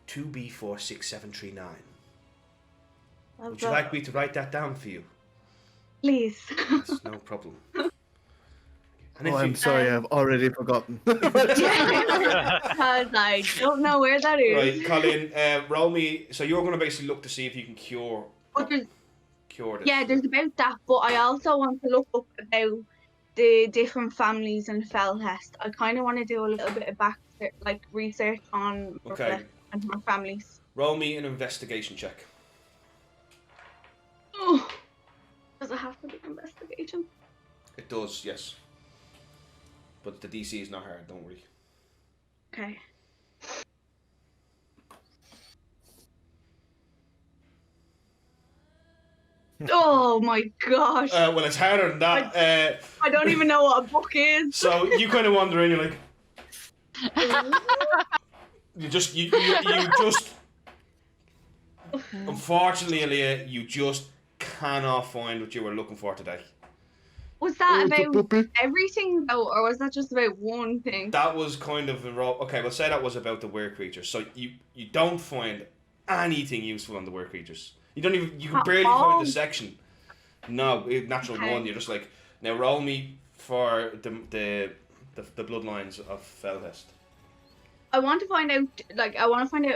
2B46739. Would you like me to write that down for you? Please. Yes, no problem. And if I'm sorry, I've already forgotten. Because I don't know where that is. Right, Colin, roll me. So you're going to basically look to see if you can cure this. Yeah, there's about that, but I also want to look up about the different families in Felhest. I kind of want to do a little bit of research on Okay. and her families. Roll me an investigation check. Oh, does it have to be investigation? It does, yes. But the DC is not hard, don't worry. Okay. Oh my gosh. Well, it's harder than that. I don't even know what a book is. So you kind of wander in, you're like, you just, unfortunately, Aaliyah, you just cannot find what you were looking for today. Was that about everything though, or was that just about one thing? That was kind of okay. We'll say that was about the were creatures. So you don't find anything useful on the were creatures. You can barely find the section. No, natural one. You're just like, now roll me for the bloodlines of Felhest. I want to find out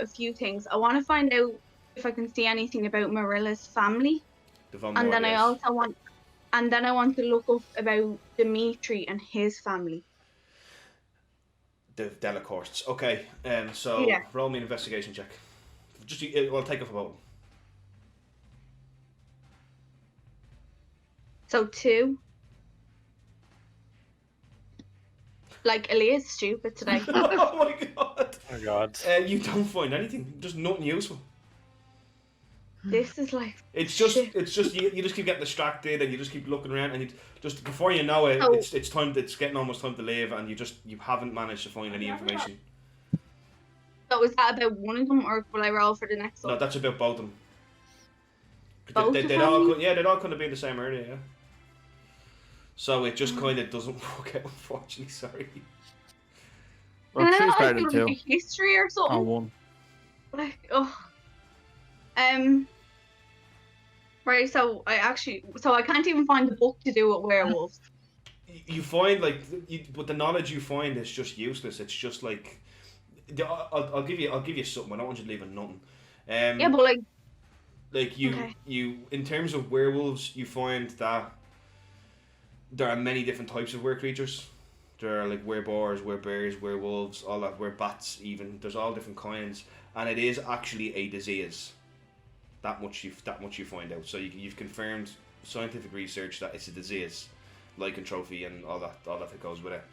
a few things. I want to find out if I can see anything about Marilla's family, and then I want to look up about Dimitri and his family. The Delacourts. Okay. So Yeah. roll me an investigation check. I'll take it for both. So 2. Like Aaliyah's stupid today. Oh my god. Oh god. You don't find anything. Just nothing useful. This is like It's just shit. you just keep getting distracted and you just keep looking around and you just before you know it, Oh. it's time. It's getting almost time to leave and you haven't managed to find any information. So was that about one of them, or will I roll for the next No, one? that's about both of them. Both They'd the all families? they'd all kind of be in the same area, yeah. So it just kind of doesn't work out, unfortunately. Sorry. Well, Can I she's not, better do, than two. like, a history or something? On one. Like, right, so I can't even find the book to do with werewolves. You find but the knowledge you find is just useless. It's just like, I'll give you something. I don't want you to leave with nothing. Yeah, but like, you in terms of werewolves, you find that there are many different types of were creatures. There are like were-boars, were-bears, werewolves, all that, were-bats even. There's all different kinds, and it is actually a disease. That much you find out. So you've confirmed scientific research that it's a disease, lycanthropy and all that goes with it.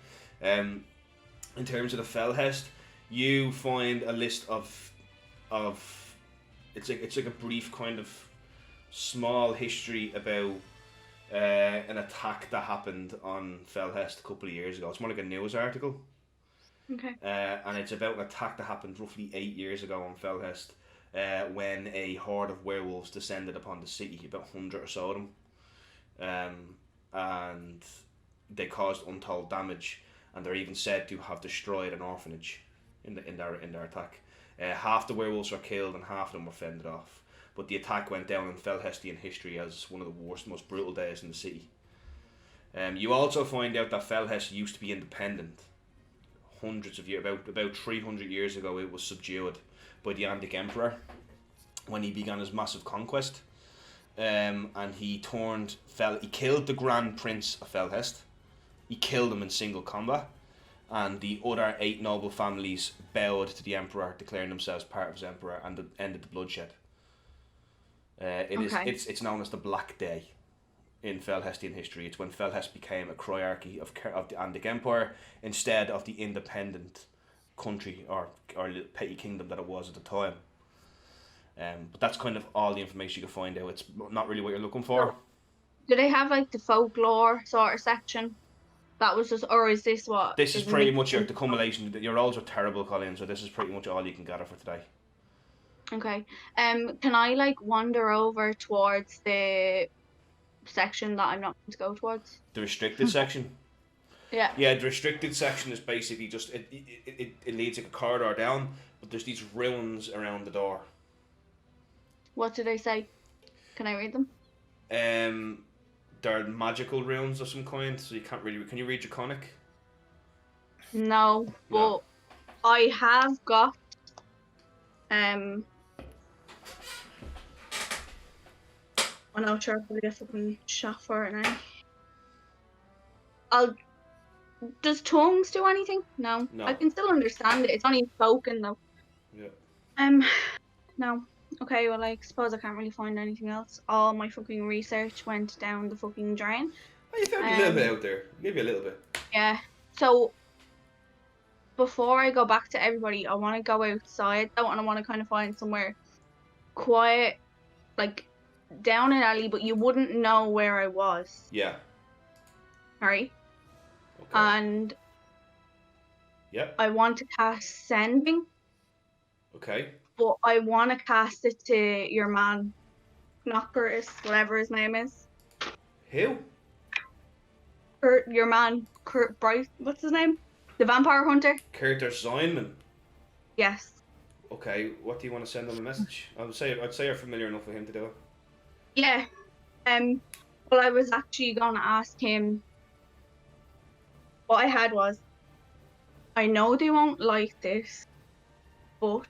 In terms of the Felhest, you find a list of it's like a brief kind of small history about an attack that happened on Felhest a couple of years ago. It's more like a news article. okay. And it's about an attack that happened roughly 8 years ago on Felhest, when a horde of werewolves descended upon the city, about 100 or so of them, and they caused untold damage, and they're even said to have destroyed an orphanage in their attack. Half the werewolves were killed and half of them were fended off. but the attack went down in Felhestian history as one of the worst, most brutal days in the city. You also find out that Felhest used to be independent. Hundreds of years, about 300 years ago, it was subdued by the Andic Emperor when he began his massive conquest. And he killed the Grand Prince of Felhest. He killed him in single combat, and the other 8 noble families bowed to the Emperor, declaring themselves part of his Emperor, and ended the bloodshed. It's known as the Black Day in Felhestian history. It's when Felhest became a chroiarchy of the Andic Empire instead of the independent country or little petty kingdom that it was at the time. But that's kind of all the information you can find out. It's not really what you're looking for. Do they have like the folklore sort of section? That was just, or is this what? This is pretty much the accumulation. Your rolls are terrible, Colin, so this is pretty much all you can gather for today. Okay. Can I like wander over towards the section that I'm not going to go towards? The restricted section? Yeah. Yeah, the restricted section is basically just, it leads like a corridor down, but there's these ruins around the door. What do they say? Can I read them? They're magical runes of some kind, so you can't really... Can you read Draconic? No, but No. I have got I'm not sure if I'll get fucking shot for it now. Does tongues do anything? No. No. I can still understand it. It's only spoken though. Yeah. No. Okay, well I suppose I can't really find anything else. All my fucking research went down the fucking drain. Oh, you found a little bit out there. Maybe a little bit. Yeah. So before I go back to everybody, I want to go outside though, and I want to kind of find somewhere quiet, like down an alley, but you wouldn't know where I was. Yeah. Alright? Okay. And Yep. I want to cast Sending, Okay. but I want to cast it to your man, not Curtis, whatever his name is. Who? Your man, Kurt Bryce, what's his name? The vampire hunter? Curtis Zeinman. Yes. Okay, what do you want to send him a message? I'd say you're familiar enough with him to do it. Yeah. Well, I was actually going to ask him. What I had was, I know they won't like this, but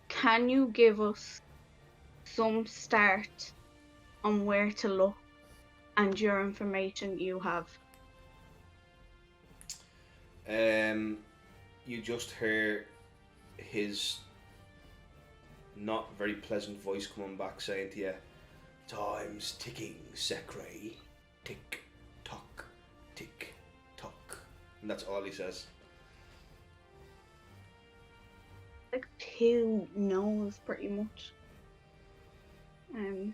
can you give us some start on where to look and your information you have? You just hear his not very pleasant voice coming back saying to you, "Time's ticking, Secre. Tick, tock, tick, tock." And that's all he says. Like 2 knows pretty much. We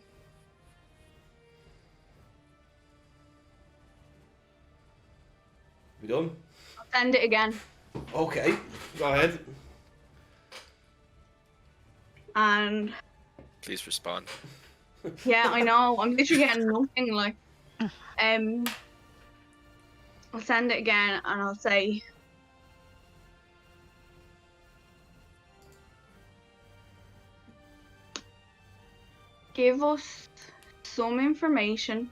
done? I'll send it again. Okay, go ahead. And Please respond. yeah, I know. I'm literally getting nothing. Like, I'll send it again, and I'll say, give us some information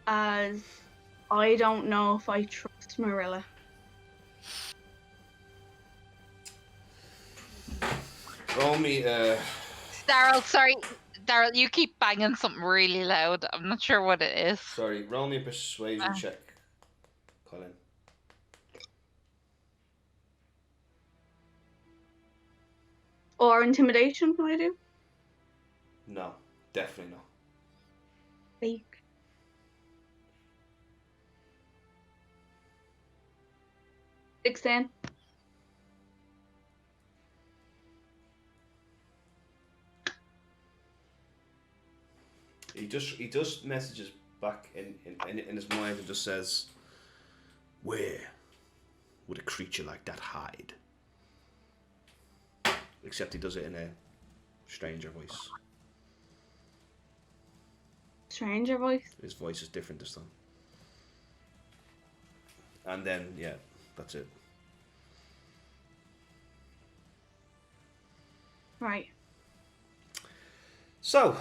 as I don't know if I trust Marilla. Roll me, Daryl, sorry. Daryl, you keep banging something really loud. I'm not sure what it is. sorry, roll me a persuasion check, Colin. Or intimidation, can I do? No, definitely not. Fake. Extend. He just messages back in his mind and just says, "Where would a creature like that hide?" Except he does it in a stranger voice. Stranger voice. His voice is different this time. And then, yeah, that's it. Right. So,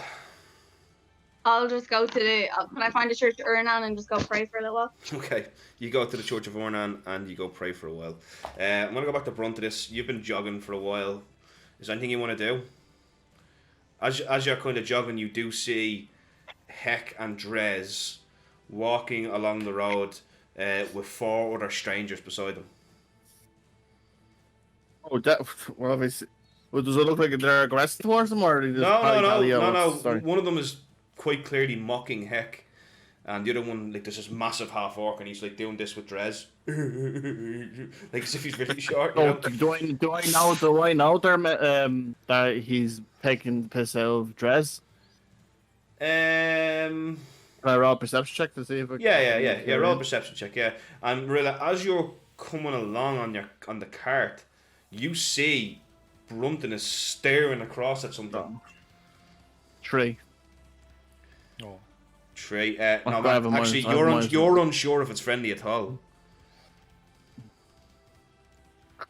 I'll just go to the. Can I find a church Urnan and just go pray for a little while? okay, you go to the Church of Ornan and you go pray for a while. I'm going to go back to Bruntinus. You've been jogging for a while. Is there anything you want to do? As you're kind of jogging, you do see Heck and Drez walking along the road with 4 other strangers beside them. Oh, that. Well, does it look like they're aggressive towards them, or are they just No. Sorry. One of them is quite clearly mocking Heck, and the other one, like, there's this massive half orc, and he's like doing this with Drez, like as if he's really short. You Oh, know? do I know that he's taking the piss out of Drez? Can I roll a perception check to see if it... Yeah. Roll a perception check. Yeah, and Marilla, as you're coming along on the cart, you see Brunton is staring across at something. 3. Oh. Trey, I no, have a actually, minus- you're unsure if it's friendly at all.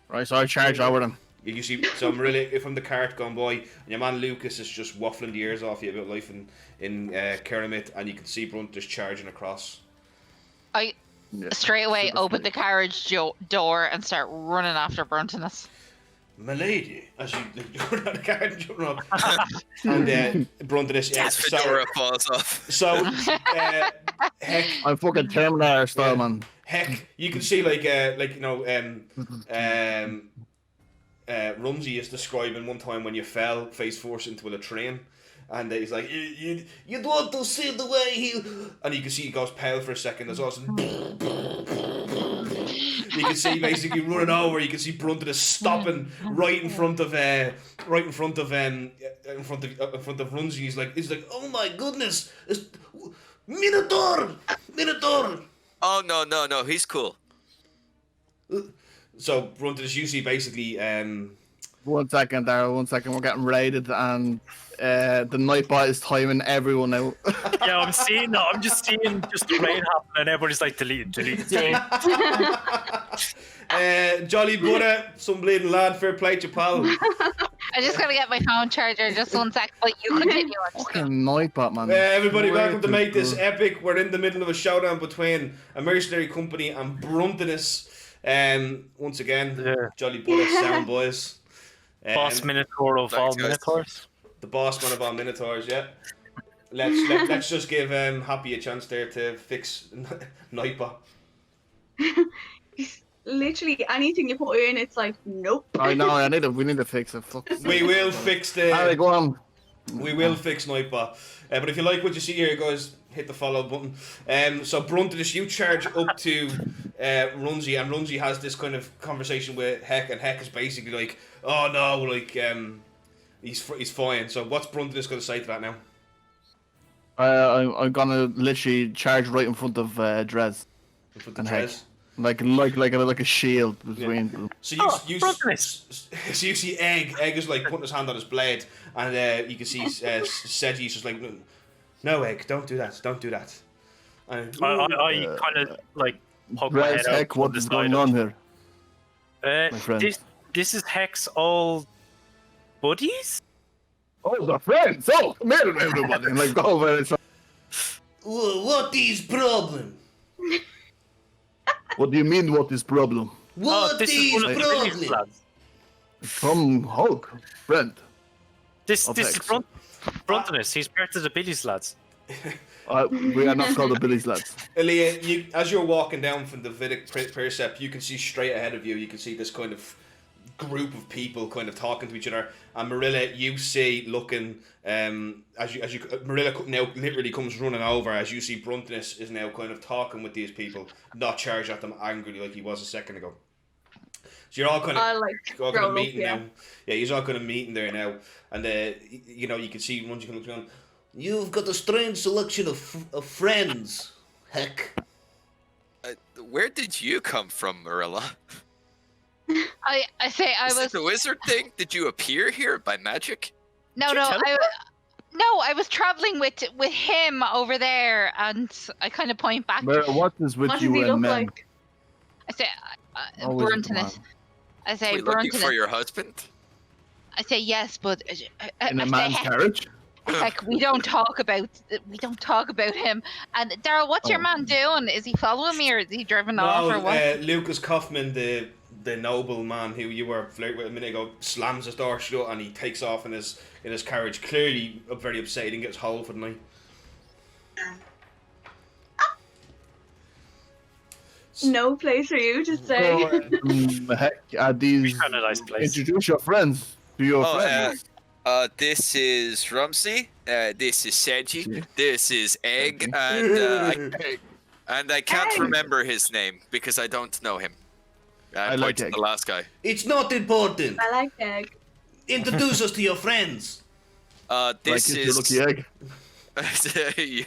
Right, so I charge over them. You see, so really, from the cart going by, and your man Lucas is just waffling the ears off you about life in Cerromith, and you can see Brunt just charging across. I straight away super open funny. the carriage door and start running after Bruntinus. Milady, as you run out of the cart and jump up, and Bruntinus, yeah, His fedora falls off. so Heck, I'm fucking Terminator style, man. Heck, you can see Rumsey is describing one time when you fell face first into a latrine, and he's like, you want to see the way he, and you can see he goes pale for a second. There's also you can see basically running over. You can see Brunton stopping right in front of Rumsey. He's like, oh my goodness, it's Minotaur. Oh no, he's cool. So Brunton is usually basically 1 second, Daryl, 1 second. We're getting raided, and the Nightbot is timing everyone out. Yeah, I'm seeing that. I'm just seeing just the rain happen, and everybody's like, delete. Jolly Buddha, some bleeding lad, fair play to you, pal. I just gotta get my phone charger. Just 1 sec, but you continue. I'm just Fucking gonna... Nightbot, man. Everybody, welcome to Way make too this good. epic. We're in the middle of a showdown between a mercenary company and Bruntinus. Once again, Yeah. Jolly Buddha, sound boys. Boss Minotaur of all Thanks, guys. Minotaurs. The boss man of all Minotaurs, yeah. Let's just give Happy a chance there to fix Nightbot. Literally anything you put in, it's like, nope. I know, we need to fix it. Fuck. We will fix Alright, go on. We will fix Nightbot. But if you like what you see here, guys, hit the follow button. So Bruntinus, you charge up to Runzi, and Runzi has this kind of conversation with Heck, and Heck is basically like, oh no, like he's fine. So what's Bruntinus going to say to that now? I'm gonna literally charge right in front of Drez. In front of And Heck. Trez? Like a shield between them. So Bruntinus. so you see Egg is like putting his hand on his blade, and you can see Seji's just like, no Egg, don't do that. And, I kind of like poke my Drez, head out. Heck, what the is side going of- on here? my friend? This is Heck's old buddies? Oh, the friends! Oh, come here, everybody! Like, go over and What is problem? what do you mean, what is problem? What this is is one of the Billy's problem? lads. From Hulk, friend. This Of is Hex. Bruntinus. He's part of the Billy's lads. We are not called the Billy's lads. Elia, as you're walking down from the Vidic Percept, you can see straight ahead of you. You can see this kind of group of people kind of talking to each other. And Marilla, you see looking Marilla now literally comes running over as you see Bruntinus is now kind of talking with these people, not charged at them angrily like he was a second ago. So you're all kind of I like all kind grow of up, meeting yeah. now. Yeah, you're all kind of meeting there now, and you can see once you can look around. You've got a strange selection of friends. Heck. Where did you come from, Marilla? I say I Is was this a wizard thing? Did you appear here by magic? no. I was traveling with him over there, and I kind of point back. Where, what is with What does you he and look men? like? I say Always a Bruntinus. man. I say We're looking for Bruntinus. your husband. I say yes, but In I a say, man's carriage? heck, we don't talk about him. And Daryl, what's your Oh. man doing? Is he following me or is he driven No, off or what? Lucas Kaufman, the noble man who you were flirting with a minute ago, slams his door shut and he takes off in his carriage, clearly very upset he didn't get his hole for the night. No place for you to stay. Heck, these Kind of nice place. introduce your friends to your friends. This is Rumsey. This is Seji. Seji. This is Egg, and I can't Egg. remember his name because I don't know him. I like pointed Egg. the last guy. It's not important. I like egg. Introduce us to your friends. This like is. your lucky egg.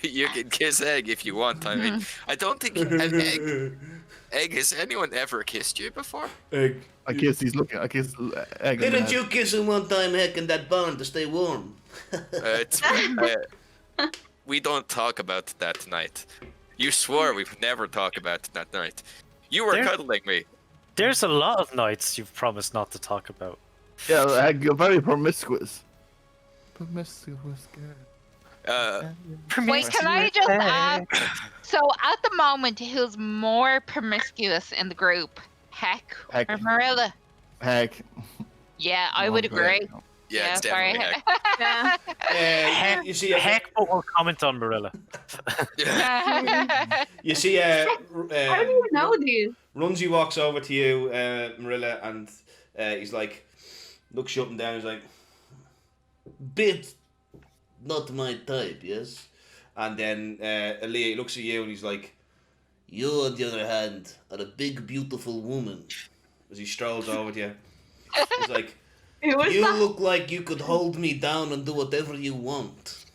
you can kiss Egg if you want. I mean, I don't think Egg. Has anyone ever kissed you before? Egg. I guess he's looking. I guess egg. Didn't you kiss him one time, heck, in that barn to stay warm? We don't talk about that tonight. You swore we'd never talk about that night. You were There- cuddling me. There's a lot of nights you've promised not to talk about. Yeah, egg. You're very promiscuous. Promiscuous girl. Wait, can I just ask? So at the moment, who's more promiscuous in the group? Heck Heck. or Marilla? Heck. Yeah, I would agree. Yeah, it's sorry. definitely Yeah. Heck, You see, heck, but we'll comment on Marilla. Heck. you see, How do you know these? Runzi walks over to you, Marilla, and he's like, looks you up and down. He's like, Bit not my type, yes? and then Aaliyah looks at you and he's like, You, on the other hand, are a big, beautiful woman. as he strolls over to you, he's like, Who was You that? look like you could hold me down and do whatever you want.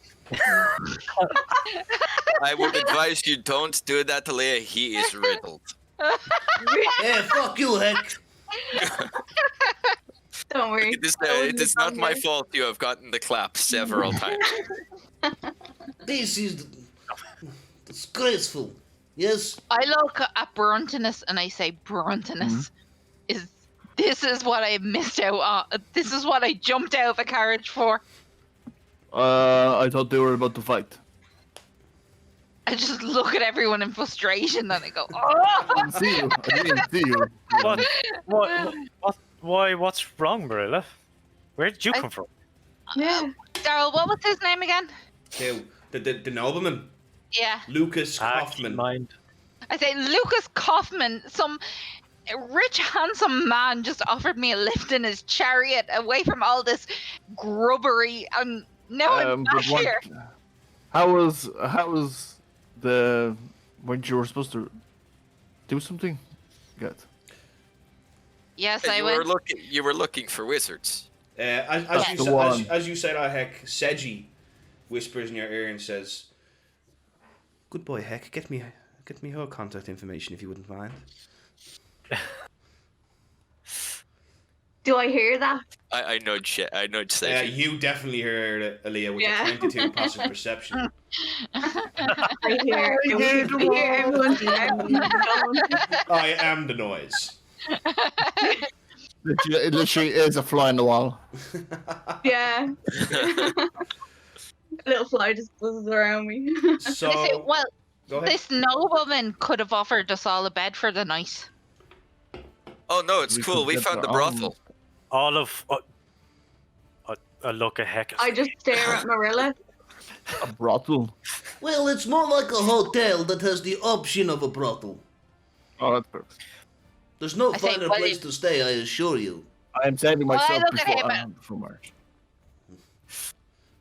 I would advise you don't do that, Leia. He is riddled. Hey, fuck you, heck. Don't worry. It is not my fault you have gotten the clap several times. This is disgraceful. Yes? I look at Bruntinus and I say, Bruntinus, this is what I missed out on. This is what I jumped out of a carriage for. I thought they were about to fight. I just look at everyone in frustration and I go, I oh! didn't see you. I didn't see you. Why? What's wrong, Marilla? Where did you I- come from? Yeah. Daryl, what was his name again? "Who? The nobleman, Yeah. Lucas Kaufman." Mind. I say, Lucas Kaufman, some rich, handsome man just offered me a lift in his chariot away from all this grubbery, and now I'm back but what- here. How was the when you were supposed to do something? Good. Yes, I went. You were looking for wizards. As That's you the sa- one. as you say that, Heck, Seji whispers in your ear and says, "Good boy, Heck. Get me her contact information if you wouldn't mind." Do I hear that? I nudge Seji. You definitely heard it, Aaliyah, with Yeah. a 22 passive perception. I hear everyone's I am the noise. It literally is a fly on the wall. Yeah. Little fly just buzzes around me. I say, So, well, go ahead. this nobleman could have offered us all a bed for the night. Oh no, it's We cool. could We get found the our brothel. All of a look at heck. I just stare at Marilla. A brothel. Well, it's more like a hotel that has the option of a brothel. Oh, that's perfect. There's no I say, finer well, place it- to stay, I assure you. I am saving Well, I myself look at him before March.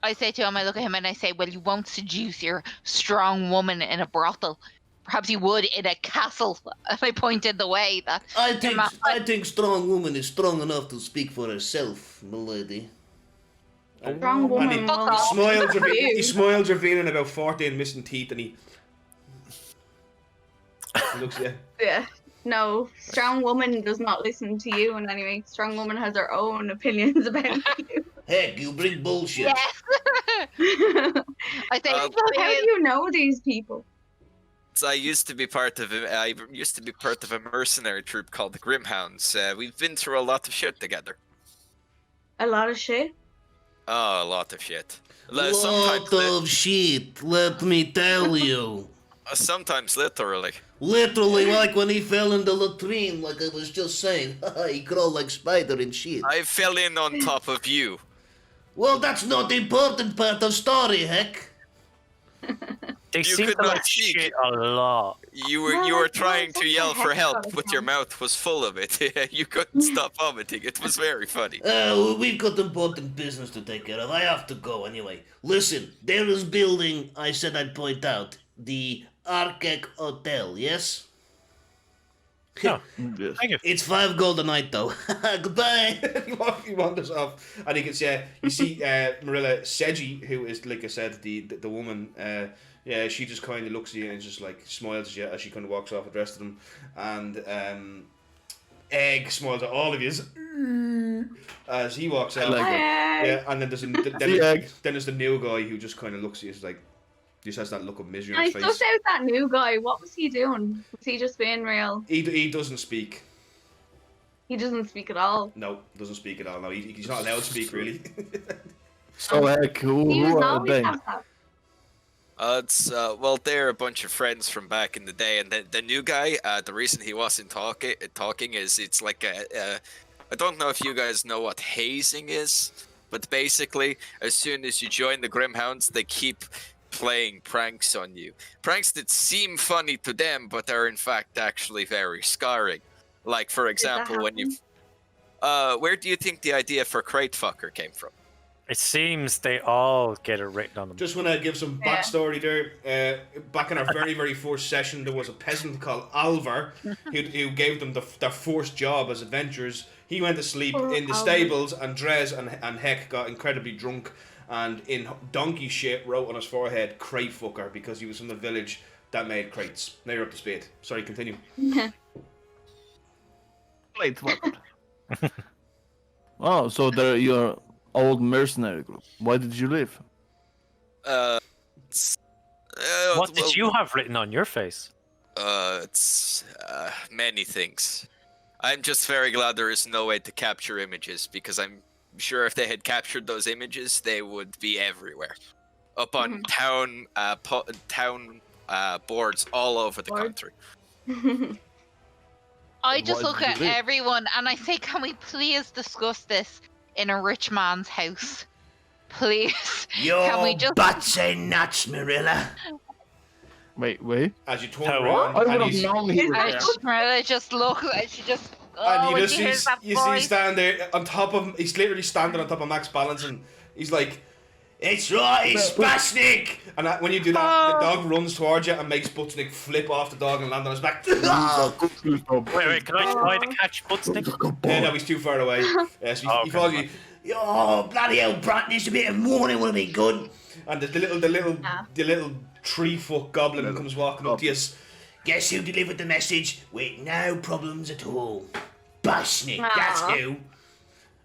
I say to him, I look at him and I say, well, you won't seduce your strong woman in a brothel. Perhaps you would in a castle. And I pointed the way that I think strong woman is strong enough to speak for herself, milady. Strong And woman he, will Fuck off. smiles, you. he smiles, revealing about 14 missing teeth, and he looks at you. Yeah. No, strong woman does not listen to you in any way. Strong woman has her own opinions about you. Heck, you bring bullshit. yes. I say, Uh, How do you know these people? I used to be part of a mercenary troop called the Grimhounds. We've been through a lot of shit together. A lot of shit. Oh, a lot of shit. Lot of shit, let me tell you. Sometimes literally. Literally, like when he fell in the latrine, like I was just saying. He crawled like spider and shit. I fell in on top of you. Well, that's not the important part of story, heck. They You seem could to not like speak. shit a lot. You were No, trying no, to yell what the for heck, help, Scottish but your man? mouth was full of it. You couldn't stop vomiting. It was very funny. We've got important business to take care of. I have to go anyway. Listen, there is building I said I'd point out. The Arcec Hotel, yes? No, Yes. thank you. It's 5 gold a night, though. Goodbye. He wanders off, and you see Marilla Seji, who is, like I said, the woman. Yeah, she just kind of looks at you and just like smiles at you as she kind of walks off with the rest of them, and Egg smiles at all of you as he walks out. like it. Yeah, and then there's the new guy who just kind of looks at you, like just has that look of misery on I his face. sussed out that new guy. What was he doing? Was he just being real? He doesn't speak. He doesn't speak at all. No, doesn't speak at all. No, he's not allowed to speak really. So, heck, He who was are always they? have that. Well, they're a bunch of friends from back in the day, and the new guy. The reason he wasn't talking is it's like I don't know if you guys know what hazing is, but basically, as soon as you join the Grimhounds, they keep playing pranks on you. Pranks that seem funny to them, but are in fact actually very scarring. Like, for example, when you where do you think the idea for Crate Fucker came from? It seems they all get it written on them. Just want to give some backstory there. Back in our very first session, there was a peasant called Alvar who gave them their first job as adventurers. He went to sleep in the stables, and Drez and Heck got incredibly drunk, and in donkey shit wrote on his forehead "Crate Fucker" because he was from the village that made crates. Now you're up to speed. Sorry, continue. Wait, what? Oh, so they're your old mercenary group. Why did you leave? What did you have written on your face? It's many things. I'm just very glad there is no way to capture images, because I'm sure if they had captured those images, they would be everywhere, up on town boards all over the country. I just Why look did at you leave? everyone and I say, can we please discuss this in a rich man's house? Please. Can we Your just... butts and nuts, Marilla. Wait. As you turn How around, I would and have you, known he was I there. just, Marilla just look like she just... and Oh, you when just she hears that you see voice. stand there on top of him. He's literally standing on top of Max Balance, and he's like, "It's right, it's Spasnik!" And when you do that, the dog runs towards you and makes Butchnik flip off the dog and land on his back. Wait, can I try to catch Buttsnick? Yeah, no, he's too far away. Yeah, so he Okay, follows you. Oh, bloody hell, Brat, this a bit of morning would have been good. And the little 3-foot goblin comes walking up to you. Guess who delivered the message with no problems at all? Bushnick, that's Aw. who.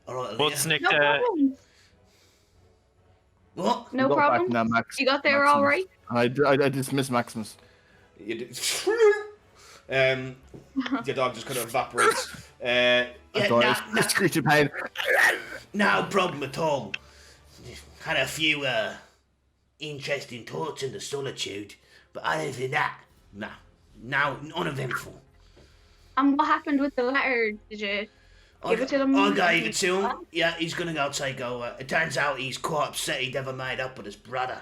Alright, Buttsnick, No problem. What? No Go back problem. now, Max. You got there Maximus. all right? I dismiss Maximus. Your dog just kind of evaporates. Yeah, It's screeching pain. no problem at all. Had a few interesting thoughts in the solitude, but other than that, no, uneventful. And what happened with the letter? Did you give it to them? I gave it to him. Yeah, he's gonna go take over. It turns out he's quite upset he'd ever made up with his brother.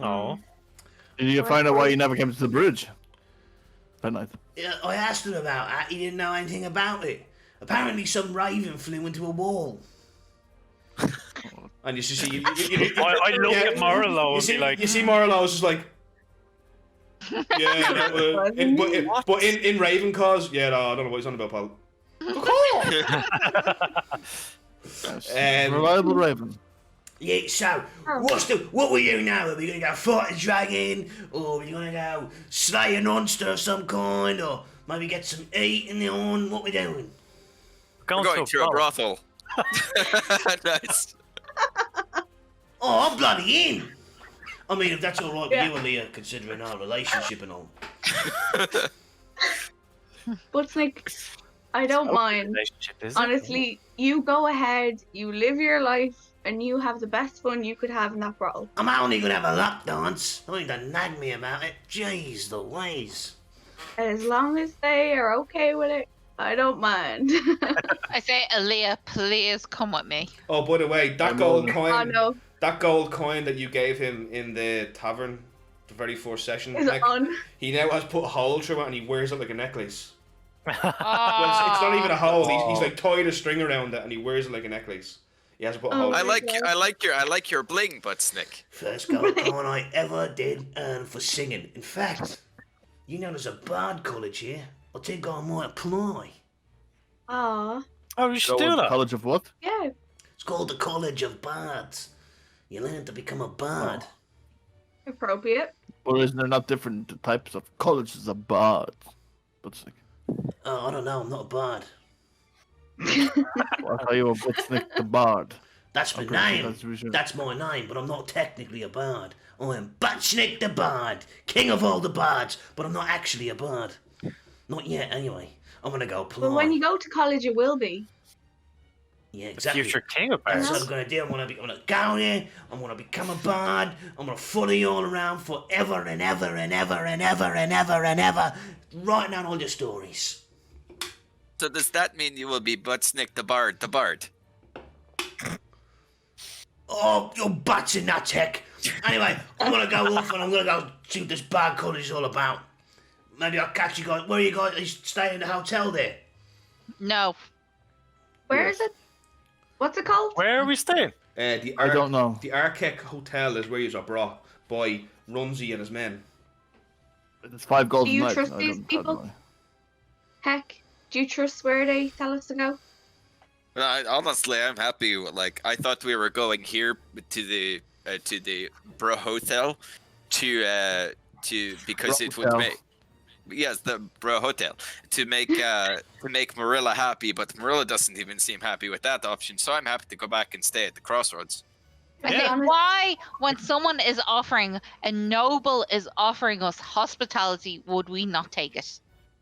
oh, Did you find out why he never came to the bridge? That night. Yeah, I asked him about that. He didn't know anything about it. Apparently, some raven flew into a wall. And you see, I look at Morello and be like, you see Morello is just like, yeah, but in Raven cause, yeah, no, I don't know what he's on about, pal. Yes. Reliable Raven. Yeah, so, what we do now? Are we going to go fight a dragon? Or are we going to go slay a monster of some kind? Or maybe get some eat in the on? What we doing? We're going to a brothel. Nice. Oh, I'm bloody in! I mean, if that's alright with you, Aaliyah, considering our relationship and all. Buttsnick, I don't Open mind. relationship, is it? Honestly, you go ahead, you live your life, and you have the best fun you could have in that brothel. I'm only gonna have a lap dance. Don't need to nag me about it. Jeez, the ways. As long as they are okay with it, I don't mind. I say, Aaliyah, please come with me. Oh, by the way, that I'm gold older. coin. Oh no, That gold coin that you gave him in the tavern, the very first session, it's Nick, on. he now has put a hole through it and he wears it like a necklace. Oh, Well, it's not even a hole. He's Oh. like tied a string around it and he wears it like a necklace. He has to put a Oh, hole. I through it. like your bling, Buttsnick. First gold coin I ever did earn for singing. In fact, you know there's a bard college here. I think I might apply. Aw, Oh, you should Go do to that. College of what? yeah. It's called the College of Bards. You learn to become a bard. Appropriate. Or isn't there not different types of colleges of bards? Buttsnick. Oh, I don't know. I'm not a bard. I'll tell you a Buttsnick the Bard. That's my I'm pretty sure name. that's the reason. That's my name, but I'm not technically a bard. I am Buttsnick the Bard, king of all the bards, but I'm not actually a bard. Not yet, anyway. I'm gonna go apply. But when you go to college, you will be. Yeah, exactly. Future king of That's bards. what I'm gonna do. I'm gonna go there. I'm gonna become a bard. I'm gonna follow you all around forever and ever and ever and ever and ever and ever, writing down all your stories. So does that mean you will be Buttsnick the Bard, the Bard? Oh, your butts in that tech. Anyway, I'm gonna go off and I'm gonna go see what this bard college is all about. Maybe I'll catch you guys. Where are you guys? Are you staying in the hotel there? no. Where Yes. is it? What's it called? Where are we staying? I don't know. The Archek Hotel is where you are brought by Runzi and his men. It's 5 golden Do you nights. trust I these don't people? know. Heck, do you trust where they tell us to go? Honestly, I'm happy. Like I thought we were going here to the Bro Hotel to because Bro it would Hotel. make the Bro Hotel to make Marilla happy, but Marilla doesn't even seem happy with that option. So I'm happy to go back and stay at the Crossroads. I I think think why, when someone is offering, a noble is offering us hospitality, would we not take it?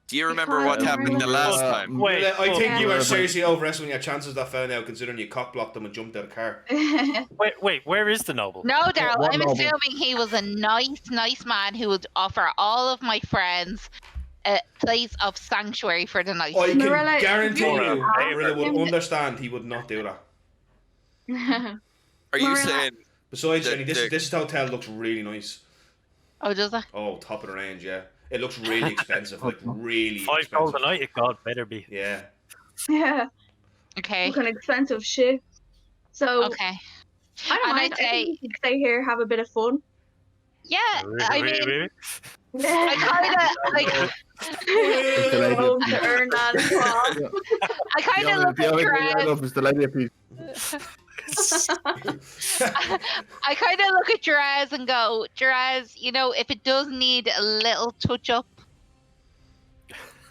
Do you remember Because what happened the last time? Wait, I think you Yeah. are seriously overestimating your chances that fell now, considering you cockblocked them and jumped out of the car. wait, where is the noble? No, Daryl, What I'm noble? assuming he was a nice man who would offer all of my friends a place of sanctuary for the night. I can Marilla, guarantee you you, asked Marilla would him- understand he would not do that. Are you Marilla- saying Besides, The- Jenny, this hotel looks really nice. Oh, does that? Oh, top of the range, yeah. It looks really expensive, like really 5 expensive. gold a night? God, better be. Yeah. Yeah, Okay. some kind of expensive shit. So Okay. I don't And mind. I'd I say- think we could stay here, have a bit of fun. Yeah, I mean, Really? I kind of like. the lady Home of to peace. earn that as well. I kind The of only look the at only thing I Draz. love is the lady of peace. I kind of look at Draz and go, Draz, you know, if it does need a little touch up,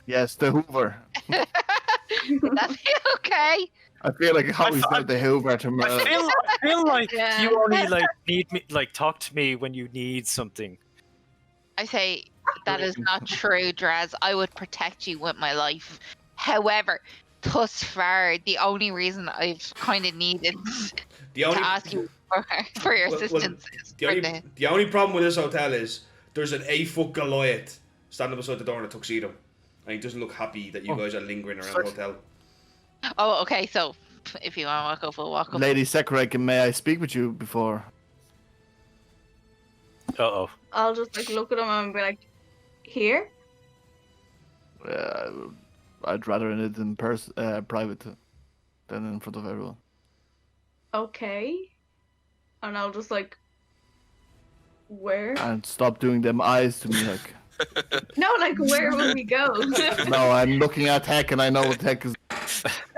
Yes, the Hoover. that'd be okay. I feel like I always I- said the Hoover to I Marilla. feel like Yeah. you only like need me, like talk to me when you need something. I say that is not true, Draz. I would protect you with my life. However, thus far, the only reason I've kind of needed The only to ask you for your Well, well, assistance is for the... the only problem with this hotel is there's an 8-foot Goliath standing beside the door in a tuxedo. And he doesn't look happy that you guys are lingering around the hotel. Oh, okay, so if you want to walk up, we'll walk up. Lady Sekrek, may I speak with you before? Uh-oh. I'll just like look at him and be like, here? I'd rather it in private than in front of everyone. Okay. And I'll just like, where? And stop doing them eyes to me like. No, like where will we go? No, I'm looking at Tech and I know what Tech is.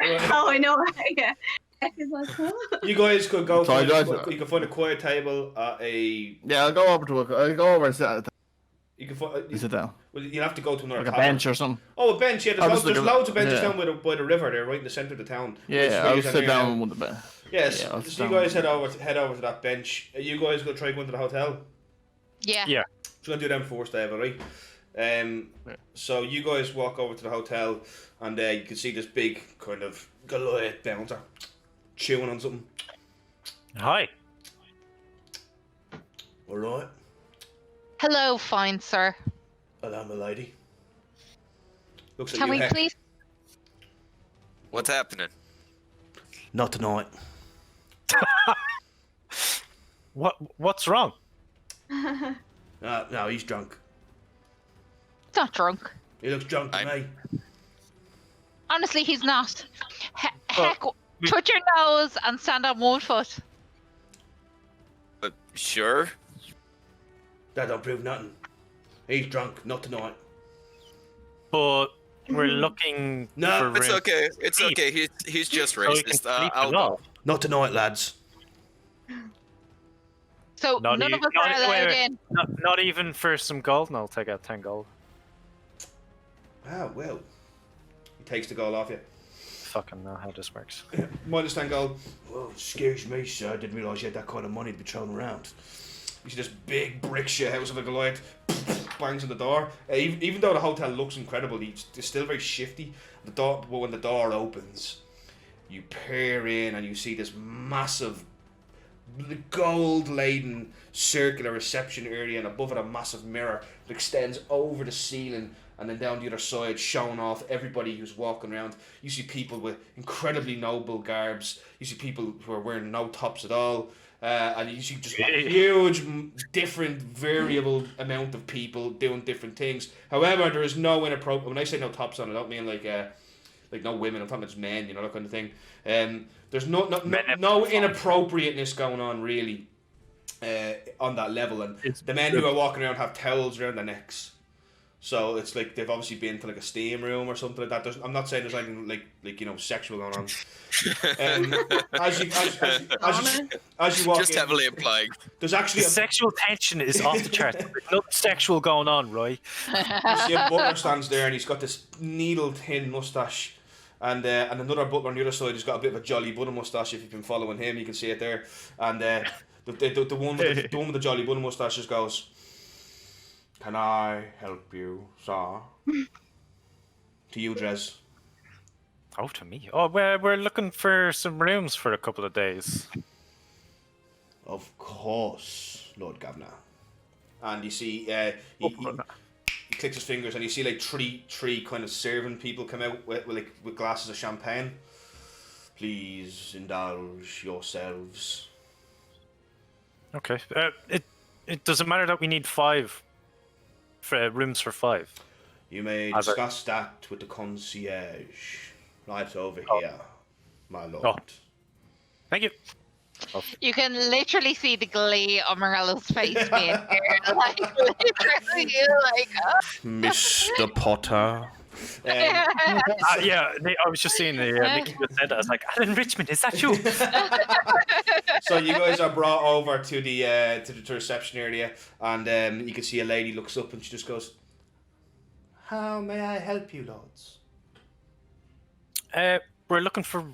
Oh, I know. Yeah. Heck is like, huh? You guys could go So I find, don't- you can find a quiet table at a... Yeah, I'll go over to I'll go over and sit, You can find... you sit down. Well, you'll have to go to another Like a tavern. bench or something. Oh, a bench, yeah. I'll There's, just there's look at- loads of benches yeah. down by the river there, right in the centre of the town. Yeah, It's where I'll you sit stand down now. with the bench. Yes, Yeah, I'll so sit you down guys with head over to that bench. Are you guys going to try going to the hotel? Yeah. Yeah. Just going to do them first, David, right? So you guys walk over to the hotel, and you can see this big kind of Goliath bouncer chewing on something. Hi. All right. Hello, fine sir. Hello, my lady. Looks like Can you we heck. please? What's happening? Not tonight. What's wrong? No, he's drunk. He's not drunk. He looks drunk to me. Honestly, he's not. Heck, touch your nose and stand on one foot. Sure. That don't prove nothing. He's drunk, not tonight. But we're looking No, for It's rooms. okay. It's okay. He's just So we can racist. sleep I'll it off. go. Not tonight, lads. So Not none e- of us not- are allowed wait, wait. in. Not even for some gold? No, I'll take out 10 gold. Ah, well. He takes the goal off you. Fucking know how this works. Minus 10 gold. Well, excuse me, sir. I didn't realise you had that kind of money to be thrown around. You see this big brick shit house of a Goliath bangs on the door. Even though the hotel looks incredible, it's still very shifty. The door, when the door opens, you peer in and you see this massive gold-laden circular reception area, and above it a massive mirror that extends over the ceiling and then down the other side, showing off everybody who's walking around. You see people with incredibly noble garbs. You see people who are wearing no tops at all. And you see just a huge, different, variable amount of people doing different things. However, there is no inappropriate. When I say no tops on, I don't mean like no women. I'm talking about just men, you know, that kind of thing. There's no inappropriateness going on really on that level. And the men who are walking around have towels around their necks. So it's like they've obviously been to like a steam room or something like that. I'm not saying there's anything like you know, sexual going on. As you walk Just in, heavily implying. there's actually The sexual tension is off the charts. There's nothing sexual going on, right? you see a butler stands there and he's got this needle thin mustache, and another butler on the other side has got a bit of a jolly butter mustache. If you've been following him, you can see it there. And the one with the jolly butter mustache just goes, "Can I help you, sir?" To you, Drez. Oh, to me. Oh, we're looking for some rooms for a couple of days. Of course, Lord Governor. And you see, he clicks his fingers, and you see like three kind of serving people come out with glasses of champagne. Please indulge yourselves. Okay. It doesn't matter that we need 5 rooms for 5. You may As discuss that with the concierge right over here, my lord. Oh. Thank you. You can literally see the glee on Morello's face being here. Like, literally, like, oh. Mr. Potter. Yeah, I was just seeing Nikki just said that. I was like, Alan Richmond, is that you? So you guys are brought over to the reception area, and you can see a lady looks up and she just goes, "How may I help you, lords?" We're looking for a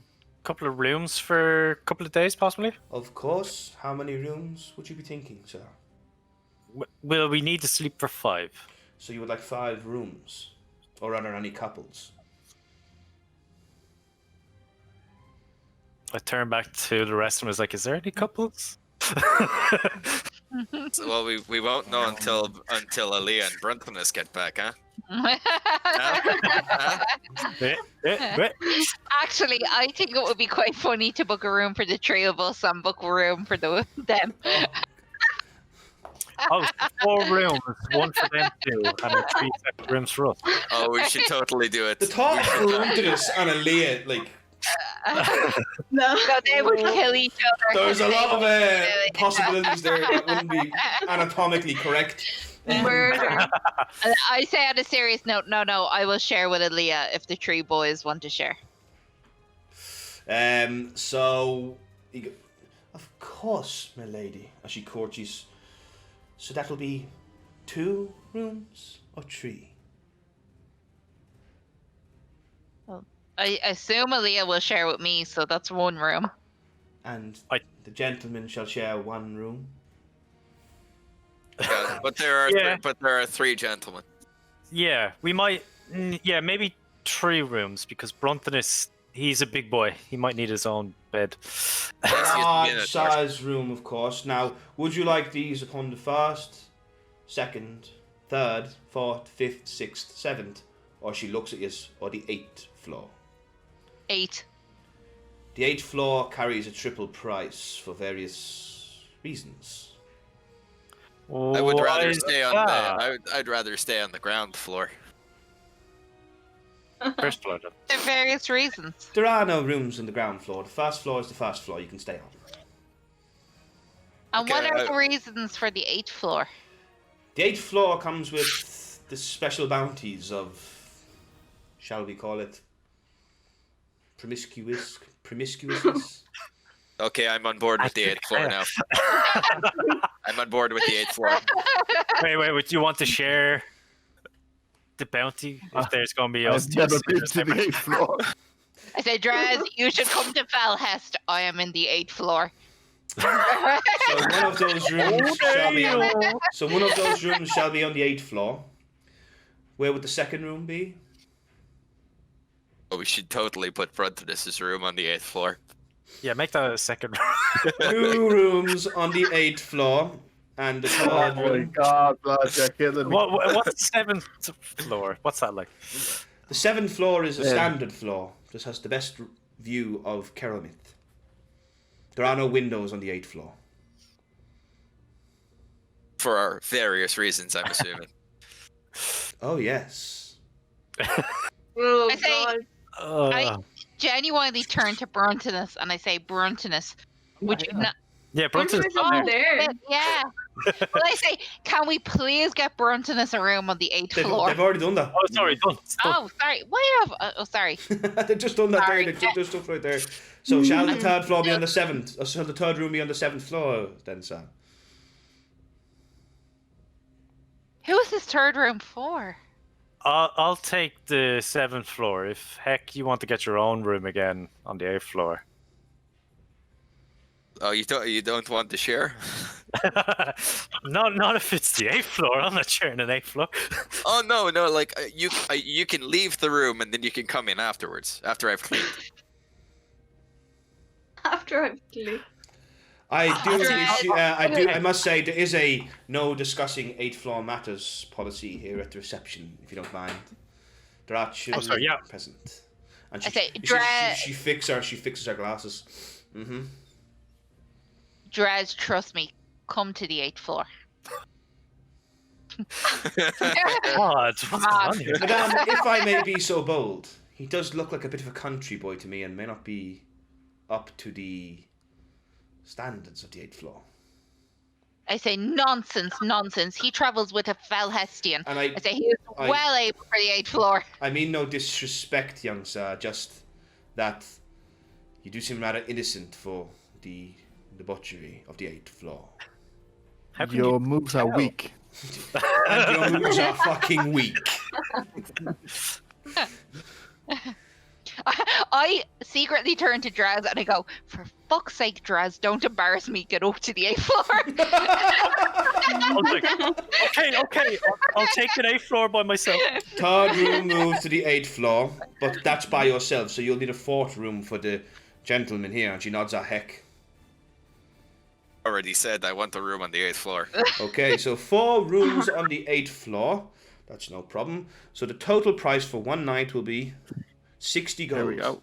couple of rooms for a couple of days, possibly. Of course. How many rooms would you be thinking, sir? Well, we need to sleep for 5. So you would like 5 rooms? Or are there any couples? I turned back to the rest of them. I was like, is there any couples? Well, we won't know until Aaliyah and Bruntonus get back, huh? Actually, I think it would be quite funny to book a room for the 3 of us and book a room for them. Oh, 4 rooms, 1 for them too, and 3 separate rooms for us. Oh, we should totally do it. The thought of Bruntonus and Aaliyah, like, No. So they would kill each other. there's a lot of possibilities there that wouldn't be anatomically correct. Murder. I say on a serious note, no, I will share with Aaliyah if the 3 boys want to share. So, of course, my lady, as she courtesies. So that'll be 2 rooms or 3? I assume Aaliyah will share with me, so that's 1 room. And the gentleman shall share 1 room. Yeah, but there are 3 gentlemen. Yeah, we might. Yeah, maybe 3 rooms because Brunton he's a big boy. He might need his own bed. Large size room, of course. Now, would you like these upon the first, second, third, fourth, fifth, sixth, seventh, or she looks at you, or the 8th floor? 8. The 8th floor carries a triple price for various reasons. I would rather stay on that? I'd rather stay on the ground floor. First floor. Then. For various reasons. There are no rooms on the ground floor. The first floor is the first floor you can stay on. And Okay, what are the reasons for the 8th floor? The 8th floor comes with the special bounties of, shall we call it, promiscuousness? Okay, I'm on board with the 8th floor now. I'm on board with the 8th floor. Wait. Do you want to share the bounty? If there's going to be I've never been to the 8th floor. I say, Draz, you should come to Felhest. I am in the 8th floor. So one of those rooms shall be. So one of those rooms shall be on the 8th floor. Where would the second room be? Oh, we should totally put Brunton's room on the 8th floor. Yeah, make that a second room. 2 rooms on the 8th floor, and the third Oh my room. god, blood, you're killing me. What's the 7th floor? What's that like? The 7th floor is a Yeah. standard floor. Just has the best view of Cerromith. There are no windows on the 8th floor. For various reasons, I'm assuming. Oh yes. Oh I say- god. I genuinely turn to Bruntonus and I say, Bruntonus, would you not? Yeah, Brunton's Brunton's not not there. there. Yeah. Well, I say, can we please get Bruntonus a room on the 8th floor? They've already done that. Oh, sorry, done. It's done. Oh, sorry. Why have? Oh, sorry. They've just done that Sorry. there. They've just stuff right there. So shall the third floor be on the 7th? Or shall the third room be on the 7th floor then, Sam? Who is this third room for? I'll take the 7th floor. If heck you want to get your own room again on the 8th floor. Oh, you don't want to share? Not if it's the 8th floor. I'm not sharing an 8th floor. Oh no, like you can leave the room and then you can come in afterwards after I've cleaned. After I've cleaned. I must say there is a no discussing 8th floor matters policy here at the reception, if you don't mind. There are children sorry, yeah. present, and I say, she fixes her glasses. Mm-hmm. Draz, trust me. Come to the 8th floor. God, what's going on here? Madame, if I may be so bold, he does look like a bit of a country boy to me, and may not be up to the standards of the 8th floor. I say, nonsense. He travels with a Felhestian. And I say, he is well able for the 8th floor. I mean no disrespect, young sir, just that you do seem rather innocent for the butchery of the 8th floor. How can Your you... moves are weak. And your moves are fucking weak. I secretly turn to Draz and I go, for fuck's sake, Draz, don't embarrass me. Get up to the 8th floor. I was like, okay, I'll take an 8th floor by myself. Third room moves to the 8th floor, but that's by yourself, so you'll need a 4th room for the gentleman here. And she nods her heck. Already said I want a room on the 8th floor. Okay, so 4 rooms on the 8th floor. That's no problem. So the total price for one night will be 60 gold. There we go.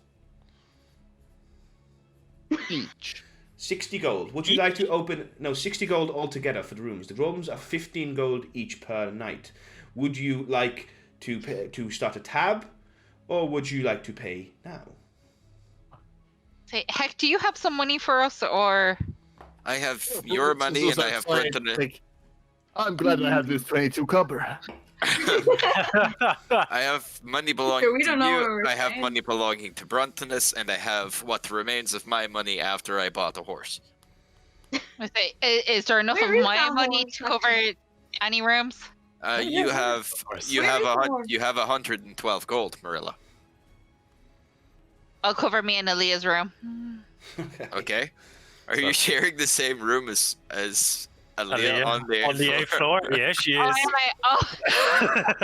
Each. 60 gold. Would you like to open... No, 60 gold altogether for the rooms. The rooms are 15 gold each per night. Would you like to start a tab, or would you like to pay now? Say, heck, do you have some money for us, or... I have your money and I have Brunton. Like, I'm glad I have this 22 copper. I have money belonging we to don't know what you. we're I have saying. money belonging to Bruntonus, and I have what remains of my money after I bought a horse. I say, is there enough Where of is my that money horse, to cover any rooms? You have Where is the horse? 112 gold, Marilla. I'll cover me and Aaliyah's room. Okay. Are you sharing the same room as Aaliyah on the on the 8th floor. Yeah, she Oh, is. am I?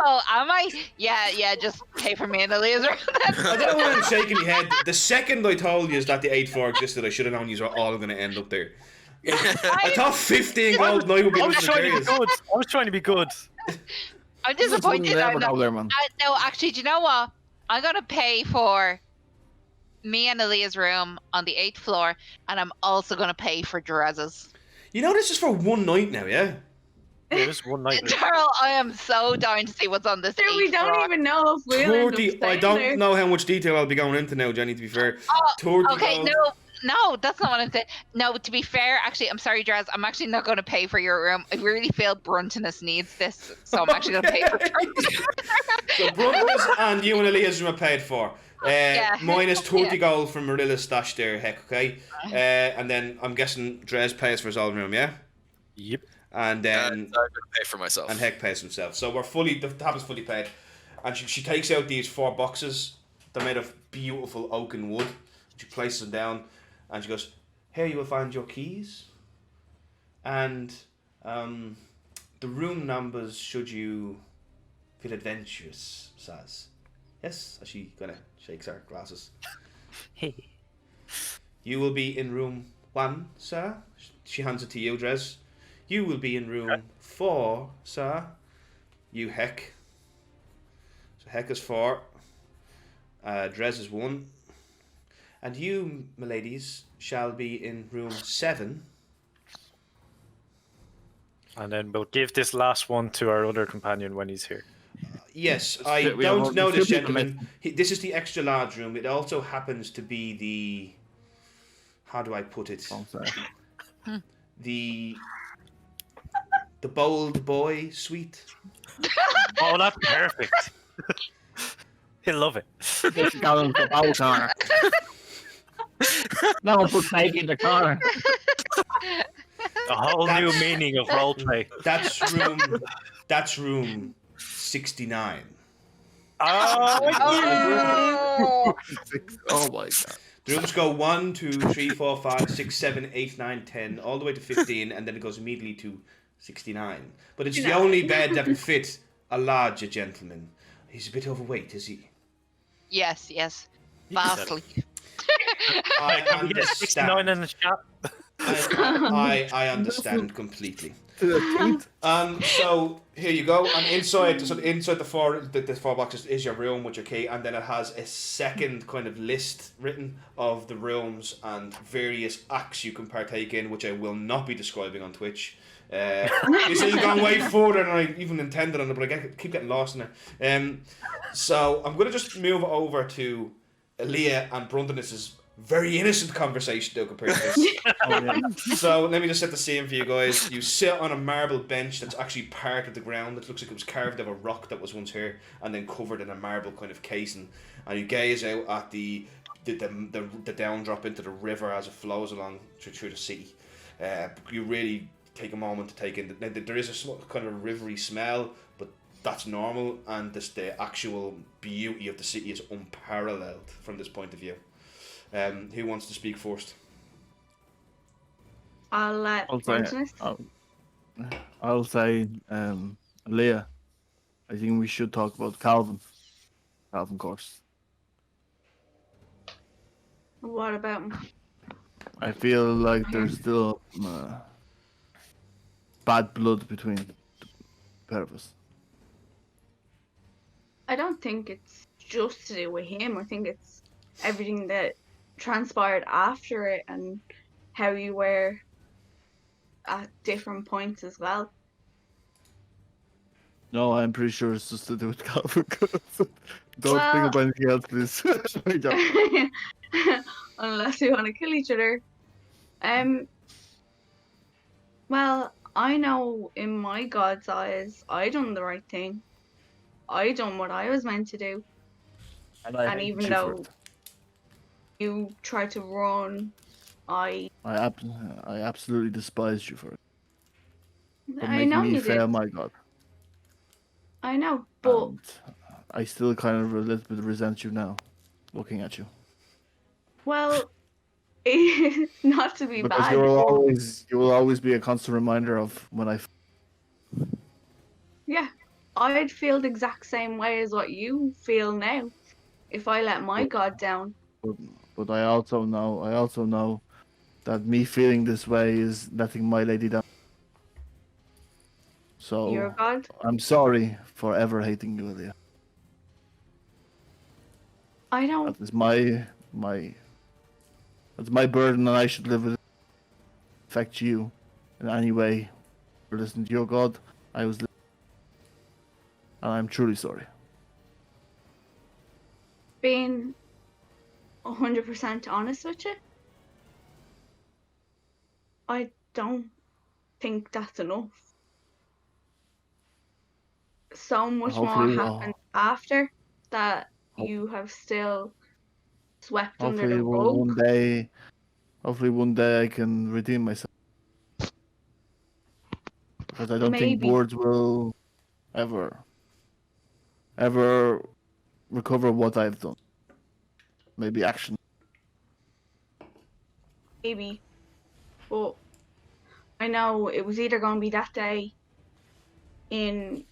Oh, am I? Yeah. Just pay for me in the laser. I don't know why I'm shaking my head. The second I told you that the 8th floor existed, I should have known you were all going to end up there. I thought 15 gold night would be I was trying to be luxurious. good. I was trying to be good. I'm disappointed. Never go there, man. No, actually, do you know what? I'm gonna pay for me and Aaliyah's room on the 8th floor, and I'm also gonna pay for Jerez's. You know this is for one night now, yeah? Yeah, this one night. Darryl, I am so down to see what's on this. Sure, we 8th don't floor. even know if we'll end up 30, I staying don't there. know how much detail I'll be going into now, Jenny, to be fair. 30 Okay, gold. no, that's not what I'm saying. No, to be fair, actually, I'm sorry, Drez. I'm actually not going to pay for your room. I really feel Bruntonus needs this, so I'm actually going to pay for yours. So Brothers and you and Aaliyah's room are paid for. Minus 30 gold from Marilla's stash there, heck, okay? And then I'm guessing Drez pays for his own room, yeah? Yep. And then I'm gonna pay for myself. and Heck pays himself. So the tab is fully paid. And she takes out these 4 boxes. They're made of beautiful oak and wood. She places them down and she goes, "Here you will find your keys. And the room numbers should you feel adventurous, Saz." Yes, as she kind of shakes her glasses. "You will be in room 1, sir." She hands it to you, Drez. "You will be in room 4, sir." You, Heck. So Heck is 4. Drez is 1. And you, my ladies, shall be in room 7. And then we'll give this last one to our other companion when he's here. Yes, It's I fit- we don't have- know it's this fit- gentleman. This is the extra large room. It also happens to be the... How do I put it? Oh, sorry. The bold boy suite. Oh, that's perfect. He'll love it. It's going for bow corner. No one put snake in the corner. A whole new meaning of roleplay. That's room 69. Oh, Oh my god. The rooms go 1, 2, 3, 4, 5, 6, 7, 8, 9, 10, all the way to 15, and then it goes immediately to 69. But it's the only bed that can fit a larger gentleman. He's a bit overweight, is he? Yes. Vastly. I we get a 69 in understand. the chat. I understand completely. To the teeth. So here you go, and inside the 4 boxes is your room with your key, and then it has a second kind of list written of the rooms and various acts you can partake in, which I will not be describing on Twitch. This has gone way further than I even intended on it, but I keep getting lost in it. So I'm gonna just move over to Aaliyah and Bruntonus's very innocent conversation though compared to this. Oh, yeah. So let me just set the scene for you guys. You sit on a marble bench that's actually part of the ground. It looks like it was carved out of a rock that was once here and then covered in a marble kind of casing. And you gaze out at the down drop into the river as it flows along through the city. You really take a moment to take in. There is a small kind of rivery smell, but that's normal. And the actual beauty of the city is unparalleled from this point of view. Who wants to speak first? I'll let I'll say, Bruntonus. I'll say, Leah, I think we should talk about Calvin course. What about him? I feel like there's still bad blood between the pair of us. I don't think it's just to do with him. I think it's everything that transpired after it and how you were at different points as well. No, I'm pretty sure it's just to do with Calvin course. Don't Well- think of anything else, please. I don't. Unless we want to kill each other. Well, I know in my God's eyes, I done the right thing. I done what I was meant to do. I And hate even you for though it. you tried to run, I I absolutely despise you for it. For I making know me you fail did. my God. I know, but And I still kind of a little bit resent you now, looking at you. well, It's not to be Because bad. you will but always be a constant reminder of when I. yeah, I'd feel the exact same way as what you feel now if I let my God down. But I also know that me feeling this way is letting my lady down. Your So God. I'm sorry for ever hating you, Leah. I don't. That is my that's my burden, and I should live with it. Affect you in any way for listening to your God. I was, and I'm truly sorry. Being 100% honest with you, I don't think that's enough. So much more Hopefully, happened after that Hope- you have still swept under hopefully the rug. one day I can redeem myself, because I don't think Maybe, words will ever ever recover what I've done. Maybe action. maybe, but I know it was either going to be that day in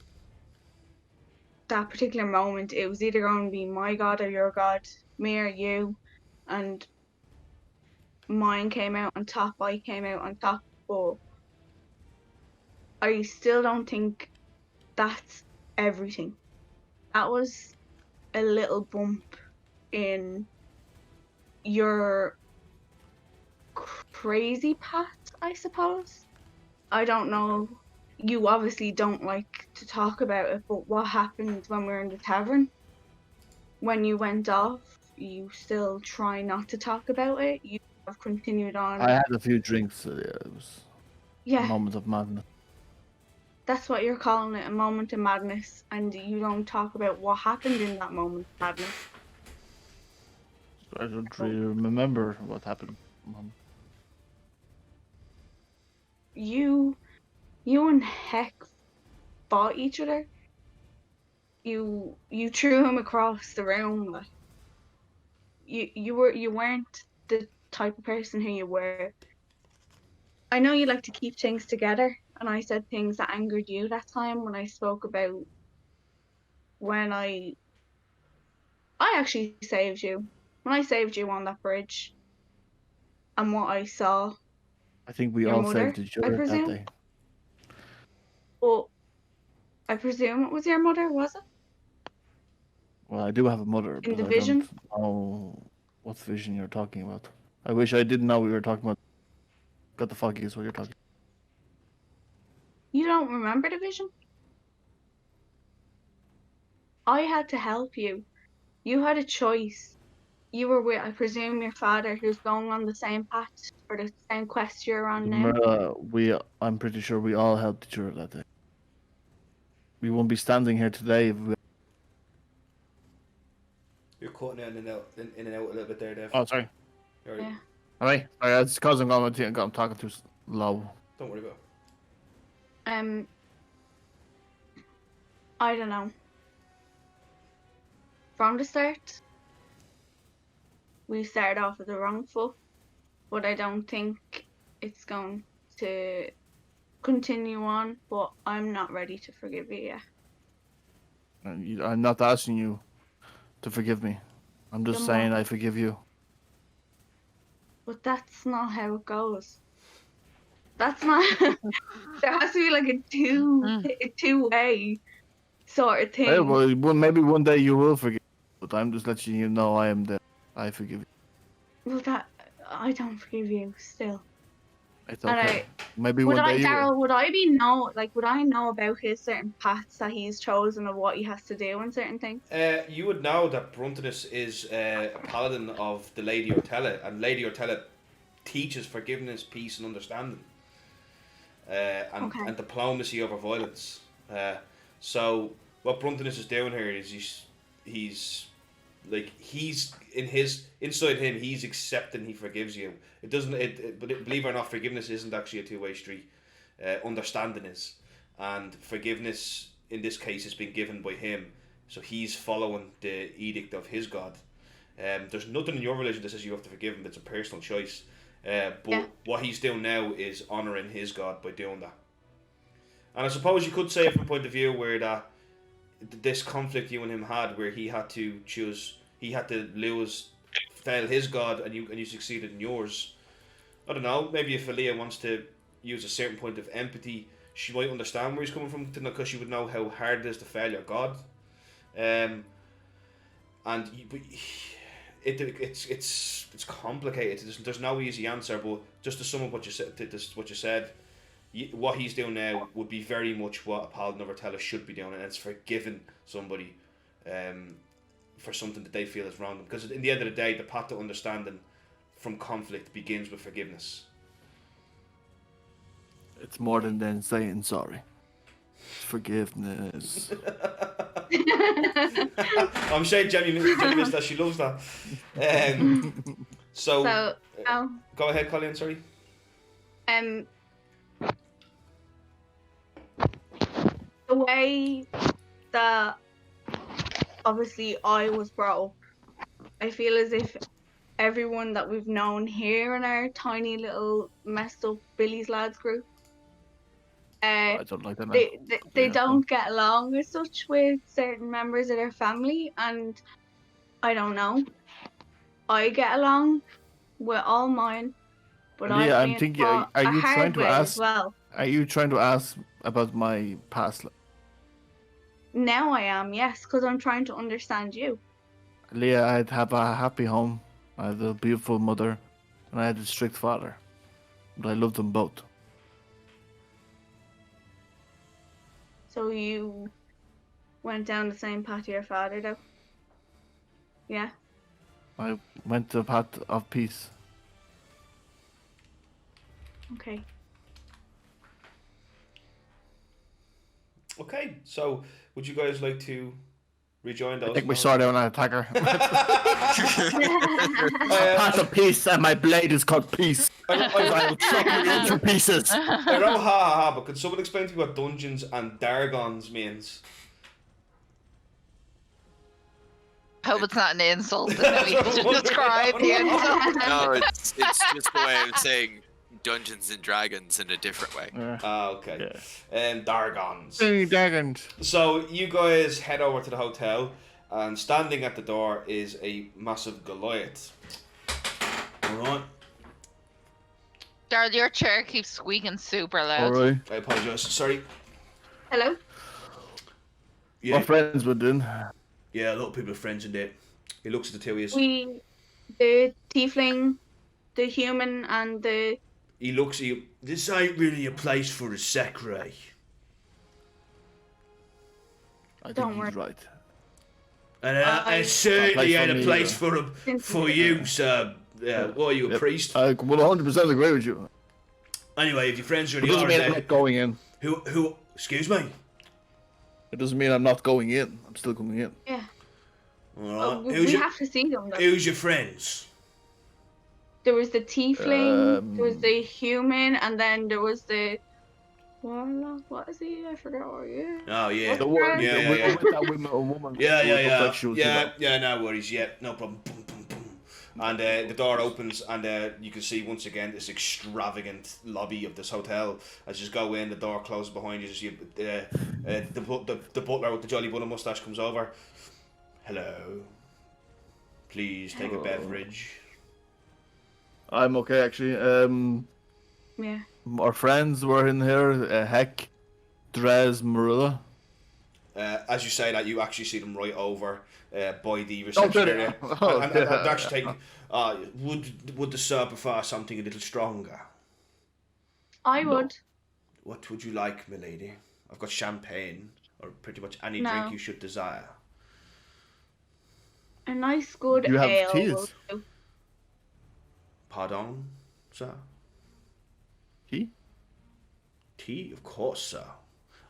that particular moment. It was either going to be my God or your God, me or you, and mine came out on top. I came out on top, but I still don't think that's everything. That was a little bump in your crazy path, I suppose. I don't know. You obviously don't like to talk about it, but what happened when we were in the tavern? When you went off, you still try not to talk about it. You have continued I on. had a few drinks. It was a Yeah, moment of madness. that's what you're calling it, a moment of madness, and you don't talk about what happened in that moment of madness. I don't really remember what happened. You and Heck fought each other. You threw him across the room. Like, you weren't the type of person who you were. I know you like to keep things together, and I said things that angered you that time when I spoke about when I actually saved you. When I saved you on that bridge and what I saw, I think we your all mother, saved each I other that presume. day. Well, I presume it was your mother, was it? Well, I do have a mother, In but the I don't vision? know what vision you're talking about. I wish I didn't know we were talking about. Got the foggiest what you're talking. You don't remember the vision? I had to help you. You had a choice. You were with, I presume, your father, who's going on the same path or the same quest you're on now. I'm pretty sure we all helped each other that day. We won't be standing here today if we. You're cutting in and out, in and out a little bit there, Dev. Oh, sorry. Alright, Yeah. Alright, it's because I'm talking too low. don't worry about it. I don't know. From the start, we started off with the wrong foot, but I don't think it's going to continue on. But I'm not ready to forgive you yet. I'm not asking you to forgive me. I'm just Then saying what? I forgive you. But that's not how it goes. That's not. There has to be like a two-way sort of Hey, thing. well, maybe one day you will forgive, but I'm just letting you know I am there. I forgive you. Well, that I don't forgive you still. It's And okay. Maybe would one I, day you will. Daryl? Would I know about his certain paths that he's chosen of what he has to do and certain things? You would know that Bruntinus is a paladin of the Lady Ortella, and Lady Ortella teaches forgiveness, peace, and understanding, Okay. and diplomacy over violence. So what Bruntinus is doing here is he's inside him. He's accepting. He forgives you. It doesn't. Believe it or not, forgiveness isn't actually a two-way street. Understanding is, and forgiveness in this case has been given by him. So he's following the edict of his God. There's nothing in your religion that says you have to forgive him. It's a personal choice. But what he's doing now is honouring his God by doing that. And I suppose you could say it from a point of view where that this conflict you and him had, where he had to choose, he had to fail his God, and you succeeded in yours. I don't know. Maybe if Aaliyah wants to use a certain point of empathy, she might understand where he's coming from, because she would know how hard it is to fail your God. It's complicated. There's no easy answer. But just to sum up what you said, what he's doing now would be very much what a Paladin of Ortella should be doing, and it's forgiving somebody for something that they feel is wrong. Because in the end of the day, the path to understanding from conflict begins with forgiveness. It's more than saying sorry. It's forgiveness. I'm sure Jenny missed that. She loves that. So go ahead, Colleen. Sorry. The way that obviously I was brought up, I feel as if everyone that we've known here in our tiny little messed up Billy's Lads group, I don't like that. they don't get along as such with certain members of their family, and I don't know. I get along with all mine, but Yeah, I'm thinking. Are you trying to ask? Well, Are you trying to ask about my past life? now I am, yes, because I'm trying to understand you. Leah, I'd have a happy home. I had a beautiful mother, and I had a strict father. But I loved them both. So you went down the same path your father, though? Yeah? I went the path of peace. Okay. Okay, so would you guys like to rejoin those? I think we saw down an attacker. Path of peace, and my blade is called peace. I will chop you into pieces. I know, ha, but could someone explain to me what dungeons and dargons means? I hope it's not an insult. That we have to describe the insult. No, it's just the way of saying Dungeons and Dragons in a different way. Okay. Dargons. Hey, dragons. So you guys head over to the hotel, and standing at the door is a massive Goliath. Alright. Darl, your chair keeps squeaking super loud. Alright. I apologise. Sorry. Hello? Yeah, What friends we're doing? yeah, a lot of people are friends in there. He looks at the two of you. The tiefling, the human, and the... He looks at you. This ain't really a place for a secretary. I think Don't he's worry. right. And I- it certainly Not a place ain't for a me place either. for you, sir. What are you, a Yep. priest? I will 100% agree with you. Anyway, if your friends It really doesn't are mean I'm there, not going in. who? Excuse me. It doesn't mean I'm not going in. I'm still going in. Yeah. All right. We have to see them, though. Who's your friends? There was the tiefling, there was Um, the human, and then there was the... Warlock? What is he? I forgot what he is. Oh yeah. The one, Yeah, the yeah, one yeah. with that woman. Yeah, who yeah, looked yeah. like she was, you know. Yeah, no worries. Yeah, no problem. Boom, boom, boom. And the door opens, and you can see once again this extravagant lobby of this hotel. As you go in, the door closes behind you. Just you, the butler with the jolly bunny mustache comes over. Hello. Please take a Hello. beverage. I'm okay, actually. Yeah. Our friends were in here. Heck, Drez, Marilla. As you say that, you actually see them right over by the reception did it? area. Oh, and yeah. they're actually taking. Would the sir prefer something a little stronger? I No. would. What would you like, milady? I've got champagne, or pretty much any No. drink you should desire. A nice good You have ale teas? will do. Pardon, sir? He? Tea, of course, sir.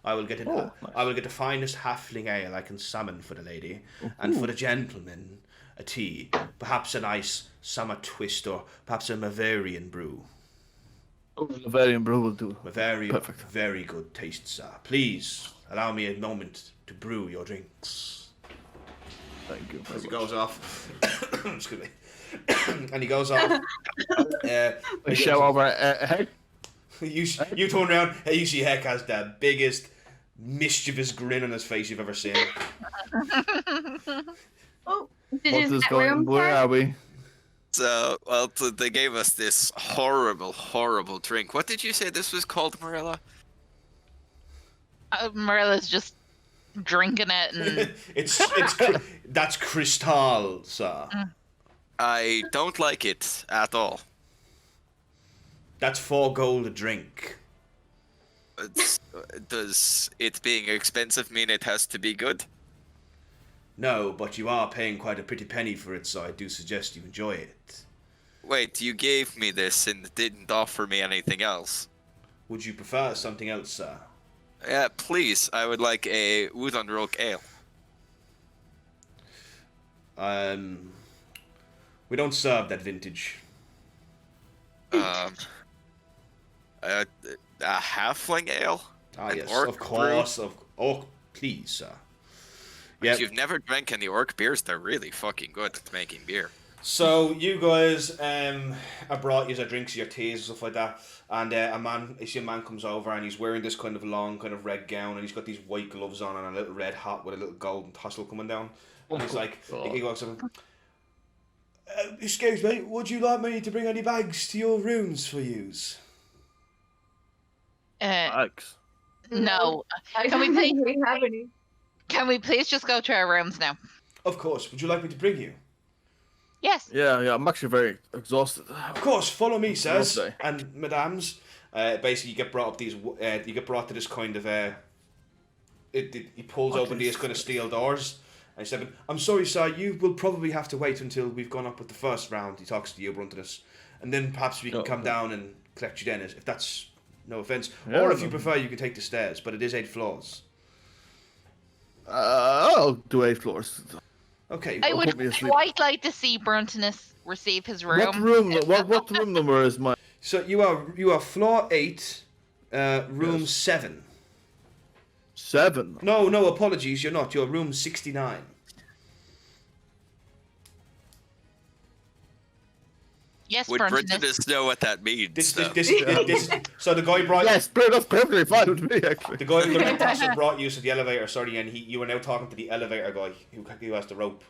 I will get Oh, nice. I will get the finest halfling ale I can summon for the lady, and for the gentleman, a tea, perhaps a nice summer twist, or perhaps a Bavarian brew. Bavarian brew will do. Very, Perfect. very good taste, sir. Please allow me a moment to brew your drinks. Thank you very As he much. goes off. Excuse me. And he goes off. I shout over. Hey, You turn around, and you see Heck has the biggest mischievous grin on his face you've ever seen. Oh, did what you is get going? room Where for? are we? So, well, they gave us this horrible, horrible drink. What did you say this was called, Marilla? Marilla's just drinking it, and That's Cristal, sir. I don't like it at all. That's 4 gold a drink. Does it being expensive mean it has to be good? No, but you are paying quite a pretty penny for it, so I do suggest you enjoy it. Wait, you gave me this and didn't offer me anything else. Would you prefer something else, sir? Yeah, please. I would like a Wudon Rook Ale. We don't serve that vintage. A halfling ale? Ah, An yes, orc of course. Oh, please, sir. If you've never drank any orc beers, they're really fucking good at making beer. So you guys are brought your drinks, your teas, and stuff like that. And I see a man comes over and he's wearing this kind of long, kind of red gown, and he's got these white gloves on and a little red hat with a little golden tassel coming down. And he's like, he goes up, excuse me, would you like me to bring any bags to your rooms for yous? Bags. no. I Can we don't think please? we have any. Can we please just go to our rooms now? Of course. Would you like me to bring you? Yes. Yeah. I'm actually very exhausted. Of course. Follow me, sirs Lovely. and madams. Basically, you get brought up these. You get brought to this kind of. He pulls open these kind of steel doors. And he said, "I'm sorry, sir. You will probably have to wait until we've gone up with the first round." He talks to you, Bruntinus, and then perhaps we can come down and collect you then, if that's no offense. Yeah, Or if you no. prefer, you can take the stairs, but it is 8 floors. I'll do 8 floors. Okay. I Put would me asleep. quite like to see Bruntinus receive his room. What room? What room number is mine? So you are floor 8, room Yes. 7. 7. No, apologies, you're not. You're room 69. Yes, Would Bruntinus. Britainus know what that means, though? So the guy brought Yes, that's perfectly fine with me, actually. the guy with the red tassel brought you to the elevator. Sorry, and you were now talking to the elevator guy who has the rope.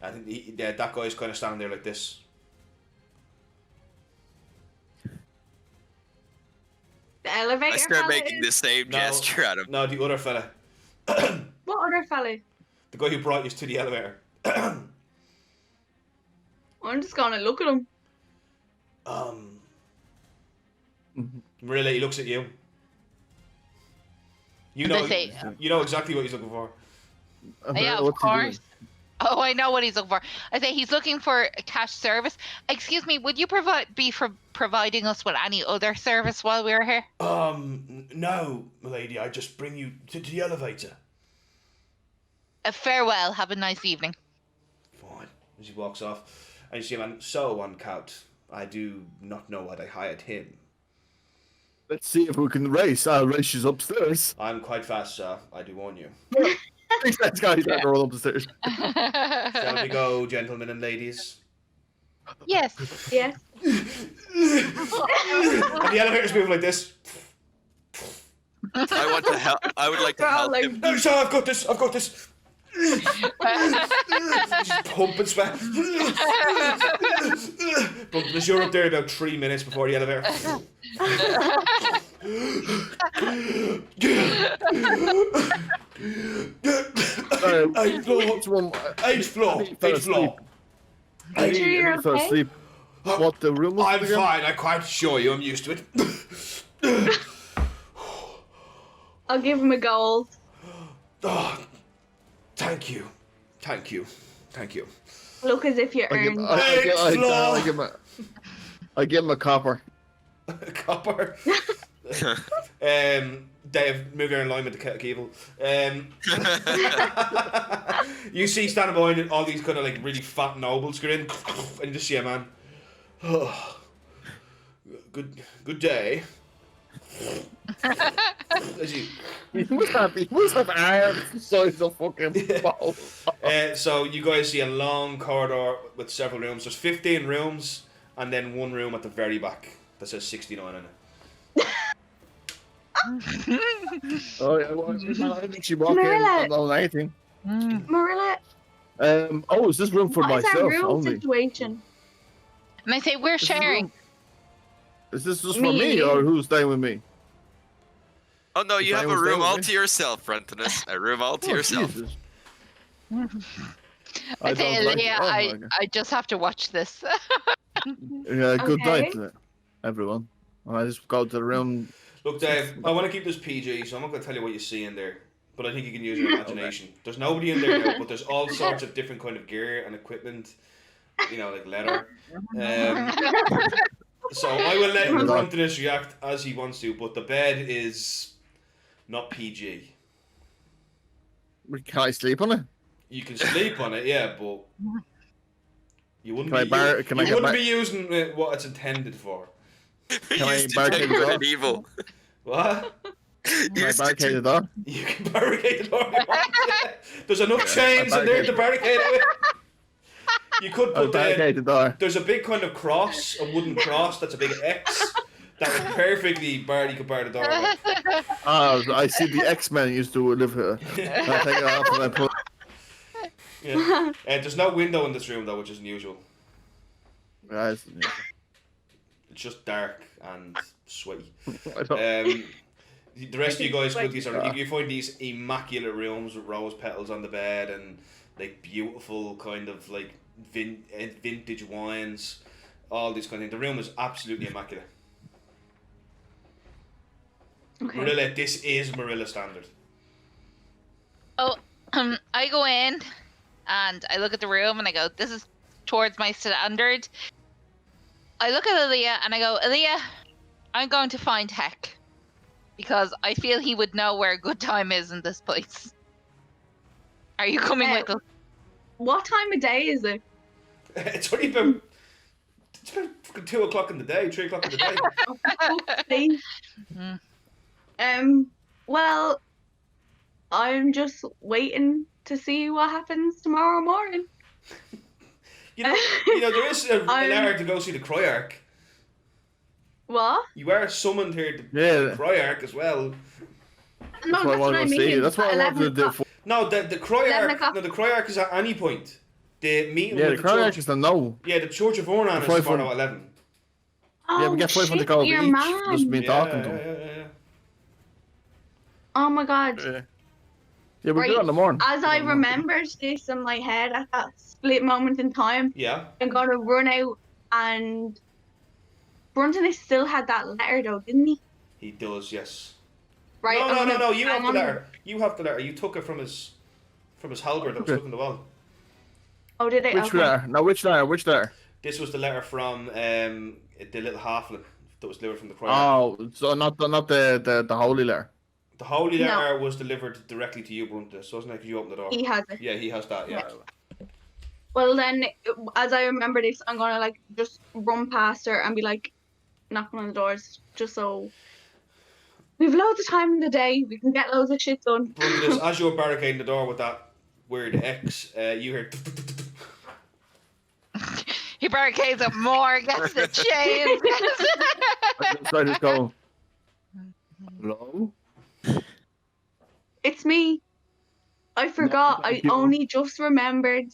I think that guy's kind of standing there like this. The elevator I start fella making is- the same gesture at him. No, the other fella, What other fella? the guy who brought you to the elevator. I'm just gonna look at him. Marilla, he looks at you. You They know, say- you know exactly what he's looking for. Yeah, of What's he doing? course. Oh, I know what he's looking for. I say he's looking for a cash service. Excuse me, would you be providing us with any other service while we're here? No, milady, I just bring you to the elevator. Farewell. Have a nice evening. Fine. As he walks off, and you see a man. So, on count, I do not know why they hired him. Let's see if we can race. I'll race you upstairs. I'm quite fast, sir. I do warn you. Let's go. He's gonna roll up the stairs. Shall we go, gentlemen and ladies? Yes. Yes. And the elevator's moving like this. I want to help. I would like to help him. No, sir, I've got this. Just pump and sweat. But you're up there about 3 minutes before the elevator. Eighth floor. Eighth floor. Eighth floor. Are you sure you're fell okay? asleep. What the room was I'm again? fine. I quite assure you, I'm used to it. I'll give him a gold. Oh, thank you. Thank you. Thank you. Look as if you I give, earned. I give him a copper. Copper. Dave, move your in line with the Celtic Evil. You see standing behind all these kind of like really fat nobles grin, and you just see a man. Oh, good day. As you, He must have arms the size of fucking ball. so you guys see a long corridor with several rooms. There's 15 rooms, and then one room at the very back that says 69 in it. Oh, yeah, well, I didn't actually walk in Marilla. on anything. Marilla, Oh, is this room for what is our myself room only? situation? And I say we're This is sharing. room- Is this just Me for and me, you. or who's staying with me? Oh no, you If have a anyone's room there all with to me. yourself, Brentonus. A room all to Oh, yourself. Jesus. I say, don't like Leah, it. Oh, my God. I just have to watch this. Yeah, good Okay. night, everyone. I just go to the room. Look, Dave, I want to keep this PG, so I'm not going to tell you what you see in there. But I think you can use your imagination. There's nobody in there now, but there's all sorts of different kind of gear and equipment. You know, like leather. So I will let Brontinus react as he wants to, but the bed is not PG. Can I sleep on it? You can sleep on it, yeah, but you wouldn't Can be, I bar- you, can I you get wouldn't back- be using it what it's intended for. Can I Used to barricade take the good door? and evil. What? Can I Used to barricade the door? You can barricade the door. if you want, yeah. There's enough chains in there barricade. to barricade it with. You could I'll put barricade the door. there's a big kind of cross, a wooden cross that's a big X. That would perfectly you could bar the door with. Oh, I see the X-Men used to live here. I take it off and I put. Yeah. There's no window in this room though, which is unusual. Guys, It's just dark and sweaty. I don't. The rest of you guys go these you find these immaculate rooms with rose petals on the bed and like beautiful kind of like vintage wines, all these kind of things. The room is absolutely immaculate. Okay. Marilla, this is Marilla standard. Oh, I go in and I look at the room and I go, this is towards my standard. I look at Aaliyah and I go, Aaliyah, I'm going to find Heck. Because I feel he would know where a good time is in this place. Are you coming with us? What time of day is it? It's only about fucking 2 o'clock in the day, 3 o'clock in the day. Oh, fuck's sake. Well, I'm just waiting to see what happens tomorrow morning. You know, there is a letter to go see the Cryarch. What? You are summoned here to Yeah. the Cryarch as well. No, That's what I wanted to see. That's what I wanted to do. For, No, the 11 Cryarch. o'clock. No, the Cryarch is at any point. The meeting yeah, with the the crowd church. is a no. Yeah, the Church of Ornan is 500. tomorrow at 11. Yeah, we get 500 gold your each. man. Just me Yeah, talking yeah, to him. yeah. Oh my god. Yeah, we'll Right. do it in the morning. As I remembered this in my head at that split moment in time, Yeah. I'm gonna run out and Brunton still had that letter though, didn't he? He does, yes. Right. No, I'm no, no, gonna no. You hang have the on- letter. You have the letter. You took it from his halberd that was Okay. stuck in the wall. Oh, did I? Which Okay. letter? No, which letter? Which letter? This was the letter from the little halfling that was delivered from the Cryarch. Oh, so not the holy letter. The holy No. letter was delivered directly to you, Bruntus, wasn't it? Because you opened the door. He has it. Yeah, he has that. Yeah. Well then, as I remember this, I'm gonna like just run past her and be like knocking on the doors, just so we've loads of time in the day. We can get loads of shit done. Bruntus, as you're barricading the door with that weird X, you hear. He barricades up more, gets the chains. I just go. Hello. It's me. I forgot. I thank you. only just remembered.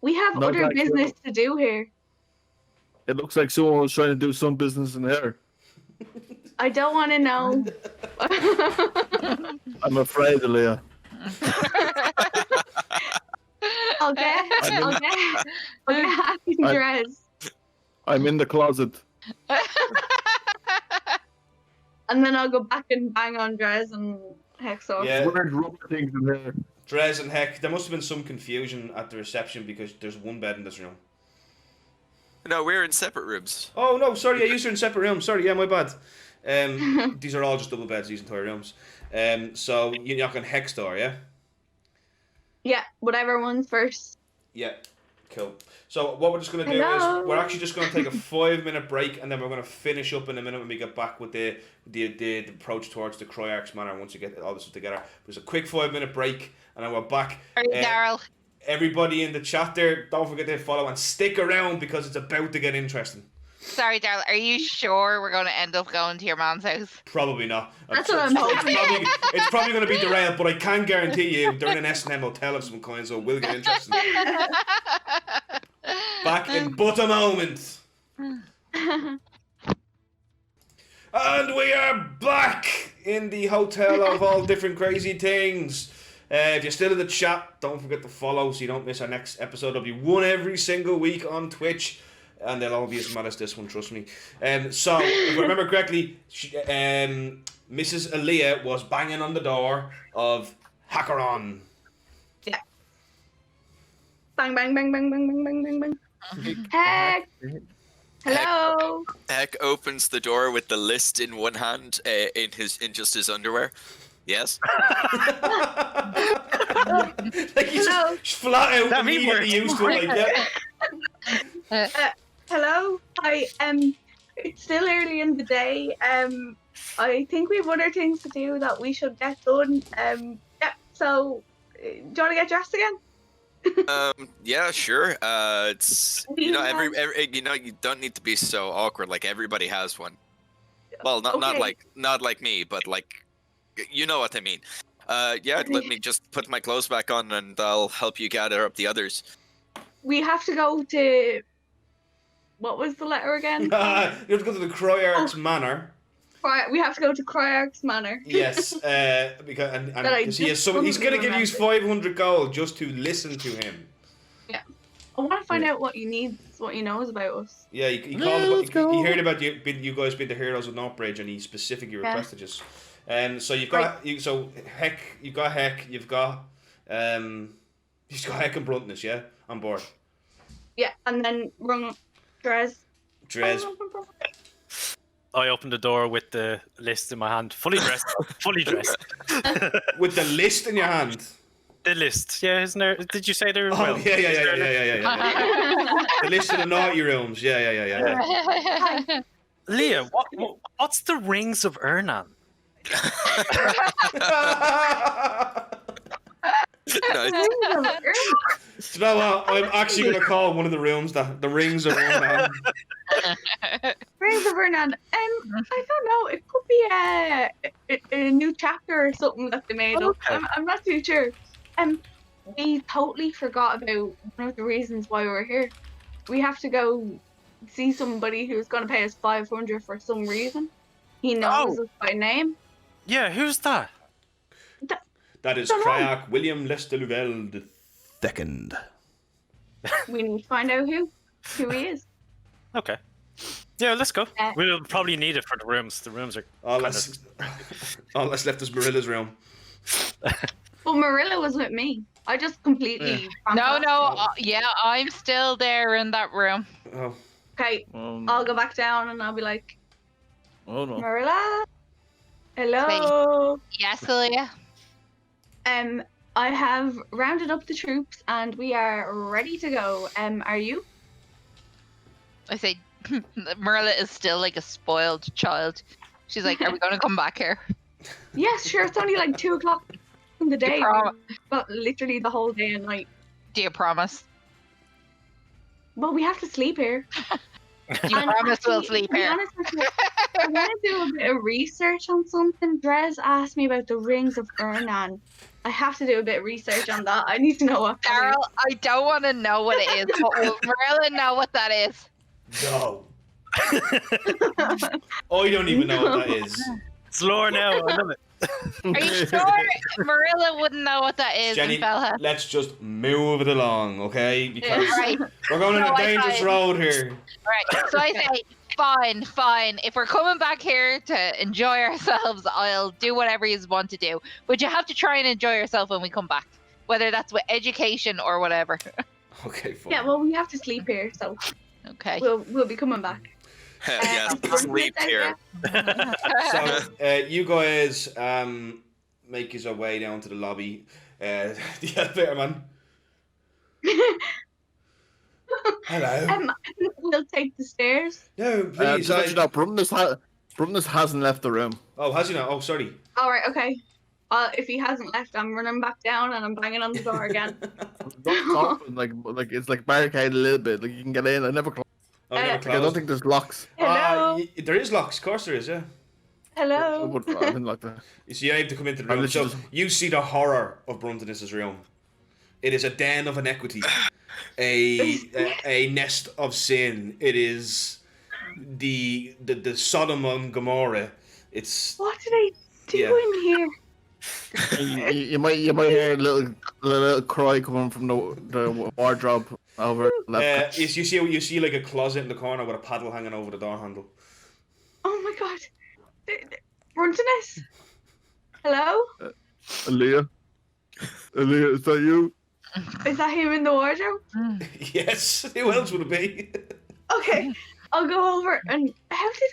We have No, other thank you. business to do here. It looks like someone was trying to do some business in here. I don't want to know. I'm afraid, Aaliyah. I'll get happy dress. I'm in the closet. And then I'll go back and bang on Drez and Hexor. Yeah. Weird rubber things in here. Drez and Heck, there must have been some confusion at the reception because there's one bed in this room. No, we're in separate rooms. Oh no, sorry, I used her in separate rooms. Sorry, yeah, my bad. These are all just double beds, these entire rooms. So you knock on Heck's door, yeah? Yeah, whatever one's first. Yeah. Cool. So what we're just going to do Hello. is we're actually just going to take a 5-minute break, and then we're going to finish up in a minute when we get back with the approach towards the Cryarch's Manor. Once you get all this stuff together, there's a quick 5-minute break, and then we're back. Sorry, Daryl. Everybody in the chat there, don't forget to follow and stick around because it's about to get interesting. Sorry, Daryl. Are you sure we're going to end up going to your mom's house? Probably not. That's what I'm hoping. It's probably going to be derailed, but I can guarantee you they're in an S&M hotel of some kind, so it will get interesting. Back in but a moment. And we are back in the hotel of all different crazy things. If you're still in the chat, don't forget to follow so you don't miss our next episode. There'll be one every single week on Twitch. And they'll all be as mad as this one, trust me. So, if I remember correctly, Mrs. Aaliyah was banging on the door of Hackeron. Yeah. Bang, bang, bang, bang, bang, bang, bang, bang, bang. Heck. Hello. Heck opens the door with the list in one hand, in just his underwear. Yes. Like he's just flat out immediately used to it. Like, yeah. Hello. Hi. It's still early in the day. I think we have other things to do that we should get done. Yeah. So, do you want to get dressed again? Yeah, sure. It's every you don't need to be so awkward. Like everybody has one. Well, not like me, but like you know what I mean. Yeah. Let me just put my clothes back on, and I'll help you gather up the others. We have to go to. What was the letter again? You have to go to the Cryarch's Manor. We have to go to Cryarch's Manor. Yes, because he's going to give you 500 gold just to listen to him. Yeah, I want to find out what he needs, what he knows about us. Yeah, he heard about you guys being the heroes of Northbridge, and he specifically requested us. So you've got Heck, you've got Heck and Bruntness, yeah, on board. Yeah, and then Drez. I opened the door with the list in my hand, fully dressed. With the list in your hand. The list, yeah, isn't there? Did you say there? Oh, well, yeah. The list of the naughty rooms, yeah. Leah, what's the rings of Ernan? Nice. Do you know what? I'm actually going to call one of the rooms the Rings of Ernan. Rings of Ernan. I don't know. It could be a new chapter or something that they made up. I'm not too sure. We totally forgot about one of the reasons why we're here. We have to go see somebody who's going to pay us 500 for some reason. He knows us by name. Yeah, who's that? That is Cryarch William Lester Louvel II. We need to find out who he is. Okay. Yeah, let's go. We'll probably need it for the rooms. The rooms are. All that's left is Marilla's room. But Marilla was with me. I just completely. Yeah, I'm still there in that room. Oh. Okay, I'll go back down and I'll be like, Oh no. Marilla, hello. Yes, Aaliyah. I have rounded up the troops and we are ready to go. Are you? I say, Marilla is still like a spoiled child. She's like, are we going to come back here? Yes, sure. It's only like 2:00 in the day. But literally the whole day and night. Do you promise? Well, we have to sleep here. You promise we'll sleep here. Honest with you, I want to do a bit of research on something. Drez asked me about the Rings of Ernan. I have to do a bit of research on that. I need to know what that Daryl, I don't want to know what it is, but will Marilla know what that is? No. I don't even know what that is. It's lore now. I love it. Are you sure Marilla wouldn't know what that is? Jenny, Felha? let's just move it along, okay? Because Right. we're going on a dangerous road here. Right. So I say, fine. If we're coming back here to enjoy ourselves, I'll do whatever you want to do. But you have to try and enjoy yourself when we come back, whether that's with education or whatever. Okay, fine. Yeah, well, we have to sleep here, so Okay. we'll be coming back. Yes, sleep here. So, you guys make your way down to the lobby. The elevator man. Hello. I think we'll take the stairs. No, please. Just let you know, Bruntus hasn't left the room. Oh, has he not? Oh, sorry. All right, okay. If he hasn't left, I'm running back down and I'm banging on the door again. It's open, like it's like barricaded a little bit. Like you can get in. I never closed. Oh, never Uh, Like, I closed. don't think there's locks. Hello. There is locks. Of course there is, yeah. Hello. I didn't like that. You see, I have to come into the I room. literally So just- you see the horror of Bruntonus's room. It is a den of inequity, a nest of sin. It is the Sodom and Gomorrah. It's What did I do Yeah. in here? You might hear a little cry coming from the wardrobe over left. you see like a closet in the corner with a paddle hanging over the door handle. Oh my god. Bruntonus? Hello? Aaliyah, is that you? Is that him in the wardrobe? Yes, who else would it be? Okay. I'll go over and how the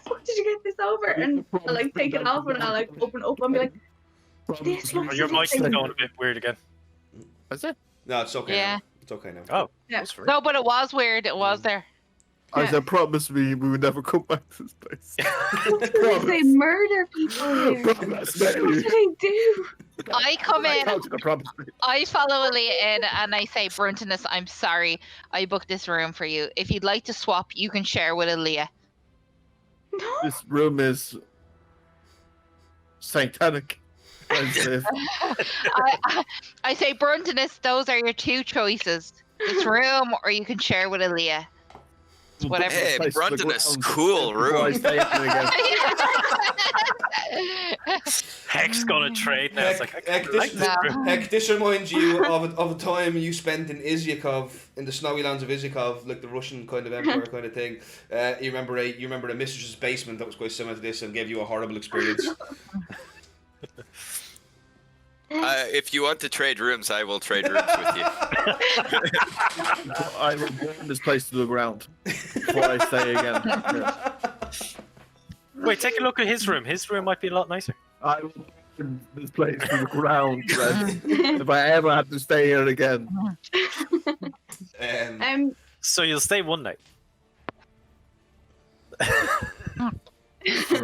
fuck did you get this over? And I'll like take it off and I'll like open up and be like, this looks Your mic's amazing. going a bit weird again. Is it? No, it's okay. Yeah. Now. It's okay now. Oh, Yeah. that's weird. No, but it was weird. It was there. I Yeah. said, promise me we would never come back to this place. Because they murder people here. Promise What me. did I do? I come in, Promise me. I follow Aaliyah in, and I say, Bruntonus, I'm sorry. I booked this room for you. If you'd like to swap, you can share with Aaliyah. No. This room is satanic. I say, Bruntonus, those are your two choices. This room, or you can share with Aaliyah. It's whatever. Hey, Place to the Bruntonus, ground cool before I room. say anything again. Heck's gonna trade now. It's like, I Heck, kinda like this No. room. Heck, this reminds you of a time you spent in Izyakov, in the snowy lands of Izyakov, like the Russian kind of empire kind of thing. You remember a mistress's basement that was quite similar to this and gave you a horrible experience. If you want to trade rooms, I will trade rooms with you. I will burn this place to the ground before I say again. Yeah. Wait, take a look at his room. His room might be a lot nicer. I will burn this place to the ground, Red. If I ever have to stay here again. So you'll stay one night. I'm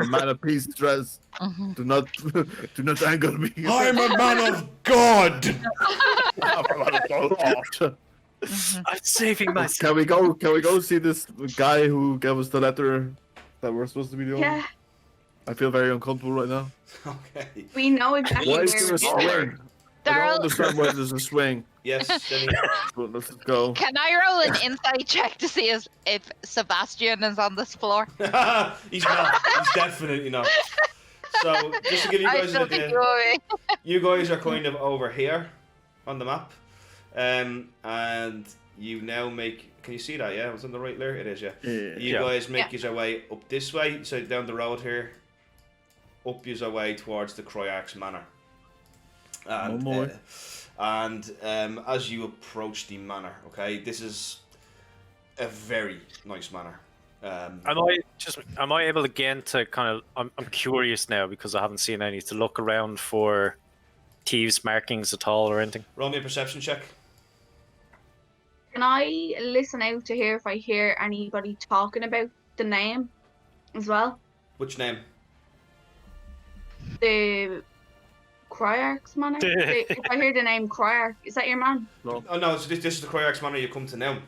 a man of peace, Drez. Do not anger me. I'm a man of God. I'm saving myself. Can we go see this guy who gave us the letter that we're supposed to be doing? Yeah, I feel very uncomfortable right now. Okay. we know exactly Why where is there a we're going. swing? I don't Daryl, understand why there's a swing. Yes, Jenny. But let's just go. can I roll an insight check to see if Sebastian is on this floor? He's not. He's definitely not. So, just to give you I guys an still think idea, you will be. you guys are kind of over here on the map, and you now make. Can you see that? Yeah, it's on the right there. It is. Yeah. You Yeah. guys make your way up this way, so down the road here, up your way towards the Croyarch's Manor. And, more. As you approach the manor, okay, this is a very nice manor. Am I able again to kind of? I'm curious now because I haven't seen any to look around for thieves' markings at all or anything. Roll me a perception check. Can I listen out to hear if I hear anybody talking about the name as well? Which name? The Croyarch's Manor? If I hear the name Croyarch, is that your man? Oh no, so this is the Croyarch's Manor you come to now.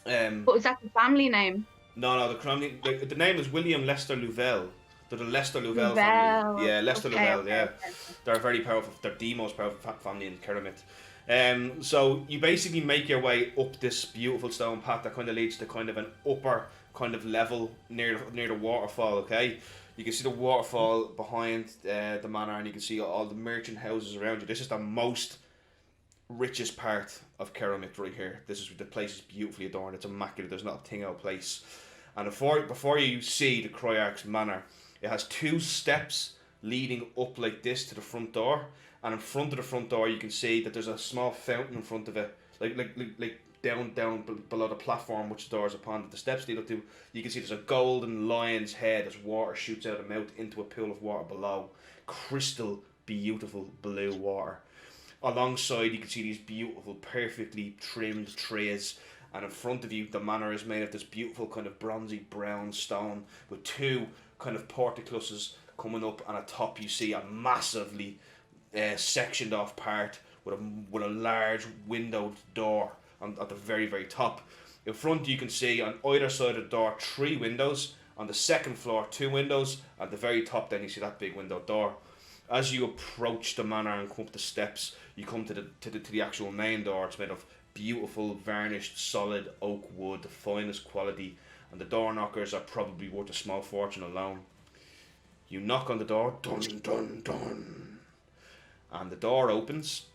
But is that the family name? No, the name is William Lester Louvel. They're the Lester Louvel Louvel, family. Yeah, Lester okay, Louvel. okay, Yeah, okay. they're very powerful. They're the most powerful family in Cerromith. So you basically make your way up this beautiful stone path that kind of leads to kind of an upper kind of level near the waterfall. Okay, you can see the waterfall behind the manor, and you can see all the merchant houses around you. This is the most richest part of Cerromith right here. The place is beautifully adorned. It's immaculate. There's not a thing out of place. And before you see the Croyarch's Manor, it has 2 steps leading up like this to the front door. And in front of the front door, you can see that there's a small fountain in front of it, like down below the platform which the door is upon. The steps lead up to. You can see there's a golden lion's head as water shoots out of the mouth into a pool of water below. Crystal beautiful blue water. Alongside, you can see these beautiful, perfectly trimmed trays, and in front of you the manor is made of this beautiful kind of bronzy brown stone with two kind of portcullises coming up, and at top you see a massively sectioned off part with a large windowed door at the very, very top. In front you can see on either side of the door 3 windows. On the second floor 2 windows. At the very top then you see that big window door. As you approach the manor and come up the steps, you come to the actual main door. It's made of beautiful varnished solid oak wood, the finest quality, and the door knockers are probably worth a small fortune alone. You knock on the door, dun dun dun, and the door opens,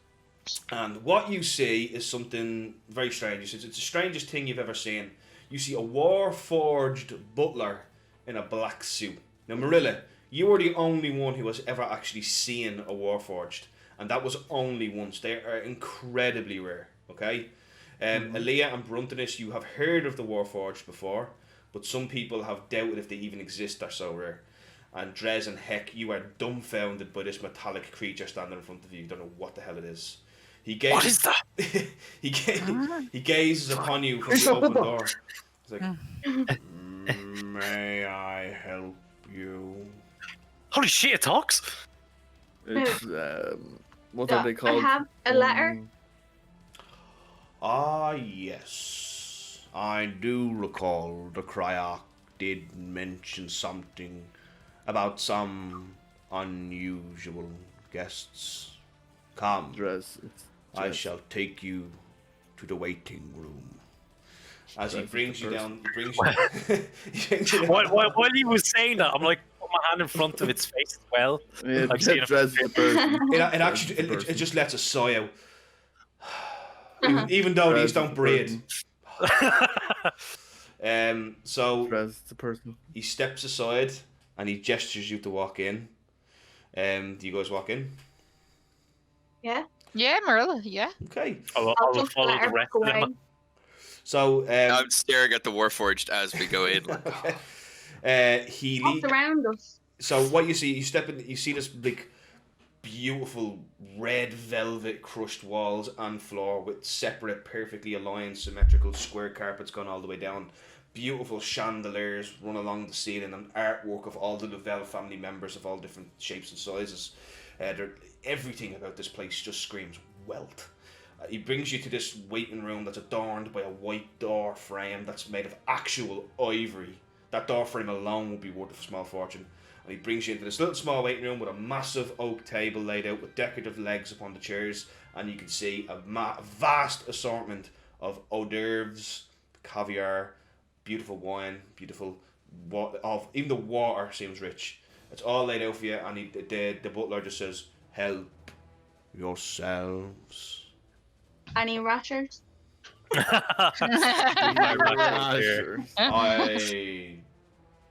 and what you see is something very strange. It's the strangest thing you've ever seen. You see a war-forged butler in a black suit. Now, Marilla, you are the only one who has ever actually seen a warforged, and that was only once. They are incredibly rare, okay? Aaliyah and Bruntinus, you have heard of the warforged before, but some people have doubted if they even exist. They're so rare. And Drez and Heck, you are dumbfounded by this metallic creature standing in front of you. You don't know what the hell it is. What is that? he gazes upon you from the open door. He's like, may I help you? Holy shit, it talks! It's what are they I called? have a letter. Ah, yes. I do recall the Kryak did mention something about some unusual guests. Come, Dress. I shall take you to the waiting room. As he brings you down, he brings you While he was saying that, I'm like, put my hand in front of its face as well. Yeah, Like seeing Dress is the person. it just lets a sigh out. Even though these don't breathe. So Dress is the person. he steps aside and he gestures you to walk in. Do you guys walk in? Yeah. Yeah, Marilla, yeah. Okay. I will just follow let the her rest go of them. away. So I'm staring at the Warforged as we go in. Like, he Walks around us. So what you see, you step in, you see this big, beautiful red velvet crushed walls and floor with separate, perfectly aligned, symmetrical square carpets going all the way down. Beautiful chandeliers run along the ceiling and artwork of all the Lavelle family members of all different shapes and sizes. Everything about this place just screams wealth. He brings you to this waiting room that's adorned by a white door frame that's made of actual ivory. That door frame alone would be worth a small fortune. And he brings you into this little small waiting room with a massive oak table laid out with decorative legs upon the chairs, and you can see a vast assortment of hors d'oeuvres, caviar, beautiful wine, even the water seems rich. It's all laid out for you, and the butler just says, "Help yourselves." Any rashers? I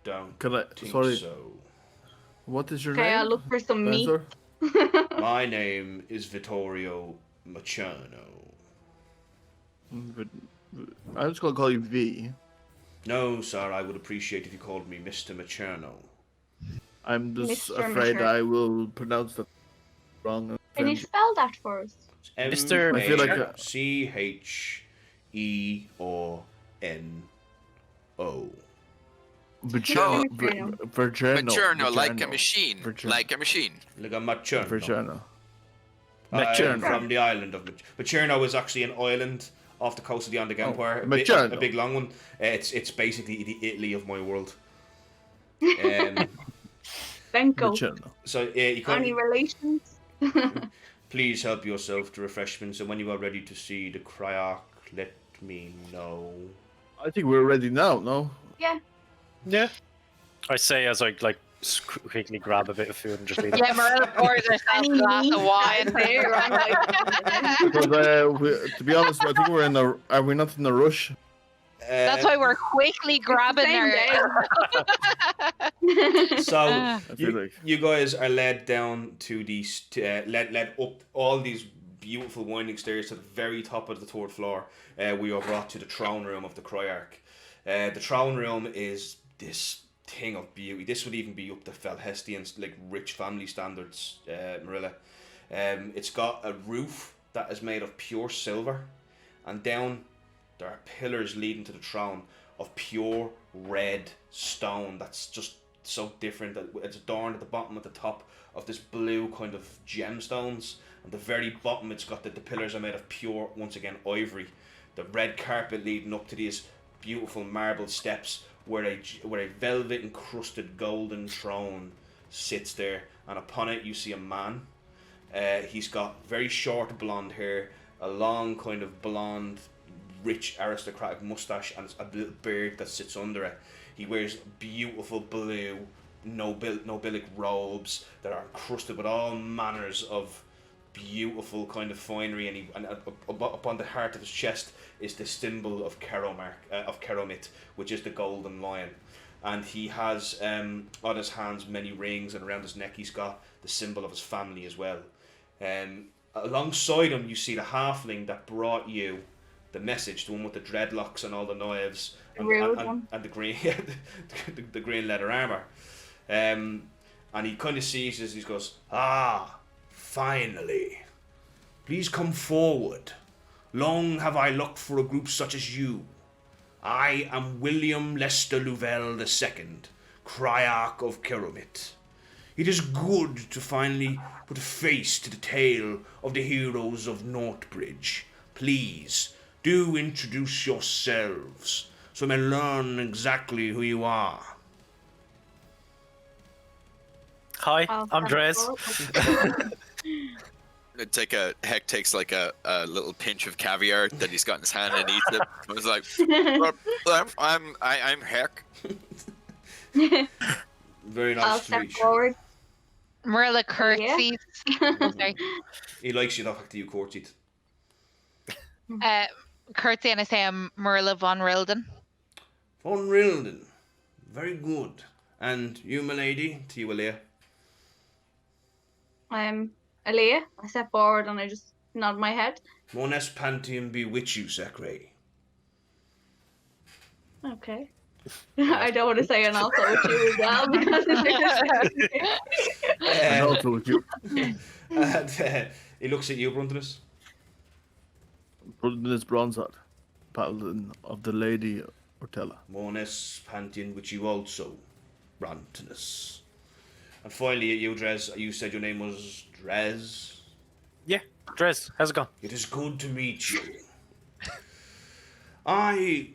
don't Can I? think Sorry. so. What is your Okay, name? I'll look for some meat. Spencer? My name is Vittorio Macerno. But I'm just gonna call you V. No, sir, I would appreciate if you called me Mr. Macerno. I'm just Mr. afraid Macerno. I will pronounce that wrong. Can you spell that for us? Mr. I feel like Macerno. Macerno, like a machine. Like a machine. Like a Macerno. Virginia. I'm from the island of Macerno is actually an island off the coast of the Andic Empire. Macerno. A big long one. It's basically the Italy of my world. Benko. So you can Any relations? please help yourself to refreshments, and when you are ready to see the Kryak, let me know. I think we're ready now, no? Yeah. Yeah. I say as I quickly grab a bit of food and just leave it. Yeah, Marilla pours herself a Any glass meat of wine. that's there, I'm like, Because to be honest, I think we're in a. Are we not in a rush? That's why we're quickly grabbing Same her. So I feel like you guys are led down to these, led up all these beautiful winding stairs to the very top of the 3rd floor. We are brought to the throne room of the Kryarch. The throne room is this thing of beauty. This would even be up to Felhestian's rich family standards, Marilla. It's got a roof that is made of pure silver, and down there are pillars leading to the throne of pure red stone that's just so different that it's adorned at the bottom, at the top of this blue kind of gemstones. At the very bottom, it's got the pillars are made of pure, once again, ivory. The red carpet leading up to these beautiful marble steps where a velvet encrusted golden throne sits there, and upon it you see a man. He's got very short blonde hair, a long kind of blonde, rich aristocratic mustache, and a little beard that sits under it. He wears beautiful blue nobilic robes that are encrusted with all manners of beautiful kind of finery, and upon the heart of his chest is the symbol of Cerromith, which is the golden lion. And he has on his hands many rings, and around his neck he's got the symbol of his family as well. Alongside him you see the halfling that brought you the message, the one with the dreadlocks and all the knives and the green the green leather armor. And he kind of sees as he goes, "Ah, finally. Please come forward. Long have I looked for a group such as you. I am William Lester Louvel II, Cryarch of Cerromith. It is good to finally put a face to the tale of the heroes of Northbridge. Please, do introduce yourselves, so I may learn exactly who you are." Hi, I'm Drez. Heck takes like a little pinch of caviar that he's got in his hand and eats it. I was like, well, I'm Heck. Very I'll nice to step meet you. forward. Marilla curtsies. Sorry. He likes you, the fact that you courted. Curtsy, and I say I'm Marilla von Rilden. Von Rilden. Very good. And you, milady, to you, Alea. I'm Alea. I step forward and I just nod my head. Mones Pantheon be with you, Sacre. Okay. I don't want to say and also with you as well because And also with you. And he looks at you, Bruntinus. Bruntinus Bronzard, paladin of the Lady Ortella. Mones Pantheon with you also, Bruntinus. And finally, you, Drez, you said your name was Drez? Yeah, Drez, how's it going? It is good to meet you. I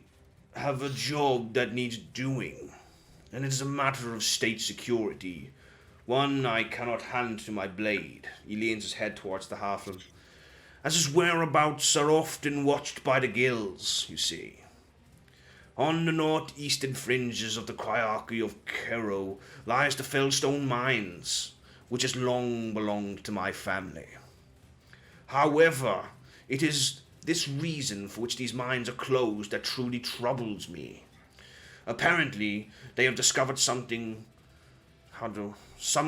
have a job that needs doing, and it is a matter of state security. One I cannot hand to my blade. He leans his head towards the halfling. As his whereabouts are often watched by the guilds, you see. On the northeastern fringes of the Cryarchy of Cerro lies the Fellstone Mines, which has long belonged to my family. However, it is this reason for which these mines are closed that truly troubles me. Apparently, they have discovered some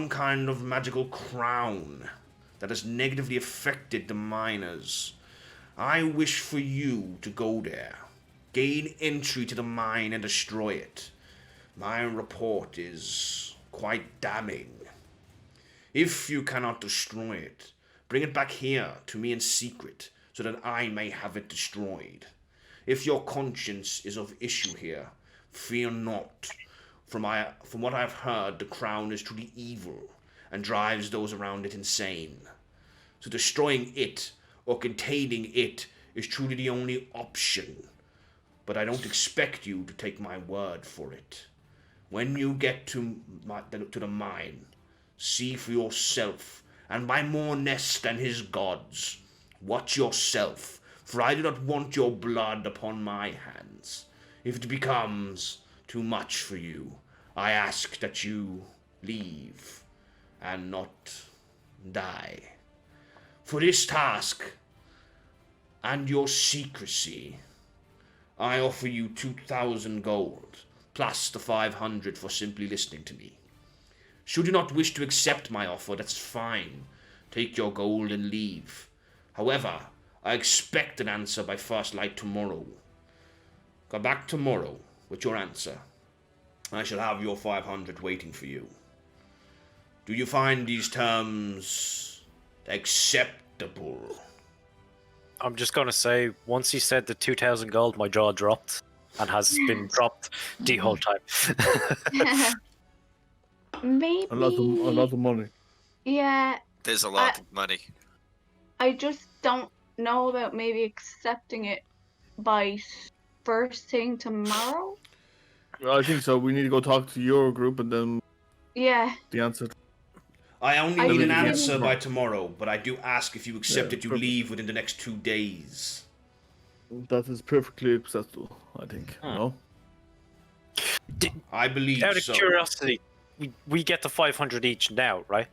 kind of magical crown that has negatively affected the miners. I wish for you to go there, gain entry to the mine and destroy it. My report is quite damning. If you cannot destroy it, bring it back here to me in secret, so that I may have it destroyed. If your conscience is of issue here, fear not. From what I've heard, the crown is truly evil, and drives those around it insane. So destroying it, or containing it, is truly the only option. But I don't expect you to take my word for it. When you get to the mine, see for yourself, and by more nest than his gods. Watch yourself, for I do not want your blood upon my hands. If it becomes too much for you, I ask that you leave, and not die. For this task, and your secrecy, I offer you 2,000 gold, plus the 500 for simply listening to me. Should you not wish to accept my offer, that's fine. Take your gold and leave. However, I expect an answer by first light tomorrow. Come back tomorrow with your answer. I shall have your 500 waiting for you. Do you find these terms acceptable? I'm just gonna say, once he said the 2,000 gold, my jaw dropped and has been dropped the whole time. Maybe. A lot of money. Yeah, There's a lot of money. I just don't know about maybe accepting it by first thing tomorrow. I think so. We need to go talk to your group and then Yeah. the answer. I only I need an really- answer by tomorrow, but I do ask if you accept Yeah, it, you perfect. leave within the next 2 days. That is perfectly acceptable, I think. No? I believe Out of so. curiosity, we get the 500 each now, right?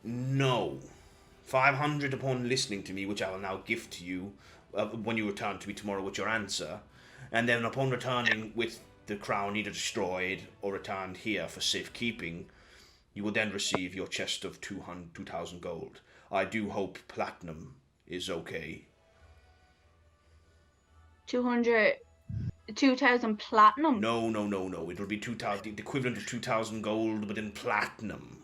No. 500 upon listening to me, which I will now gift to you when you return to me tomorrow with your answer. And then upon returning with the crown either destroyed or returned here for safekeeping, you will then receive your chest of 2,000 gold. I do hope platinum is okay. 2,000 platinum. No. It will be 2,000, the equivalent of 2,000 gold, but in platinum.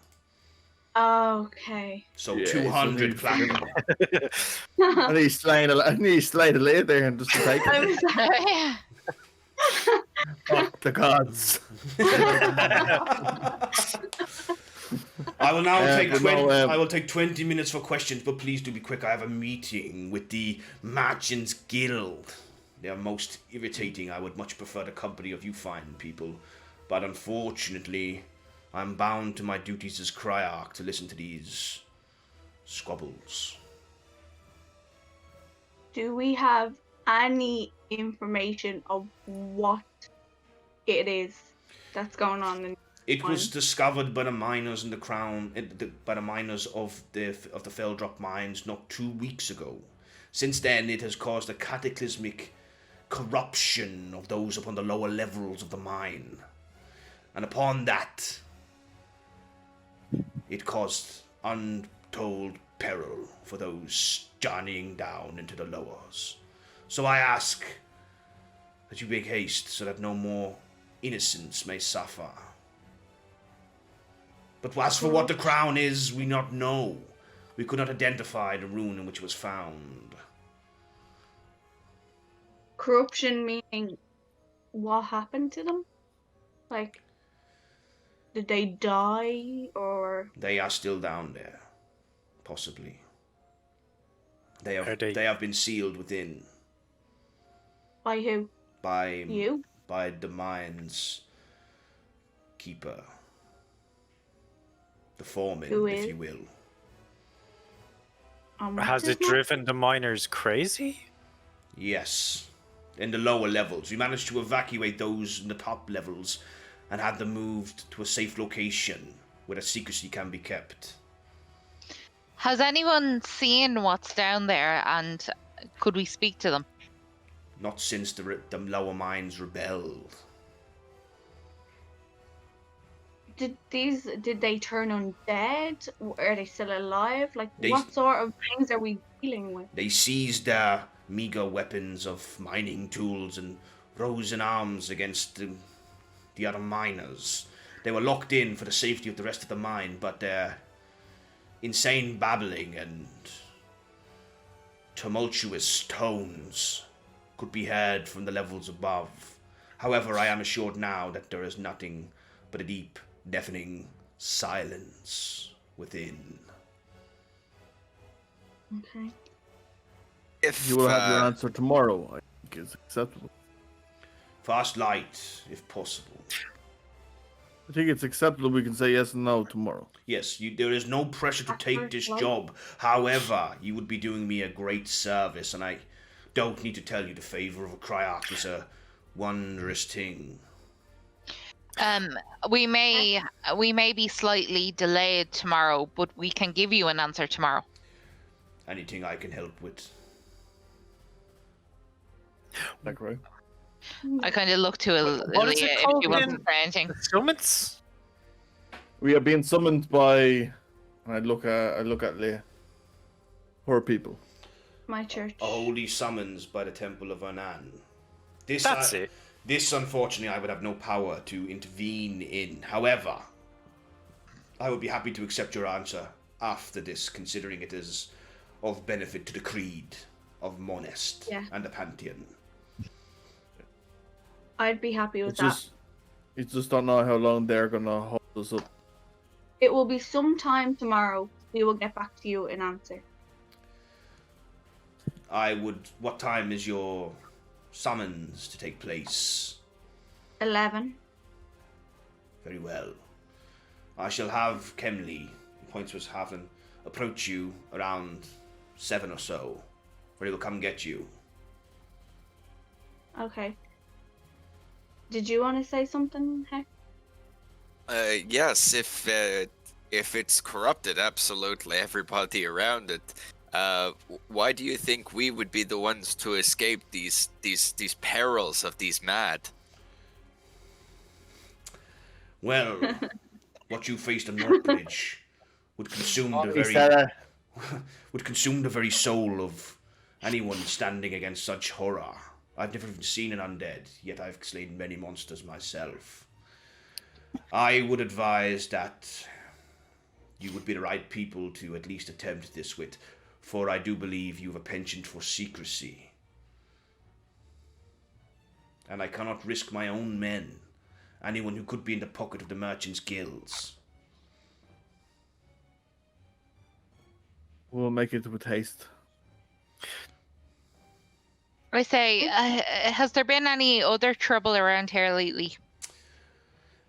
Okay. So Yeah, 200 it's platinum. I need to slide a lid there and just to take I it. was Fuck the gods. I will now take but 20. no, I will take 20 minutes for questions, but please do be quick. I have a meeting with the Merchants Guild. They are most irritating. I would much prefer the company of you fine people, but unfortunately, I'm bound to my duties as Cryarch to listen to these squabbles. Do we have any information of what it is that's going on in It was Fine. discovered by the miners in the crown, by the miners of the Felldrop mines not 2 weeks ago. Since then, it has caused a cataclysmic corruption of those upon the lower levels of the mine, and upon that, it caused untold peril for those journeying down into the lowers. So I ask that you make haste so that no more innocents may suffer. But as for what the crown is, we not know. We could not identify the rune in which it was found. corruption, meaning what happened to them? Like, did they die or? They are still down there, possibly. They Are they- have been sealed within By who? by You? by the mine's keeper, the foreman, Who if is? you will. And what's Has his it name? driven the miners crazy? Yes, in the lower levels. We managed to evacuate those in the top levels and had them moved to a safe location where the secrecy can be kept. Has anyone seen what's down there, and could we speak to them? Not since the lower mines rebelled. Did they turn undead? Are they still alive? Like, They- what sort of things are we dealing with? They seized their meager weapons of mining tools and rose in arms against the other miners. They were locked in for the safety of the rest of the mine, but their insane babbling and tumultuous tones could be heard from the levels above. However, I am assured now that there is nothing but a deep, deafening silence within. Okay. If You will have your answer tomorrow. I think it's acceptable. Fast light, if possible. I think it's acceptable. We can say yes and no tomorrow. Yes, there is no pressure to take this job. However, you would be doing me a great service, and I don't need to tell you the favor of a Cryarch is a wondrous thing. We may be slightly delayed tomorrow, but we can give you an answer tomorrow. Anything I can help with. Like, right? I kind of look to What is Aaliyah it if called she wants again? to say anything. Summons? We are being summoned by. I look at Leah. Poor people. My church. A holy summons by the Temple of Anan. This That's it. This, unfortunately, I would have no power to intervene in. However, I would be happy to accept your answer after this, considering it is of benefit to the Creed. of Monest Yeah. and the Pantheon. I'd be happy with It's that. just, you just don't know how long they're gonna hold us up. It will be sometime tomorrow. We will get back to you in answer. What time is your summons to take place? 11. Very well. I shall have Kemley, he points to his Havlin, approach you around 7 or so, where he will come get you. Okay. Did you want to say something, Heck? Yes, if it's corrupted, absolutely everybody around it. Why do you think we would be the ones to escape these perils of these mad? Well, what you faced on Northbridge would consume the Is very that would consume the very soul of anyone standing against such horror. I've never even seen an undead, yet I've slain many monsters myself. I would advise that you would be the right people to at least attempt this with, for I do believe you have a penchant for secrecy. And I cannot risk my own men, anyone who could be in the pocket of the merchants' guilds. We'll make it with haste. I say, has there been any other trouble around here lately?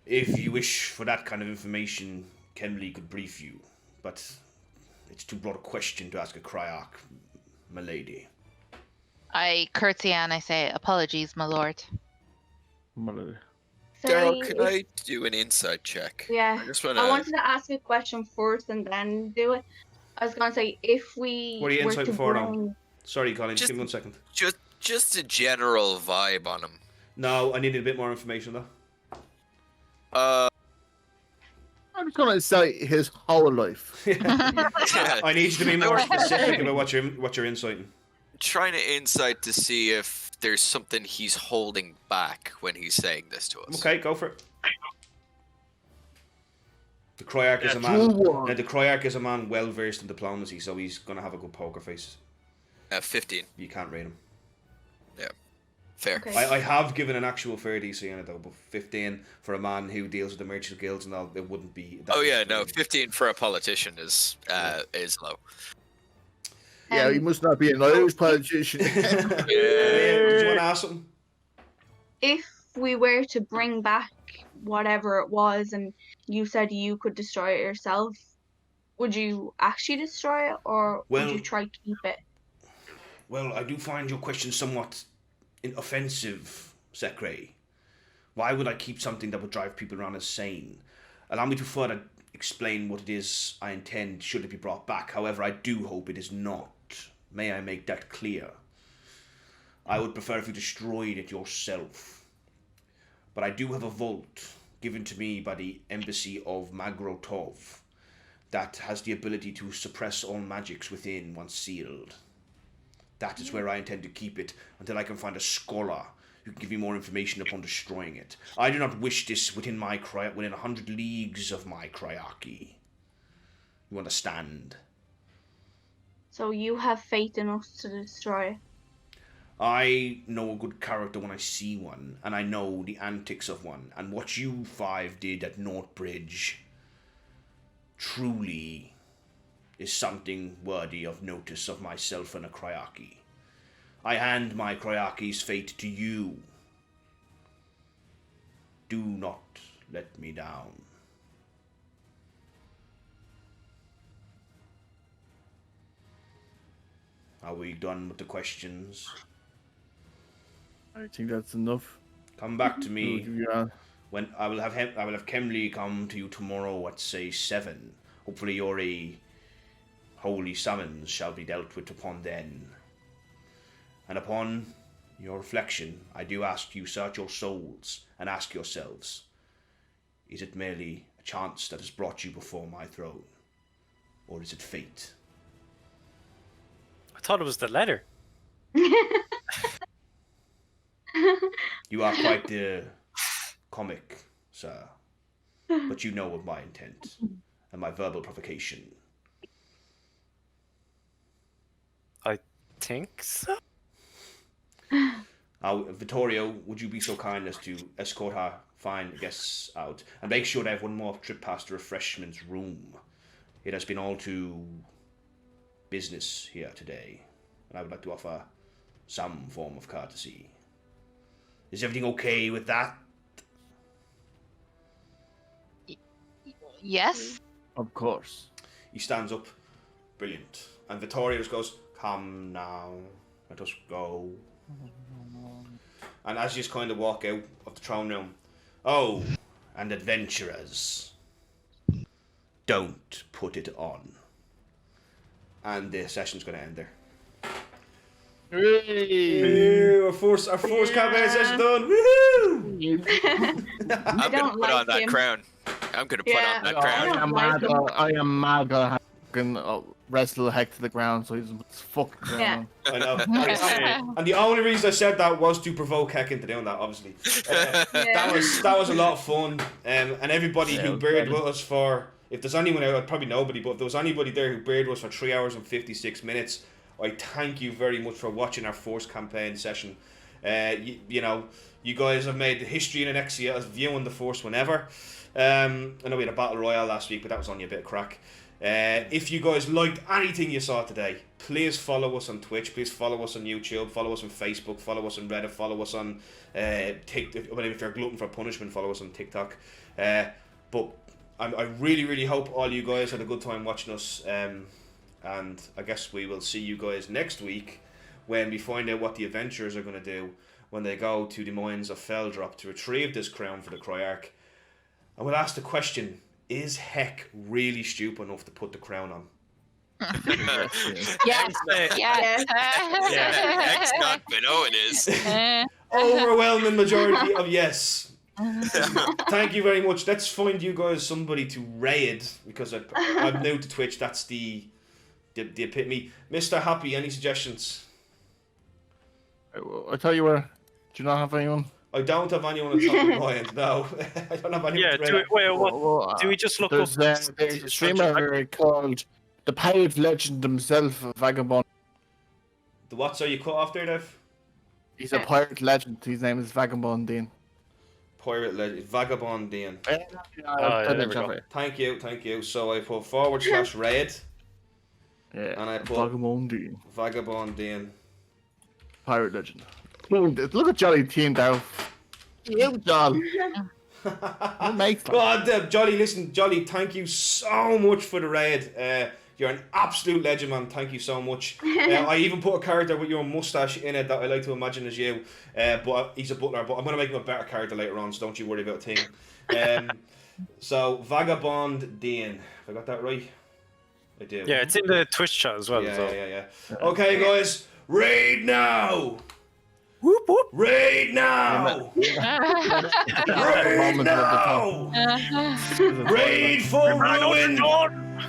If you wish for that kind of information, Kemley could brief you, but it's too broad a question to ask a Cryarch, my lady. I curtsy and I say, apologies, my lord. Daryl, can if- I do an insight check? Yeah. I just I wanna. wanted to ask a question first and then do it. I was going to say, if we What are you were insight to for now? bring... Sorry, Colin, just Just- give me 1 second. Just a general vibe on him. No, I needed a bit more information though. I'm just gonna say his whole life. I need you to be more specific about what you're inciting. Trying to insight to see if there's something he's holding back when he's saying this to us. Okay, go for it. The Cryarch is a man. True one. Now, the Cryarch is a man well versed in diplomacy, so he's gonna have a good poker face. 15. You can't rate him. Fair. Okay. I have given an actual fair DC on it though, but 15 for a man who deals with the merchant guilds and all, it wouldn't be. Oh yeah, no, 15 for a politician is low. Yeah, he must not be an Irish politician. Did you want to ask something? If we were to bring back whatever it was and you said you could destroy it yourself, would you actually destroy it or would Well- you try to keep it? Well, I do find your question somewhat offensive, Sekre. Why would I keep something that would drive people around insane? Allow me to further explain what it is I intend should it be brought back. However, I do hope it is not. May I make that clear? I would prefer if you destroyed it yourself. But I do have a vault given to me by the embassy of Magrotov that has the ability to suppress all magics within once sealed. That is where I intend to keep it until I can find a scholar who can give me more information upon destroying it. I do not wish this within 100 leagues of my Cryarchy. You understand? So you have faith in us to destroy it. I know a good character when I see one, and I know the antics of one, and what you 5 did at Northbridge truly is something worthy of notice of myself and a Cryarchy. I hand my Cryarchy's fate to you. Do not let me down. Are we done with the questions? I think that's enough. Come back to We'll me. give you a- When I will have Kemley come to you tomorrow at say 7. Hopefully your holy summons shall be dealt with upon then. And upon your reflection, I do ask you search your souls and ask yourselves, is it merely a chance that has brought you before my throne? Or is it fate? I thought it was the letter. You are quite the comic, sir. But you know of my intent and my verbal provocation. think so. Vittorio, would you be so kind as to escort our fine guests out and make sure they have one more trip past the refreshments room? It has been all too business here today, and I would like to offer some form of courtesy. Is everything okay with that? Yes. Of course. He stands up. Brilliant. And Vittorio just goes, "Come now, let us go." And as you just kind of walk out of the throne room, "Oh, and adventurers, don't put it on." And the session's going to end there. Hooray! Our first campaign session done. Woohoo! I'm gonna put on that crown. I'm gonna put on that crown. I am mad gonna have fucking wrestle Heck to the ground so he's fucking Yeah. I know. And the only reason I said that was to provoke Heck into doing that, obviously. That was a lot of fun. And everybody who beared with us for, if there's anyone out, probably nobody, but if there was anybody there who beared with us for 3 hours and 56 minutes, I thank you very much for watching our first campaign session. You know, you guys have made history in Anexia as viewing the first one ever. I know we had a battle royale last week, but that was only a bit of crack. If you guys liked anything you saw today, please follow us on Twitch, please follow us on YouTube, follow us on Facebook, follow us on Reddit, follow us on TikTok. If you're glutton for punishment, follow us on TikTok. But I really, really hope all you guys had a good time watching us. And I guess we will see you guys next week when we find out what the adventurers are going to do when they go to the mines of Feldrop to retrieve this crown for the Cryarch. And we'll ask the question, is Heck really stupid enough to put the crown on? Yes. Yes. Heck's not, but it is. Overwhelming majority of yes. Thank you very much. Let's find you guys somebody to raid, because I'm new to Twitch. That's the epitome. Mr. Happy, any suggestions? I tell you where. Do you not have anyone? I don't have anyone on top of my mind. No, I don't have anyone. Yeah, do we just look up? There's a streamer called the pirate legend himself, Vagabond. The what? So you cut off there, Dev? He's a pirate legend. His name is Vagabond Dean. Pirate legend, Vagabond Dean. there we go. Thank you. So I put / raid. Yeah, and I put Vagabond Dean. Vagabond Dean. Pirate legend. Look at Jolly teamed out. You, Jolly. What makes that? God, Jolly, listen, Jolly, thank you so much for the raid. You're an absolute legend, man. Thank you so much. I even put a character with your mustache in it that I like to imagine as you. But he's a butler, but I'm going to make him a better character later on, so don't you worry about a thing. So, Vagabond Dean. Have I got that right? I do. Yeah, it's in the Twitch chat as well. Yeah. Okay, guys, raid now! Whoop whoop. Raid now! Raid now! Raid for ruin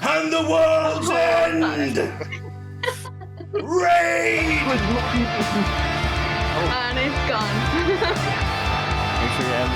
and the world's end! Raid! And it's gone. Make sure you end.